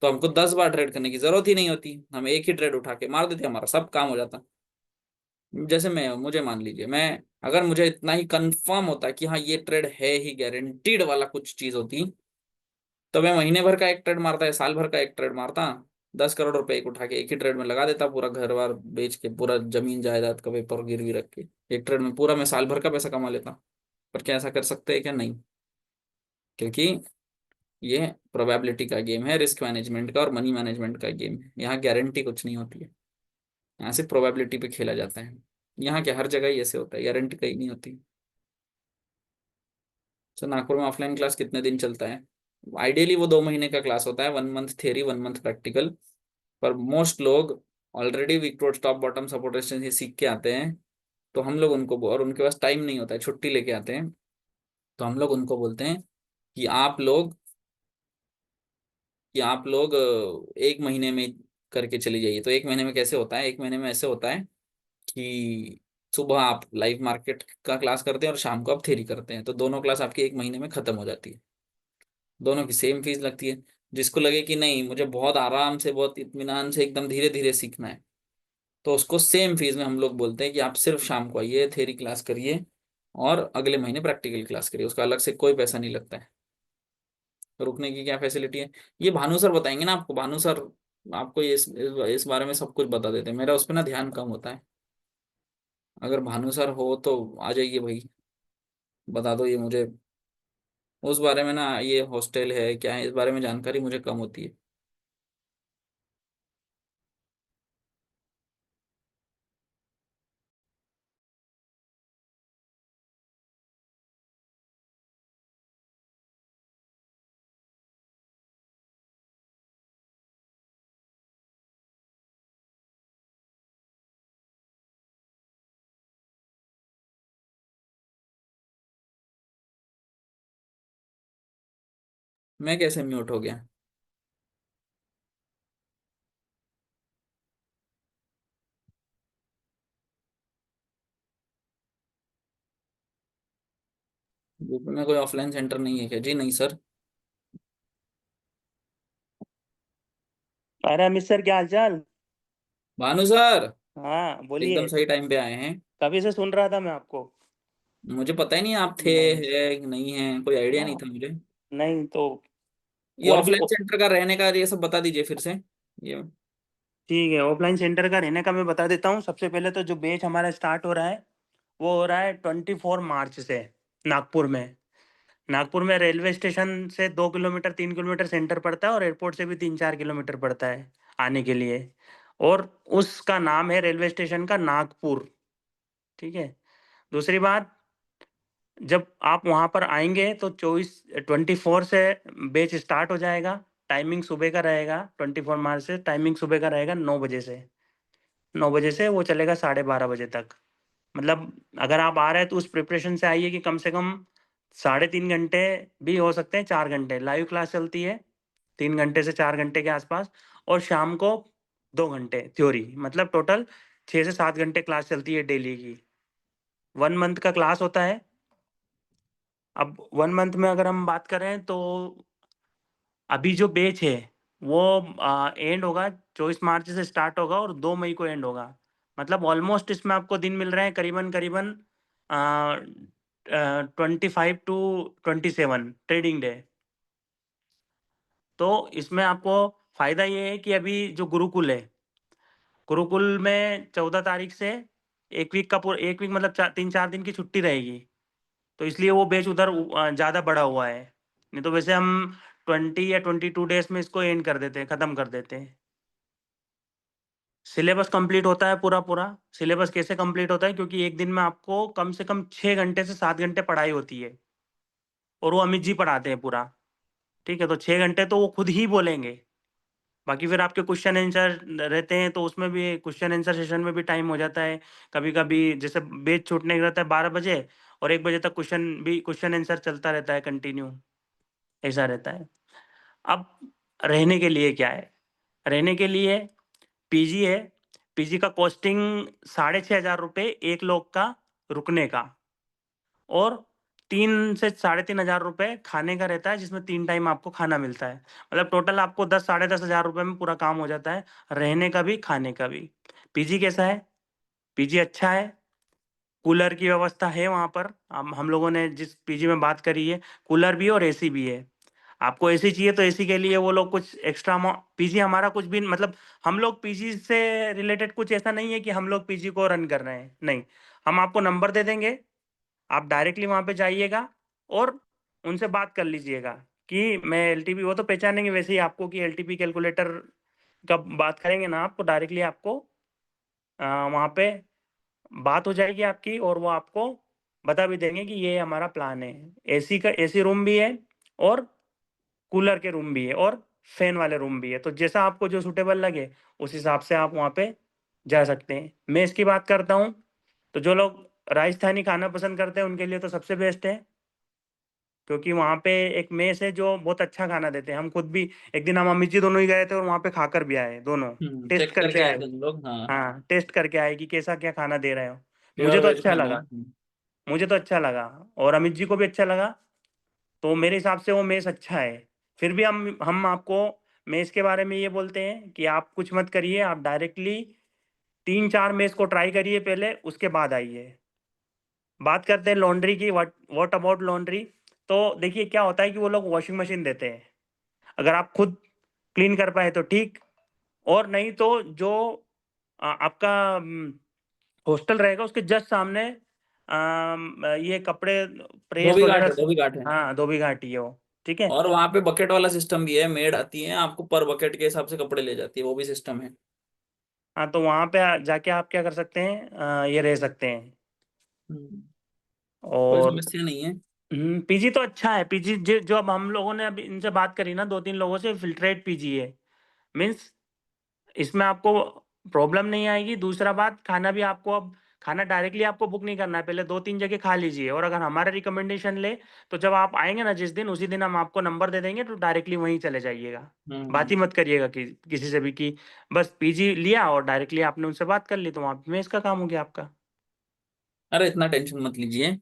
तो हमको 10 बार ट्रेड करने की जरूरत ही नहीं होती, हम एक ही ट्रेड उठा के मार देते, हमारा सब काम हो जाता। जैसे मुझे मान लीजिए, मैं अगर मुझे इतना ही कंफर्म होता कि हाँ ये ट्रेड है ही, गारंटीड वाला कुछ चीज होती, तो मैं महीने भर का एक ट्रेड मारता है, साल भर का एक ट्रेड मारता, 10 करोड़ रुपए एक उठा के एक ही ट्रेड में लगा देता, पूरा घर बार बेच के, पूरा जमीन जायदाद का पेपर गिरवी रख के एक ट्रेड में पूरा मैं साल भर का पैसा कमा लेता। पर क्या ऐसा कर सकते हैं क्या? नहीं, क्योंकि ये प्रोबेबिलिटी का गेम है, रिस्क मैनेजमेंट का और मनी मैनेजमेंट का गेम है। यहाँ गारंटी कुछ नहीं होती है, यहाँ सिर्फ प्रोबेबिलिटी पे खेला जाता है। यहाँ क्या हर जगह ही ऐसे होता है, गारंटी कहीं नहीं होती। तो नागपुर में ऑफलाइन क्लास कितने दिन चलता है? आइडियली वो 2 महीने का क्लास होता है, 1 मंथ थ्योरी 1 मंथ प्रैक्टिकल। पर मोस्ट लोग already weak to top bottom support resistance ये सीख के आते हैं, तो हम लोग उनको, और उनके पास टाइम नहीं होता है, छुट्टी लेके आते हैं, तो हम लोग उनको बोलते हैं कि आप लोग 1 महीने में करके चली जाइए। तो 1 महीने में कैसे होता है? 1 महीने में ऐसे होता है कि सुबह आप लाइव मार्केट का क्लास करते हैं और शाम को आप थ्योरी करते हैं, तो दोनों क्लास आपकी 1 महीने में खत्म हो जाती है। दोनों की सेम फीस लगती है। जिसको लगे कि नहीं, मुझे बहुत आराम से, बहुत इत्मीनान से, एकदम धीरे धीरे सीखना है, तो उसको सेम फीस में हम लोग बोलते हैं कि आप सिर्फ शाम को आइए, थ्योरी क्लास करिए और अगले महीने प्रैक्टिकल क्लास करिए, उसका अलग से कोई पैसा नहीं लगता है। तो रुकने की क्या फैसिलिटी है, ये भानु सर बताएंगे ना आपको। भानु सर आपको इस बारे में सब कुछ बता देते हैं। मेरा उस पर ना ध्यान कम होता है। अगर भानु सर हो तो आ जाइए भाई, बता दो ये मुझे। उस बारे में ना, ये हॉस्टल है क्या है, इस बारे में जानकारी मुझे कम होती है। मैं कैसे म्यूट हो गया? यूपी में कोई ऑफलाइन सेंटर नहीं है क्या? जी नहीं सर। अरे अमित सर, क्या हालचाल। भानु सर हाँ एकदम बोलिए। सही टाइम पे आए हैं। कभी से सुन रहा था मैं आपको। मुझे पता ही नहीं आप थे, नहीं। है कि नहीं है, कोई आइडिया नहीं हाँ। था मुझे। नहीं तो ये वो अभी ऑफलाइन सेंटर का रहने का ये सब बता दीजिए फिर से। ये ठीक है, ऑफलाइन सेंटर का रहने का मैं बता देता हूँ। सबसे पहले तो जो बैच हमारा स्टार्ट हो रहा है वो हो रहा है 24 मार्च से। नागपुर में नागपुर में रेलवे स्टेशन से 2 किलोमीटर 3 किलोमीटर सेंटर पड़ता है और एयरपोर्ट से भी 3-4 किलोमीटर पड़ता है आने के लिए। और उसका नाम है रेलवे स्टेशन का नागपुर। ठीक है। दूसरी बात, जब आप वहाँ पर आएँगे तो 24 से बैच स्टार्ट हो जाएगा। टाइमिंग सुबह का रहेगा, 24 मार्च से टाइमिंग सुबह का रहेगा 9 बजे से। 9 बजे से वो चलेगा 12:30 बजे तक। मतलब अगर आप आ रहे हैं तो उस प्रिपरेशन से आइए कि कम से कम 3.5 घंटे भी हो सकते हैं, 4 घंटे लाइव क्लास चलती है, 3 घंटे से 4 घंटे के आसपास। और शाम को 2 घंटे थ्योरी, मतलब टोटल 6 से 7 घंटे क्लास चलती है डेली की। 1 मंथ का क्लास होता है। अब 1 मंथ में अगर हम बात करें तो अभी जो बैच है वो एंड होगा 24 मार्च से स्टार्ट होगा और 2 मई को एंड होगा। मतलब ऑलमोस्ट इसमें आपको दिन मिल रहे हैं करीबन-करीबन 25 टू 27 ट्रेडिंग डे। तो इसमें आपको फ़ायदा ये है कि अभी जो गुरुकुल है, गुरुकुल में 14 तारीख से 1 वीक का 1 वीक मतलब 3-4 दिन की छुट्टी रहेगी। तो इसलिए वो बैच उधर ज़्यादा बढ़ा हुआ है। नहीं तो वैसे हम 20 या 22 डेज़ में इसको एंड कर देते हैं, ख़त्म कर देते हैं। सिलेबस कंप्लीट होता है पूरा-पूरा। सिलेबस कैसे कंप्लीट होता है, क्योंकि एक दिन में आपको कम से कम 6 घंटे से 7 घंटे पढ़ाई होती है और वो अमित जी पढ़ाते हैं पूरा। ठीक है? तो 6 घंटे तो वो खुद ही बोलेंगे। बाकी फिर आपके क्वेश्चन आंसर रहते हैं, तो उसमें भी क्वेश्चन आंसर सेशन में भी टाइम हो जाता है। कभी-कभी जैसे बैच छूटने का रहता है 12 बजे और 1 बजे तक क्वेश्चन आंसर चलता रहता है कंटिन्यू, ऐसा रहता है। अब रहने के लिए क्या है? रहने के लिए पीजी है। पीजी का कॉस्टिंग 6,500 एक लोग का रुकने का, और 3 से 3,500 रुपए खाने का रहता है, जिसमें 3 टाइम आपको खाना मिलता है। मतलब टोटल आपको 10 साढ़े 10,000 रुपए में पूरा काम हो जाता है, रहने का भी, खाने का भी। पीजी कैसा है? पीजी अच्छा है। कूलर की व्यवस्था है वहाँ पर। हम लोगों ने जिस पीजी में बात करी है, कूलर भी है और एसी भी है। आपको एसी चाहिए तो एसी के लिए वो लोग कुछ एक्स्ट्रा पीजी हमारा कुछ भी मतलब, हम लोग पीजी से रिलेटेड कुछ ऐसा नहीं है कि हम लोग पीजी को रन कर रहे हैं, नहीं। हम आपको नंबर दे देंगे, आप डायरेक्टली वहाँ पे जाइएगा और उनसे बात कर लीजिएगा कि मैं एलटीपी, वो तो पहचानेंगे वैसे ही आपको कि एलटीपी कैलकुलेटर का बात करेंगे ना आप, तो डायरेक्टली आपको वहाँ पे बात हो जाएगी आपकी और वो आपको बता भी देंगे कि ये हमारा प्लान है। एसी का एसी रूम भी है और कूलर के रूम भी है और फैन वाले रूम भी है। तो जैसा आपको जो सूटेबल लगे उस हिसाब से आप वहाँ पे जा सकते हैं। मैं इसकी बात करता हूँ तो जो लोग राजस्थानी खाना पसंद करते हैं उनके लिए तो सबसे बेस्ट है, क्योंकि वहाँ पे एक मेस है जो बहुत अच्छा खाना देते हैं। हम खुद भी एक दिन हम अमित जी दोनों ही गए थे और वहाँ पे खाकर भी आए दोनों, टेस्ट चेक करके करके आए आए। थे हम लोग, हाँ। हाँ, टेस्ट करके आए कि कैसा क्या खाना दे रहे हो। मुझे प्योर तो वेज अच्छा खाना है। लगा, मुझे तो अच्छा लगा और अमित जी को भी अच्छा लगा। तो मेरे हिसाब से वो मेस अच्छा है। फिर भी हम आपको मेस के बारे में ये बोलते हैं कि आप कुछ मत करिए, आप डायरेक्टली 3-4 मेस को ट्राई करिए पहले, उसके बाद आइए। बात करते हैं लॉन्ड्री की, व्हाट अबाउट लॉन्ड्री? तो देखिए क्या होता है कि वो लोग वॉशिंग मशीन देते हैं, अगर आप खुद क्लीन कर पाए तो ठीक, और नहीं तो जो आपका हॉस्टल रहेगा उसके जस्ट सामने ये कपड़े प्रेस धोबी घाट वगैरह। है, धोबी घाट है। हाँ, धोबी घाटी है वो, ठीक है। और वहां पे बकेट वाला सिस्टम भी है, मेड आती है आपको पर बकेट के हिसाब से कपड़े ले जाती है, वो भी सिस्टम है। हाँ, तो वहाँ पे जाके आप क्या कर सकते हैं, ये रह सकते हैं। कोई और समस्या नहीं है। पीजी तो अच्छा है, पीजी जो अब हम लोगों ने अभी इनसे बात करी ना 2-3 लोगों से, फिल्ट्रेट पीजी है, मीन्स इसमें आपको प्रॉब्लम नहीं आएगी। दूसरा बात, खाना भी आपको अब खाना डायरेक्टली आपको बुक नहीं करना है, पहले 2-3 जगह खा लीजिए, और अगर हमारा रिकमेंडेशन ले तो जब आप आएंगे ना जिस दिन, उसी दिन हम आपको नंबर दे देंगे, तो डायरेक्टली वहीं चले जाइएगा। बात ही मत करिएगा कि किसी से भी कि बस पीजी लिया और डायरेक्टली आपने उनसे बात कर ली, तो वहाँ पे मेस का काम हो गया आपका। अरे इतना टेंशन मत लीजिए।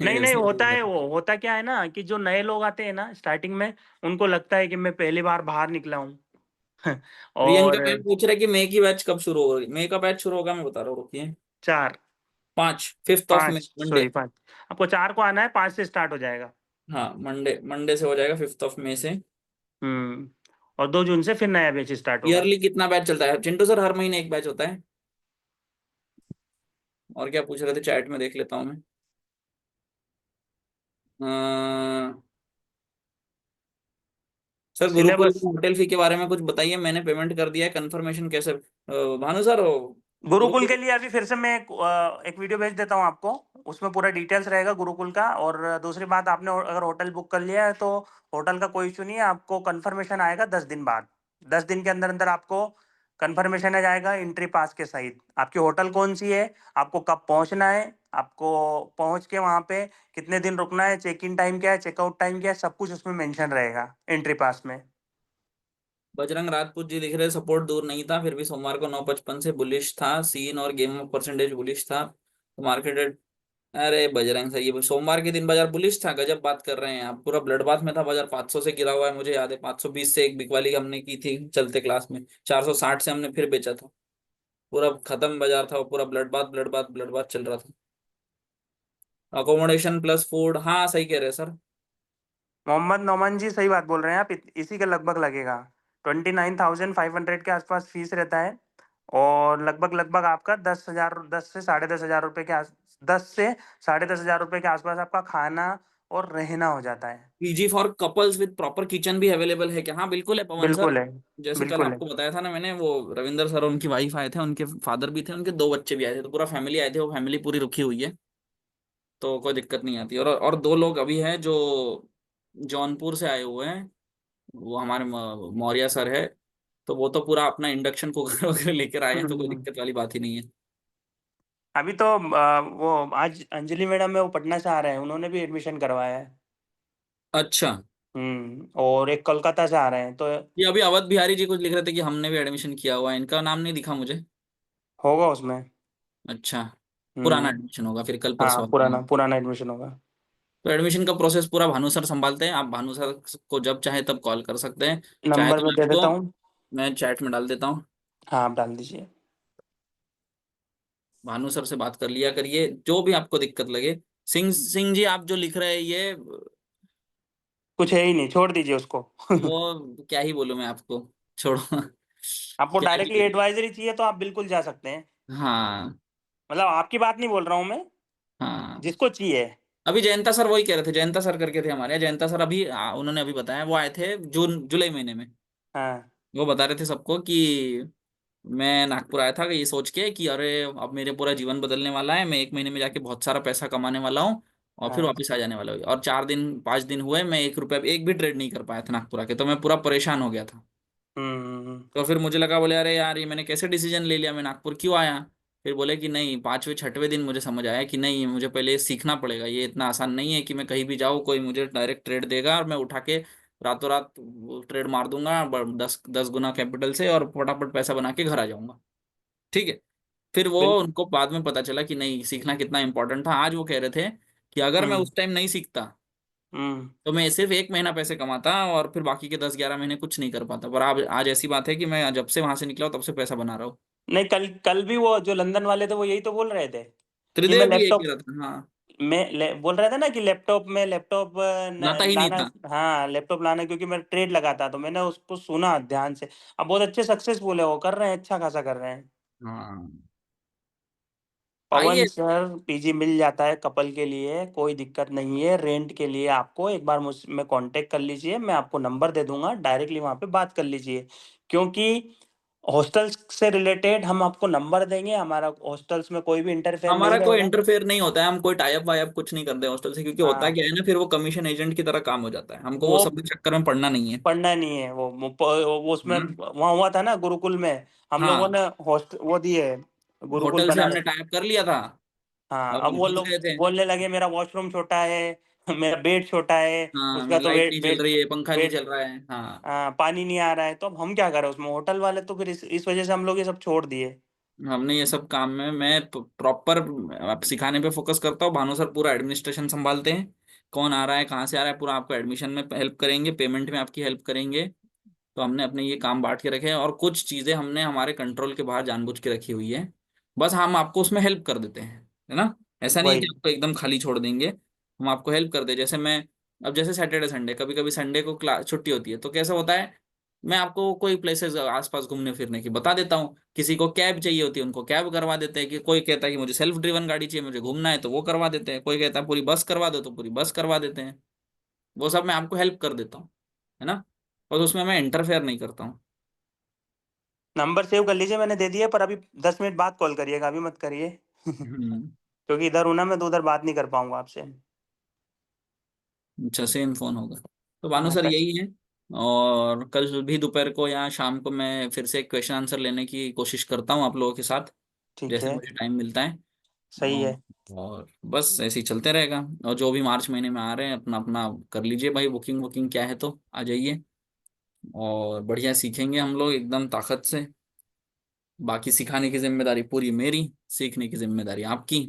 नहीं नहीं, ऐसे होता है ही वो, होता क्या है ना कि जो नए लोग आते हैं ना स्टार्टिंग में, उनको लगता है कि मैं पहली बार बाहर निकला हूँ। प्रियंका और मैम पूछ रहे कि मई की बैच कब शुरू होगी। मई का बैच शुरू होगा, मैं बता रहा हूँ, रुकिए। 4, 5, 5 मंडे। सॉरी 5, आपको 4 को आना है, 5 से स्टार्ट हो जाएगा। हाँ, मंडे मंडे से हो जाएगा, 5 मई से। और 2 जून से फिर नया बैच स्टार्ट होगा। ईयरली कितना बैच चलता है चिंटू सर? हर महीने एक बैच होता है। और क्या पूछ रहे थे, चैट में देख लेता हूँ मैं। सर गुरुकुल सिलेबस, की होटल फी के बारे में कुछ बताइए, मैंने पेमेंट कर दिया है, कंफर्मेशन कैसे? भानु सर गुरुकुल गुरुकुल। के लिए अभी फिर से मैं एक वीडियो भेज देता हूँ आपको, उसमें पूरा डिटेल्स रहेगा गुरुकुल का। और दूसरी बात, आपने अगर होटल बुक कर लिया है तो होटल का कोई इशू नहीं है, आपको कंफर्मेशन आएगा 10 दिन बाद। 10 दिन के अंदर अंदर आपको कंफर्मेशन आ जाएगा एंट्री पास के सहित, आपकी होटल कौन सी है, आपको कब पहुंचना है, आपको पहुंच के वहां पे कितने दिन रुकना है, चेक इन टाइम क्या है, चेकआउट टाइम क्या है, सब कुछ उसमें मेंशन रहेगा एंट्री पास में। बजरंग राजपूत जी लिख रहे सपोर्ट दूर नहीं था, फिर भी सोमवार को 9:55 से बुलिश था सीन, और गेम ऑफ परसेंटेज बुलिश था, तो मार्केट। अरे बजरंग सर, ये सोमवार के दिन बाजार बुलिश था? गजब बात कर रहे हैं आप। पूरा ब्लड बाथ में था बाजार, 500 से गिरा हुआ है, मुझे याद है। 520 से एक बिकवाली हमने की थी चलते क्लास में, 460 से हमने फिर बेचा था। पूरा खत्म बाजार था वो, पूरा blood bath blood bath blood bath चल रहा था। अकोमोडेशन प्लस फूड, हाँ सही कह रहे हैं सर। मोहम्मद नौमान जी सही बात बोल रहे हैं आप, इसी के लगभग लगेगा। 29,500 के आसपास फीस रहता है, और लगभग लगभग आपका 10,000, 10 से 10,500 रुपये के आस 10 से 10,500 रुपये के आसपास आपका खाना और रहना हो जाता है। PG for couples with proper kitchen भी अवेलेबल है क्या? हाँ बिल्कुल है पवन सर। बिल्कुल है, जैसे कल बिल्कुल है। आपको बताया था ना मैंने, वो रविंदर सर और उनकी वाइफ आए थे, उनके फादर भी थे, उनके 2 बच्चे भी आए थे, तो पूरा फैमिली आए थे, वो फैमिली पूरी रुकी हुई है, तो कोई दिक्कत नहीं आती। और 2 लोग अभी हैं जो जौनपुर से आए हुए हैं, वो हमारे मौर्य सर है, तो वो तो पूरा अपना इंडक्शन कुकर वगैरह लेकर आए हैं, तो कोई दिक्कत वाली बात ही नहीं है। अभी तो वो आज अंजलि मैडम है, वो पटना से आ रहे हैं, उन्होंने भी एडमिशन करवाया है। अच्छा। और एक कोलकाता से आ रहे हैं, तो ये अभी अवध बिहारी जी कुछ लिख रहे थे कि हमने भी एडमिशन किया हुआ है, इनका नाम नहीं दिखा मुझे। होगा उसमें। अच्छा। पुराना हम्म एडमिशन होगा फिर, कल हाँ, परसों पुराना में। पुराना एडमिशन होगा। तो एडमिशन का प्रोसेस पूरा भानु सर संभालते हैं, आप भानु सर को जब चाहे तब कॉल कर सकते हैं। चाहे नंबर तो में मैं दे देता आपको, हूँ। मैं चैट में डाल देता हूँ। हाँ, आप डाल दीजिए। भानु सर से बात कर लिया करिए, जो भी आपको दिक्कत लगे। सिंह सिंह जी आप जो लिख रहे हैं ये, कुछ है ही नहीं, छोड़ दीजिए उसको। वो क्या ही बोलूं मैं आपको, छोड़ो। आपको क्या डायरेक्टली ही। एडवाइजरी चाहिए तो आप बिल्कुल जा सकते हैं। हाँ। मतलब आपकी बात नहीं बोल रहा हूँ मैं, हाँ, जिसको चाहिए। अभी जयंता सर वही कह रहे थे, जयंता सर करके थे हमारे यहाँ, जयंता सर अभी उन्होंने अभी बताया, वो आए थे जून जुलाई महीने में। हाँ, वो बता रहे थे सबको कि मैं नागपुर आया था ये सोच के कि अरे अब मेरे पूरा जीवन बदलने वाला है, मैं 1 महीने में जाके बहुत सारा पैसा कमाने वाला हूँ, और फिर हाँ। वापस आ जाने वाला हूँ। और 4 दिन 5 दिन हुए, मैं 1 रुपया एक भी ट्रेड नहीं कर पाया था नागपुर आके, तो मैं पूरा परेशान हो गया था। हम्म तो फिर मुझे लगा, बोले अरे यार ये मैंने कैसे डिसीजन ले लिया, मैं नागपुर क्यों आया? फिर बोले कि नहीं, 5वें 6वें दिन मुझे समझ आया कि नहीं, मुझे पहले ये सीखना पड़ेगा, ये इतना आसान नहीं है कि मैं कहीं भी जाऊँ कोई मुझे डायरेक्ट ट्रेड देगा और मैं उठा के रातों रात ट्रेड मार दूंगा 10 गुना कैपिटल से और फटाफट पैसा बना के घर आ जाऊंगा। ठीक है। फिर वो बिल उनको बाद में पता चला कि नहीं, सीखना कितना इंपॉर्टेंट था। आज वो कह रहे थे कि अगर मैं हम्म उस टाइम नहीं सीखता हम्म तो मैं सिर्फ 1 महीना पैसे कमाता और फिर बाकी के 10 11 महीने कुछ नहीं कर पाता। पर आज ऐसी बात है कि मैं जब से वहां से निकला हूं, तब से पैसा बना रहा हूँ। नहीं, कल कल भी वो जो लंदन वाले थे वो यही तो बोल रहे थे कि मैं त्रिदेव भी एक लैपटॉप ही रहा था, हाँ। बोल रहे थे ना कि लैपटॉप लाता ही नहीं लाना। था। हाँ, लैपटॉप लाना, क्योंकि मैं ट्रेड लगाता तो मैंने उसको सुना ध्यान से। अब बहुत अच्छे सक्सेसफुल है, वो कर रहे हैं, अच्छा खासा कर रहे हैं। हाँ। पवन आइए। सर, पीजी मिल जाता है कपल के लिए, कोई दिक्कत नहीं है। रेंट के लिए आपको एक बार मुझ में कांटेक्ट कर लीजिए, मैं आपको नंबर दे दूंगा, डायरेक्टली वहां पे बात कर लीजिए। क्योंकि हॉस्टल्स से रिलेटेड हम आपको नंबर देंगे, हमारा हॉस्टल्स में कोई भी इंटरफेयर हमारा नहीं कोई रहेगा। इंटरफेयर नहीं होता है, हम कोई टाई अप वाई अप कुछ नहीं करते हॉस्टल से, क्योंकि होता हाँ, क्या है ना, फिर वो कमीशन एजेंट की तरह काम हो जाता है, हमको वो वो सब के चक्कर में पड़ना नहीं है। पढ़ना नहीं है। वो उसमें हम्म। वहाँ हुआ था ना गुरुकुल में, हम लोगों हाँ, ने होस्ट वो दिए, गुरुकुल होटल से बना हमने रहे। टाई अप कर लिया था हाँ, और अब हम वो फंस लोग गए थे। बोलने लगे मेरा वॉशरूम छोटा है, मेरा बेड छोटा है, हाँ, उसका तो लाइट बेड नहीं चल बेड रही है, पंखा नहीं बेड चल रहा है, हाँ। पानी नहीं आ रहा है, तो अब हम क्या करें उसमें। होटल वाले तो फिर इस वजह से हम लोग ये सब छोड़ दिए। हमने ये सब काम में, मैं प्रॉपर सिखाने पे फोकस करता हूँ, भानु सर पूरा एडमिनिस्ट्रेशन संभालते हैं, कौन आ रहा है कहाँ से आ रहा है, पूरा आपको एडमिशन में हेल्प करेंगे, पेमेंट में आपकी हेल्प करेंगे। तो हमने अपने ये काम बांट के रखे हैं और कुछ चीजें हमने हमारे कंट्रोल के बाहर जानबूझ के रखी हुई है। बस हम आपको उसमें हेल्प कर देते हैं, है ना। ऐसा नहीं है कि वही आपको एकदम खाली छोड़ देंगे, हम आपको हेल्प कर दे। जैसे मैं, अब जैसे सैटरडे संडे, कभी कभी संडे को क्लास छुट्टी होती है, तो कैसा होता है, मैं आपको कोई प्लेसेस आसपास घूमने फिरने की बता देता हूँ। किसी को कैब चाहिए होती है, उनको कैब करवा देते हैं, कि कोई कहता है कि मुझे सेल्फ ड्रिवन गाड़ी चाहिए, मुझे घूमना है, तो वो करवा देते हैं। कोई कहता है पूरी बस करवा दो, तो पूरी बस करवा देते हैं। वो सब मैं आपको हेल्प कर देता हूँ, है ना। और उसमें मैं इंटरफेयर नहीं करता हूँ। नंबर सेव कर लीजिए, मैंने दे दिया, पर अभी 10 मिनट बाद कॉल करिएगा, अभी मत करिए। हम्म। क्योंकि इधर हूं ना मैं, तो उधर बात नहीं कर पाऊंगा आपसे। अच्छा, सेम फोन होगा। तो भानु हाँ, सर यही है। और कल भी दोपहर को या शाम को मैं फिर से क्वेश्चन आंसर लेने की कोशिश करता हूँ आप लोगों के साथ, ठीक जैसे है, मुझे टाइम मिलता है। सही और है। और बस ऐसे ही चलते रहेगा। और जो भी मार्च महीने में आ रहे हैं, अपना अपना कर लीजिए भाई, बुकिंग वुकिंग क्या है तो आ जाइए। और बढ़िया सीखेंगे हम लोग एकदम ताकत से। बाकी सिखाने की जिम्मेदारी पूरी मेरी, सीखने की जिम्मेदारी आपकी।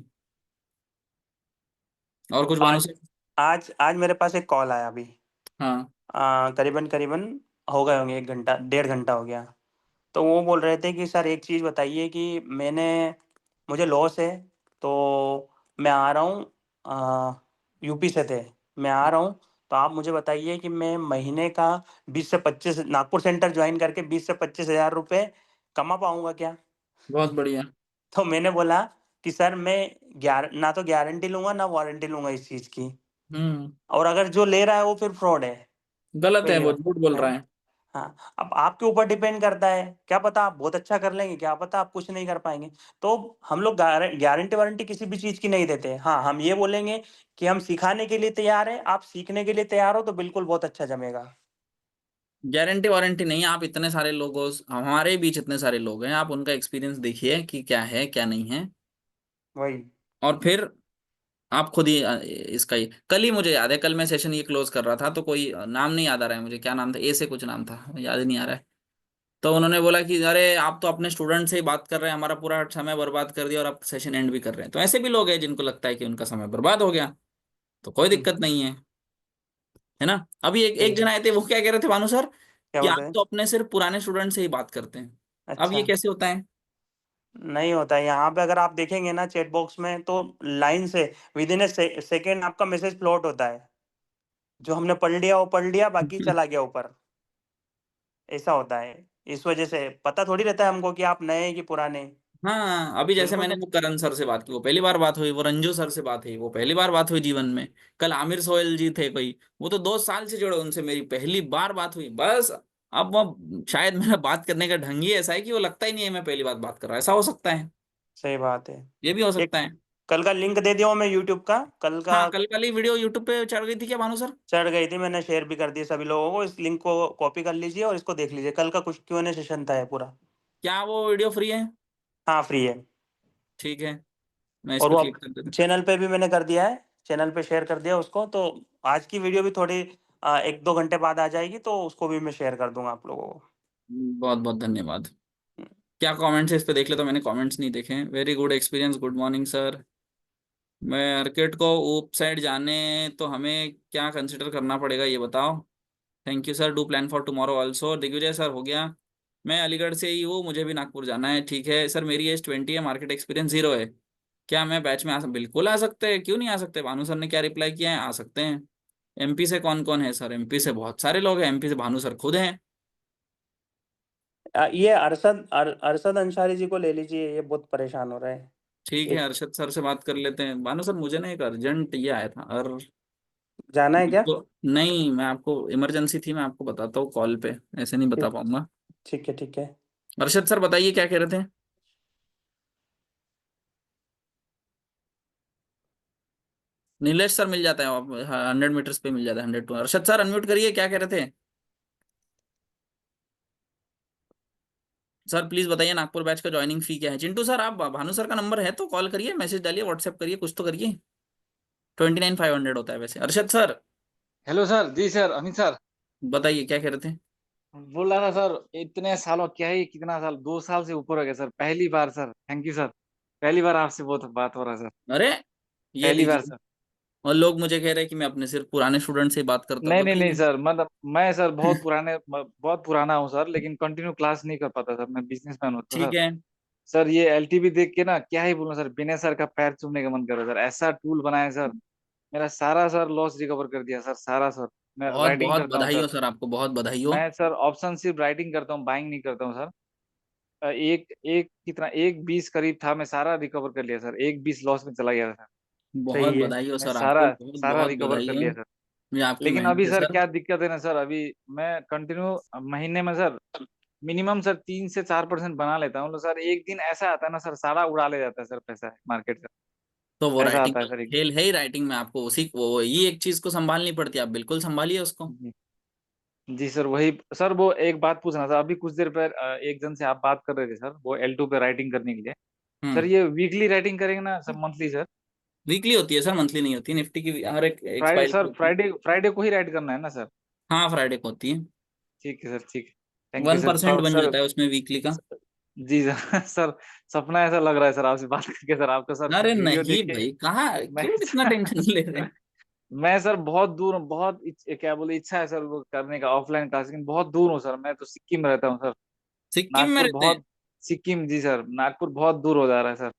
और कुछ भानु आज सर? आज आज मेरे पास एक कॉल आया अभी। हाँ। करीबन करीबन हो गए होंगे 1 घंटा, 1.5 घंटा हो गया। तो वो बोल रहे थे कि सर एक चीज़ बताइए कि मैंने मुझे लॉस है, तो मैं आ रहा हूँ, यूपी से थे, मैं आ रहा हूँ, तो आप मुझे बताइए कि मैं महीने का 20 से 25 नागपुर सेंटर ज्वाइन करके 20 से 25 हज़ार रुपये कमा पाऊंगा क्या? बहुत बढ़िया। तो मैंने बोला कि सर मैं ना तो गारंटी लूंगा ना वारंटी लूंगा इस चीज़ की, हम्म। और अगर जो ले रहा है वो फिर फ्रॉड है। गलत है, पहली वो बात झूठ बोल है रहा ना। है। हाँ, अब आपके ऊपर डिपेंड करता है, क्या पता आप बहुत अच्छा कर लेंगे, क्या पता आप कुछ नहीं कर पाएंगे। तो हम लोग गारंटी वारंटी किसी भी चीज की नहीं देते। हाँ, हम ये बोलेंगे कि हम सिखाने के लिए तैयार हैं, आप सीखने के लिए तैयार हो तो बिल्कुल बहुत अच्छा जमेगा। गारंटी वारंटी नहीं, आप इतने सारे लोगों, हमारे बीच इतने सारे लोग हैं, आप उनका एक्सपीरियंस देखिए कि क्या है क्या नहीं है। वही। और फिर आप खुद ही इसका ही, कल ही मुझे याद है, कल मैं सेशन ये क्लोज कर रहा था, तो कोई नाम नहीं याद आ रहा है मुझे, क्या नाम था, ए से कुछ नाम था, याद ही नहीं आ रहा है। तो उन्होंने बोला कि अरे आप तो अपने स्टूडेंट से ही बात कर रहे हैं, हमारा पूरा समय बर्बाद कर दिया और आप सेशन एंड भी कर रहे हैं। तो ऐसे भी लोग हैं जिनको लगता है कि उनका समय बर्बाद हो गया, तो कोई दिक्कत नहीं है ना। अभी एक सही एक जन है। आए थे, वो क्या कह रहे थे भानु सर, क्या कि आप बताए? तो अपने सिर्फ पुराने स्टूडेंट से ही बात करते हैं। अब ये अच्छा, कैसे होता है? नहीं होता है यहाँ पे। अगर आप देखेंगे ना चैट बॉक्स में, तो लाइन से विद इन ए सेकेंड आपका मैसेज प्लॉट होता है। जो हमने पढ़ लिया वो पढ़ लिया, बाकी चला गया ऊपर। ऐसा होता है। इस वजह से पता थोड़ी रहता है हमको कि आप नए हैं कि पुराने। हाँ, अभी जैसे बिल्कुल मैंने पता। वो करण सर से बात की, वो पहली बार बात हुई, वो रंजू सर से बात हुई, वो पहली बार बात हुई जीवन में। कल आमिर सोहेल जी थे कोई, वो तो 2 साल से जुड़े, उनसे मेरी पहली बार बात हुई बस। अब वो शायद मेरा बात करने का ढंग ही ऐसा है कि वो लगता ही नहीं है मैं पहली बार बात कर रहा हूँ, ऐसा हो सकता है। सही बात है। ये भी हो एक सकता है। कल का लिंक दे दिया हूँ मैं यूट्यूब का, कल का। हाँ, कल वाली वीडियो यूट्यूब पे चढ़ गई थी क्या भानु सर? चढ़ गई थी, मैंने शेयर भी कर दी सभी लोगों को। इस लिंक को कॉपी कर लीजिए और इसको देख लीजिए। कल का कुछ Q&A सेशन था ये पूरा। क्या वो वीडियो फ्री है? हाँ, फ्री है। ठीक है, मैं इस और पे वो क्लिक कर देता चैनल पे भी मैंने कर दिया है, चैनल पे शेयर कर दिया उसको। तो आज की वीडियो भी थोड़ी 1-2 घंटे बाद आ जाएगी, तो उसको भी मैं शेयर कर दूंगा आप लोगों को। हूँ। बहुत बहुत धन्यवाद। क्या कमेंट्स है इस पे देख ले, तो मैंने कमेंट्स नहीं देखे। Very good experience, good morning sir. Market को ऊप साइड जाने तो हमें क्या कंसिडर करना पड़ेगा ये बताओ। Thank you sir, do plan for tomorrow also. Digvijay sir हो गया। मैं अलीगढ़ से ही हूँ, मुझे भी नागपुर जाना है। ठीक है सर, मेरी एज 20 है, मार्केट एक्सपीरियंस 0 है। क्या मैं बैच में बिल्कुल आ सकते हैं, क्यों नहीं आ सकते। भानु सर ने क्या रिप्लाई किया है, आ सकते हैं। एमपी से कौन कौन है सर? एमपी से बहुत सारे लोग हैं, एमपी से भानु सर खुद हैं। ये अरशद अंसारी जी को ले लीजिए, ये बहुत परेशान हो रहे हैं। ठीक है, एक अरशद सर से बात कर लेते हैं। भानु सर मुझे ना एक अर्जेंट ये आया था, और जाना है क्या? नहीं, मैं आपको इमरजेंसी थी, मैं आपको बताता हूँ कॉल पे, ऐसे नहीं बता ठीक पाऊंगा। ठीक है, ठीक है। अरशद सर बताइए क्या कह रहे थे। नीलेश सर मिल जाता है, 100 मीटर्स पे मिल जाता है, 100 टू। अरशद सर अनम्यूट करिए, क्या कह रहे थे सर? प्लीज बताइए नागपुर बैच का ज्वाइनिंग फी क्या है। चिंटू सर, आप भानु सर का नंबर है तो कॉल करिए, मैसेज डालिए, व्हाट्सएप करिए, कुछ तो करिए। 29,500 होता है वैसे। Arshad sir hello sir. जी सर, अमित सर। बताइए क्या कह रहे थे। बोल रहा था सर, इतने सालों, क्या ही कितना साल, 2 साल से ऊपर हो गया सर। पहली बार सर, थैंक यू सर। पहली बार आपसे बहुत बात हो रहा है सर। अरे ये पहली बार लीजिए। सर। और लोग मुझे कह रहे हैं कि मैं अपने सिर्फ पुराने स्टूडेंट से ही बात करता हूँ, नहीं नहीं नहीं बताइए। सर, मतलब मैं सर बहुत पुराना हूँ सर, लेकिन कंटिन्यू क्लास नहीं कर पाता सर। मैं बिजनेसमैन हूँ तो ठीक सर। है। सर ये एलटीवी देख के ना, क्या ही बोलूं सर, विनय सर का पैर चूमने का मन कर रहा है सर। ऐसा टूल बनाया सर, मेरा सारा सर लॉस रिकवर कर दिया सर, सारा सर। मैं बहुत राइटिंग बहुत करता हूँ बधाई सर। हो सर, आपको बहुत बधाई हो। मैं सर ऑप्शन सिर्फ राइटिंग करता हूँ, बाइंग नहीं करता हूँ सर। एक एक कितना, 1:20 करीब था, मैं सारा रिकवर कर लिया सर। 1:20 लॉस में चला गया था सर। बहुत सही है। बधाई हो मैं सर, आपको सारा बहुत सारा बहुत रिकवर बधाई कर हो। लिया सर। ये आपकी लेकिन मेहनत अभी है सर सर। क्या दिक्कत है ना सर, अभी मैं कंटिन्यू महीने में सर मिनिमम सर 3 से 4% बना लेता हूँ, तो सर एक दिन ऐसा आता है ना सर, सारा उड़ा ले जाता है सर पैसा मार्केट से। तो वो ऐसा राइटिंग आता का है सर एक दिन। खेल है ही, राइटिंग में आपको उसी वो ये एक चीज को संभालनी पड़ती है, आप बिल्कुल संभालिए उसको। जी जी सर, वही सर। वो एक बात पूछना था, अभी कुछ देर पर एक जन से आप बात कर रहे थे सर, वो L2 पे राइटिंग करने के लिए। सर हम्म। ये वीकली राइटिंग करेंगे ना सर, मंथली सर? वीकली होती है सर, मंथली नहीं होती। निफ्टी की हर एक फ्राइडे एक्सपायरी सर, होती है। फ्राइडे फ्राइडे को ही राइट करना है ना सर? हाँ, फ्राइडे को होती है। ठीक है सर, ठीक है। थैंक यू 1% सर बन सर। जाता है उसमें वीकली का। जी सर सर, सपना ऐसा लग रहा है सर आपसे बात करके सर। आपका सर अरे वीडियो नहीं देख के भाई, कहाँ, मैं क्यों इतना टेंशन ले रहे हैं। मैं सर बहुत दूर हूँ, बहुत क्या बोले, इच्छा है सर वो करने का ऑफलाइन क्लास, लेकिन बहुत दूर हूँ सर। मैं तो सिक्किम में रहता हूँ सर। सिक्किम में नागपुर रहते हैं? बहुत, सिक्किम जी सर, नागपुर बहुत दूर हो जा रहा है सर।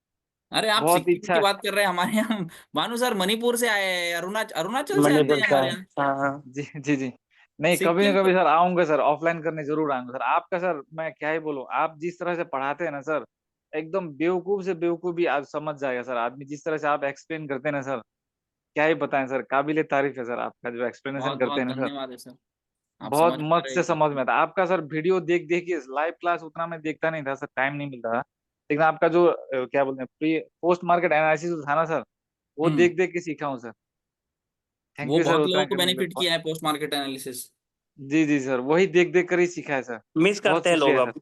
अरे आप बहुत सिक्किम इच्छा की है। बात कर रहे हैं, हमारे यहाँ भानु सर मणिपुर से आए हैं, अरुणाचल अरुणाचल से आते मणिपुर हैं से हमारे आए। यहाँ। हाँ हाँ। जी जी जी। नहीं, कभी ना सिक्किम कभी तो सर आऊंगा सर, ऑफलाइन करने जरूर आऊंगा सर। आपका सर मैं क्या ही बोलूं, आप जिस तरह से पढ़ाते हैं ना सर, एकदम बेवकूफ से बेवकूफ भी आज समझ जाएगा सर आदमी। जिस तरह से आप एक्सप्लेन करते हैं ना सर, क्या ही बताएं सर, काबिले तारीफ है सर आपका जो एक्सप्लेनेशन बहुत करते बहुत हैं ना सर। धन्यवाद है सर, आप बहुत समझ पा मस्त रहे से हैं समझ कि। में आता है आपका सर। वीडियो देख देख के लाइव क्लास उतना मैं देखता नहीं था सर, टाइम नहीं मिलता था। लेकिन आपका जो क्या बोलते हैं, प्री पोस्ट मार्केट एनालिसिस था ना सर, वो हम्म। देख देख के सीखा हूँ सर। थैंक वो यू सर बहुत उतना लोगों को करने के बेनिफिट लिए। किया है पोस्ट मार्केट एनालिसिस। जी जी सर, वही देख देख कर ही सीखा है सर। मिस बहुत करते हैं लोग शुक्रिया सर। अब।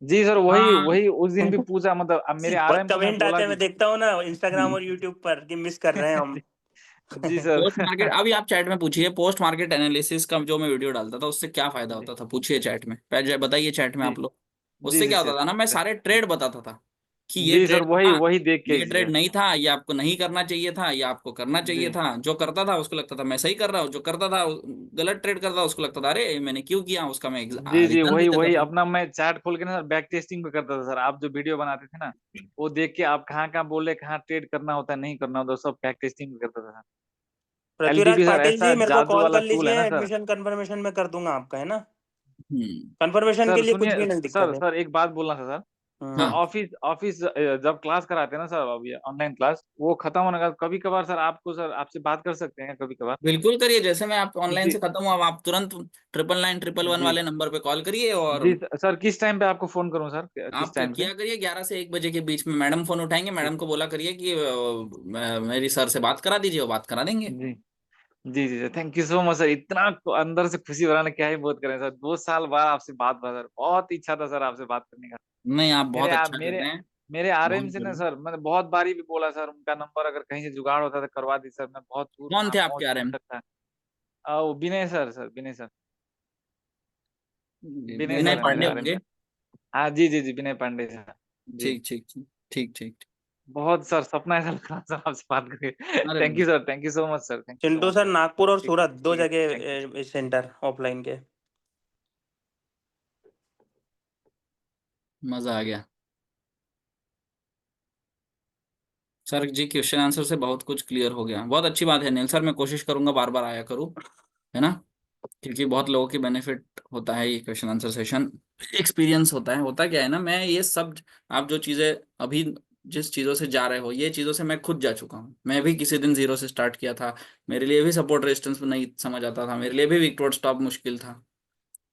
जी सर, वही हाँ। वही उस दिन भी पूछा, मतलब अब मेरे बहुत आरएम को मैं कमेंट बोला आते हैं, कि मैं देखता हूँ ना इंस्टाग्राम और यूट्यूब पर कि मिस कर रहे हैं हम। जी, जी सर पोस्ट मार्केट, अभी आप चैट में पूछिए, पोस्ट मार्केट एनालिसिस का जो मैं वीडियो डालता था उससे क्या फायदा जी होता था, पूछिए चैट में, पहले बताइए चैट में जी आप लोग। जी उससे जी क्या सर। होता था ना, मैं सारे ट्रेड बताता था कि ये जी सर, ट्रेड वही था, वही देख के ही ये सीखा ट्रेड है। नहीं था, ये आपको नहीं करना चाहिए था, ये आपको करना जी चाहिए था। जो करता था उसको लगता था मैं सही कर रहा हूँ, जो करता था गलत ट्रेड करता था उसको लगता था अरे मैंने क्यों किया, उसका मैं जी जी, रीजन भी वही देता वही था। अपना मैं चैट खोल के ना सर बैक टेस्टिंग भी करता था सर। आप जो वीडियो बनाते थे ना, वो देख के आप कहाँ कहाँ बोले, कहाँ ट्रेड करना होता है नहीं करना होता, सब बैक टेस्टिंग भी करता था sir. Prithviraj LTP sir Patil ऐसा जी, मेरे को जादू कॉल वाला कर टूल है लीजिए, ना सर। एडमिशन कंफर्मेशन में कर दूंगा आपका, है ना? हम्म। कंफर्मेशन के सर लिए कुछ सुनिए भी नहीं सर, दिक्कत है। सर एक बात बोलना था सर। सर हम्म। हाँ ऑफिस ऑफिस जब क्लास कराते हैं ना सर, अब ये ऑनलाइन क्लास वो खत्म होने का कभी कभार सर, आपको सर आपसे बात कर सकते हैं कभी कभार? बिल्कुल करिए, जैसे मैं आप ऑनलाइन जी से खत्म हुआ, अब आप तुरंत 99911 जी वाले नंबर पे कॉल करिए। और जी सर, किस टाइम पे आपको फोन करूं सर, किस आप टाइम पे? किया करिए 11 से 1 बजे के बीच में, मैडम फोन उठाएंगे, जी मैडम को बोला करिए कि मेरी सर से बात करा दीजिए, वो बात करा देंगे। जी जी जी sir, thank you so much sir. इतना अंदर से खुशी हो रहा है ना, क्या ही बोल करें सर। 2 साल बाद आपसे बात हुआ सर, बहुत इच्छा था सर आपसे बात करने का। नहीं, आप मेरे बहुत आप अच्छा कर मेरे रहे हैं। मेरे आरएम बहुत से ना बढ़िया। सर, मैंने बहुत बारी भी बोला सर, उनका नंबर अगर कहीं से जुगाड़ होता तो करवा दी सर, मैं बहुत दूर कौन वहां थे पहुंच आपके आरएम? सकता है। वो विनय सर विनय सर। विनय विनय सर है मेरे पांडे आरएम। होंगे। हाँ जी जी जी, विनय पांडे सर। जी। ठीक ठीक ठीक ठीक ठीक। बहुत सर सपना ऐसा लग रहा सर आपसे बात करके। अरे thank you sir, thank you so much sir, thank you so Chintu much sir, sir. Nagpur और ठीक सूरत दो ठीक है, जगह थैंक यू। सेंटर ऑफलाइन के। मजा आ गया सर जी, क्वेश्चन आंसर से बहुत कुछ क्लियर हो गया। बहुत अच्छी बात है नील सर, मैं कोशिश करूंगा बार बार आया करूँ, है ना, क्योंकि बहुत लोगों की बेनिफिट होता है ये क्वेश्चन आंसर सेशन। एक्सपीरियंस होता है। होता क्या है ना, मैं ये सब, आप जो चीजें अभी जिस चीजों से जा रहे हो, ये चीजों से मैं खुद जा चुका हूँ। मैं भी किसी दिन जीरो से स्टार्ट किया था, मेरे लिए भी सपोर्ट रेजिस्टेंस नहीं समझ आता था, मेरे लिए भी विक्टोर्ड स्टॉप मुश्किल था।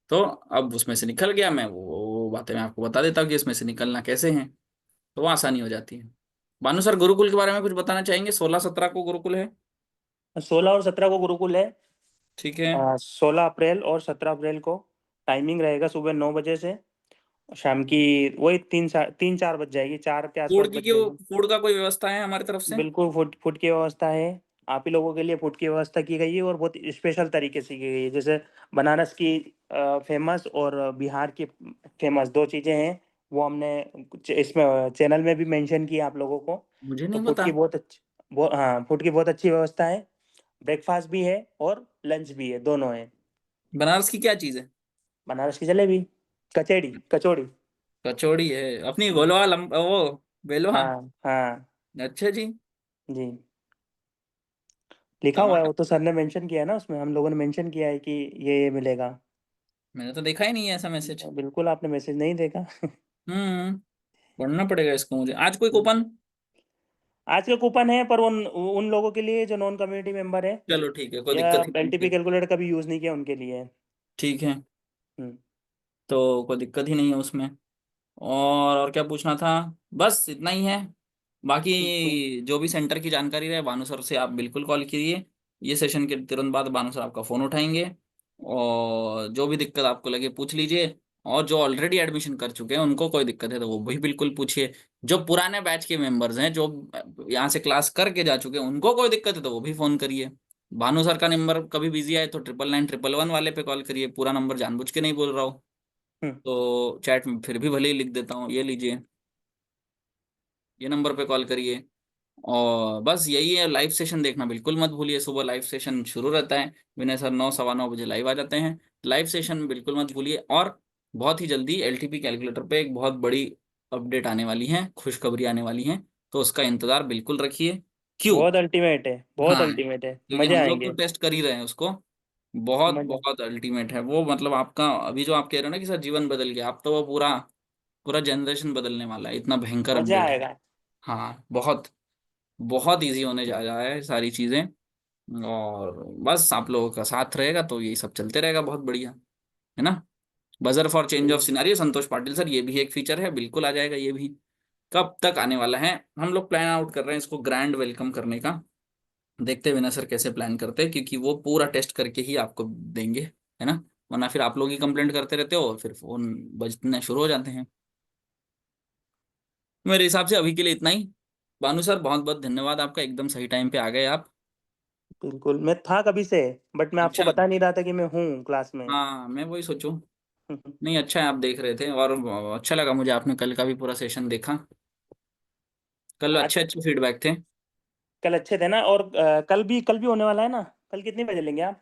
तो अब उसमें से निकल गया मैं, वो बातें मैं आपको बता देता हूँ कि इसमें से निकलना कैसे है, तो वो आसानी हो जाती है। भानु सर, गुरुकुल के बारे में कुछ बताना चाहेंगे? 16-17 को गुरुकुल है। 16 और 17 को गुरुकुल है। ठीक है। 16 अप्रैल और 17 अप्रैल को टाइमिंग रहेगा सुबह 9 बजे से शाम की वही 3-4 बज जाएगी, 4 के आसपास फूड की बज क्यों, जाएगी। फूड का कोई व्यवस्था है हमारी तरफ से? बिल्कुल फूड फूड की व्यवस्था है। आप ही लोगों के लिए फूड की व्यवस्था की गई है और बहुत स्पेशल तरीके से की गई है। जैसे बनारस की फेमस और बिहार की फेमस दो चीज़ें हैं, वो हमने इसमें चैनल में भी मेंशन किया आप लोगों को। मुझे तो नहीं फूड पता। की बहुत अच्छी, हाँ, फूड की बहुत अच्छी व्यवस्था है। ब्रेकफास्ट भी है और लंच भी है, दोनों है। बनारस की क्या चीज है? बनारस की जलेबी, कचौड़ी कचौड़ी। कचौड़ी है अपनी, हम्म, गोलवा वो बेलवा। हाँ हाँ अच्छा जी। जी, लिखा हुआ है टमाटर। वो तो सर ने मेंशन किया है ना, उसमें हम लोगों ने मेंशन किया है कि ये मिलेगा। मैंने तो देखा ही नहीं है ऐसा मैसेज। बिल्कुल आपने मैसेज नहीं देखा। हम्म। पढ़ना पड़ेगा इसको मुझे। आज कोई कूपन? आज का कूपन है पर उन उन लोगों के लिए जो नॉन कम्युनिटी मेंबर है चलो ठीक है, कोई या दिक्कत ही नहीं एलटीपी है। कैलकुलेटर का भी यूज नहीं किया उनके लिए है। ठीक है, हम्म, तो कोई दिक्कत ही नहीं है उसमें। और क्या पूछना था? बस इतना ही है। बिल्कुल। बाकी जो भी सेंटर की जानकारी रहे भानु सर से आप बिल्कुल कॉल कीजिए। ये सेशन के तुरंत बाद भानु सर आपका फ़ोन उठाएंगे, और जो भी दिक्कत आपको लगे पूछ लीजिए। और जो ऑलरेडी एडमिशन कर चुके हैं उनको कोई दिक्कत है तो वो भी बिल्कुल पूछिए। जो पुराने बैच के मेंबर्स हैं, जो यहाँ से क्लास करके जा चुके हैं, उनको कोई दिक्कत है तो वो भी फ़ोन करिए। भानु सर का नंबर कभी बिजी आए तो 99911 वाले पे कॉल करिए। पूरा नंबर जानबूझ के नहीं बोल रहा हूँ, हम्म, तो चैट में फिर भी भले ही लिख देता हूँ, ये लीजिए, ये नंबर पे कॉल करिए। और बस यही है, लाइव सेशन देखना बिल्कुल मत भूलिए। सुबह लाइव सेशन शुरू रहता है, विनय सर 9 सवा 9 बजे लाइव आ जाते हैं। लाइव सेशन बिल्कुल मत भूलिए। और बहुत ही जल्दी एलटीपी कैलकुलेटर पे एक बहुत बड़ी अपडेट आने वाली है, खुशखबरी आने वाली है, तो उसका इंतजार बिल्कुल रखिए। क्यों? बहुत अल्टीमेट है, बहुत हाँ, अल्टीमेट है, क्योंकि मजे हम लोग तो आएंगे। टेस्ट कर ही रहे हैं उसको। बहुत मजे बहुत अल्टीमेट है वो। मतलब आपका अभी जो आप कह रहे हो ना कि सर जीवन बदल गया, आप तो वो पूरा पूरा जनरेशन बदलने वाला है, इतना भयंकर मजा अपडेट है। आएगा। हाँ, बहुत बहुत इजी होने जा रहा है सारी चीजें। और बस आप लोगों का साथ रहेगा तो यही सब चलते रहेगा, बहुत बढ़िया, है ना। Buzzer for change of scenario, Santosh Patil sir, ये भी एक फीचर है, बिल्कुल आ जाएगा ये भी। कब तक आने वाला है? हम लोग प्लान आउट कर रहे हैं इसको ग्रैंड वेलकम करने का। देखते हैं विनय सर कैसे प्लान करते हैं, क्योंकि वो पूरा टेस्ट करके ही आपको देंगे, है ना। वरना फिर आप लोग ही कंप्लेंट करते रहते हो और फिर फोन बजने शुरू हो जाते हैं। मेरे हिसाब से अभी के लिए इतना ही। भानु सर, बहुत बहुत धन्यवाद आपका, एकदम सही टाइम पे आ गए आप। बिल्कुल, मैं था कभी से, बट मैं आपको अच्छा। बता नहीं रहा था कि मैं हूँ क्लास में। हाँ, मैं वही सोचूं। नहीं, अच्छा है आप देख रहे थे, और अच्छा लगा मुझे आपने कल का भी पूरा सेशन देखा। कल आज अच्छे अच्छे फीडबैक थे। कल अच्छे थे ना, और कल भी होने वाला है ना। कल कितने बजे लेंगे आप?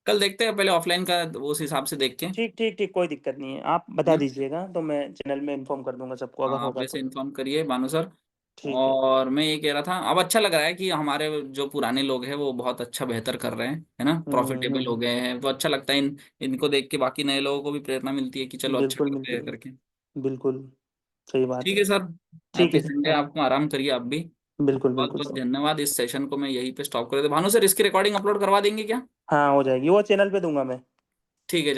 कल देखते हैं पहले ऑफलाइन का, उस हिसाब से देख के, है ठीक ठीक ठीक, कोई दिक्कत नहीं है, आप बता ना। दीजिएगा तो मैं चैनल में इन्फॉर्म कर दूंगा सबको अगर हाँ, आप होगा वैसे तो। इन्फॉर्म करिए भानु सर। ठीक है। और मैं ये कह रहा था, अब अच्छा लग रहा है कि हमारे जो पुराने लोग हैं वो बहुत अच्छा बेहतर कर रहे हैं, है ना, प्रॉफिटेबल हो हम्म। गए हैं, तो अच्छा लगता है। इनको देख के बाकी नए लोगों को भी प्रेरणा मिलती है कि चलो अच्छा बिल्कुल करते हैं बिल्कुल करके। बिल्कुल, सही बात ठीक है। है सर। ठीक हैप्पी है सर, संडे हाँ। आपको, आराम करिए आप भी। बिल्कुल बहुत बिल्कुल बहुत सर। धन्यवाद। इस सेशन को मैं यहीं पे स्टॉप कर देता। भानु सर, इसकी रिकॉर्डिंग अपलोड करवा देंगे क्या? हाँ हो जाएगी, वो चैनल पे दूंगा मैं। ठीक है।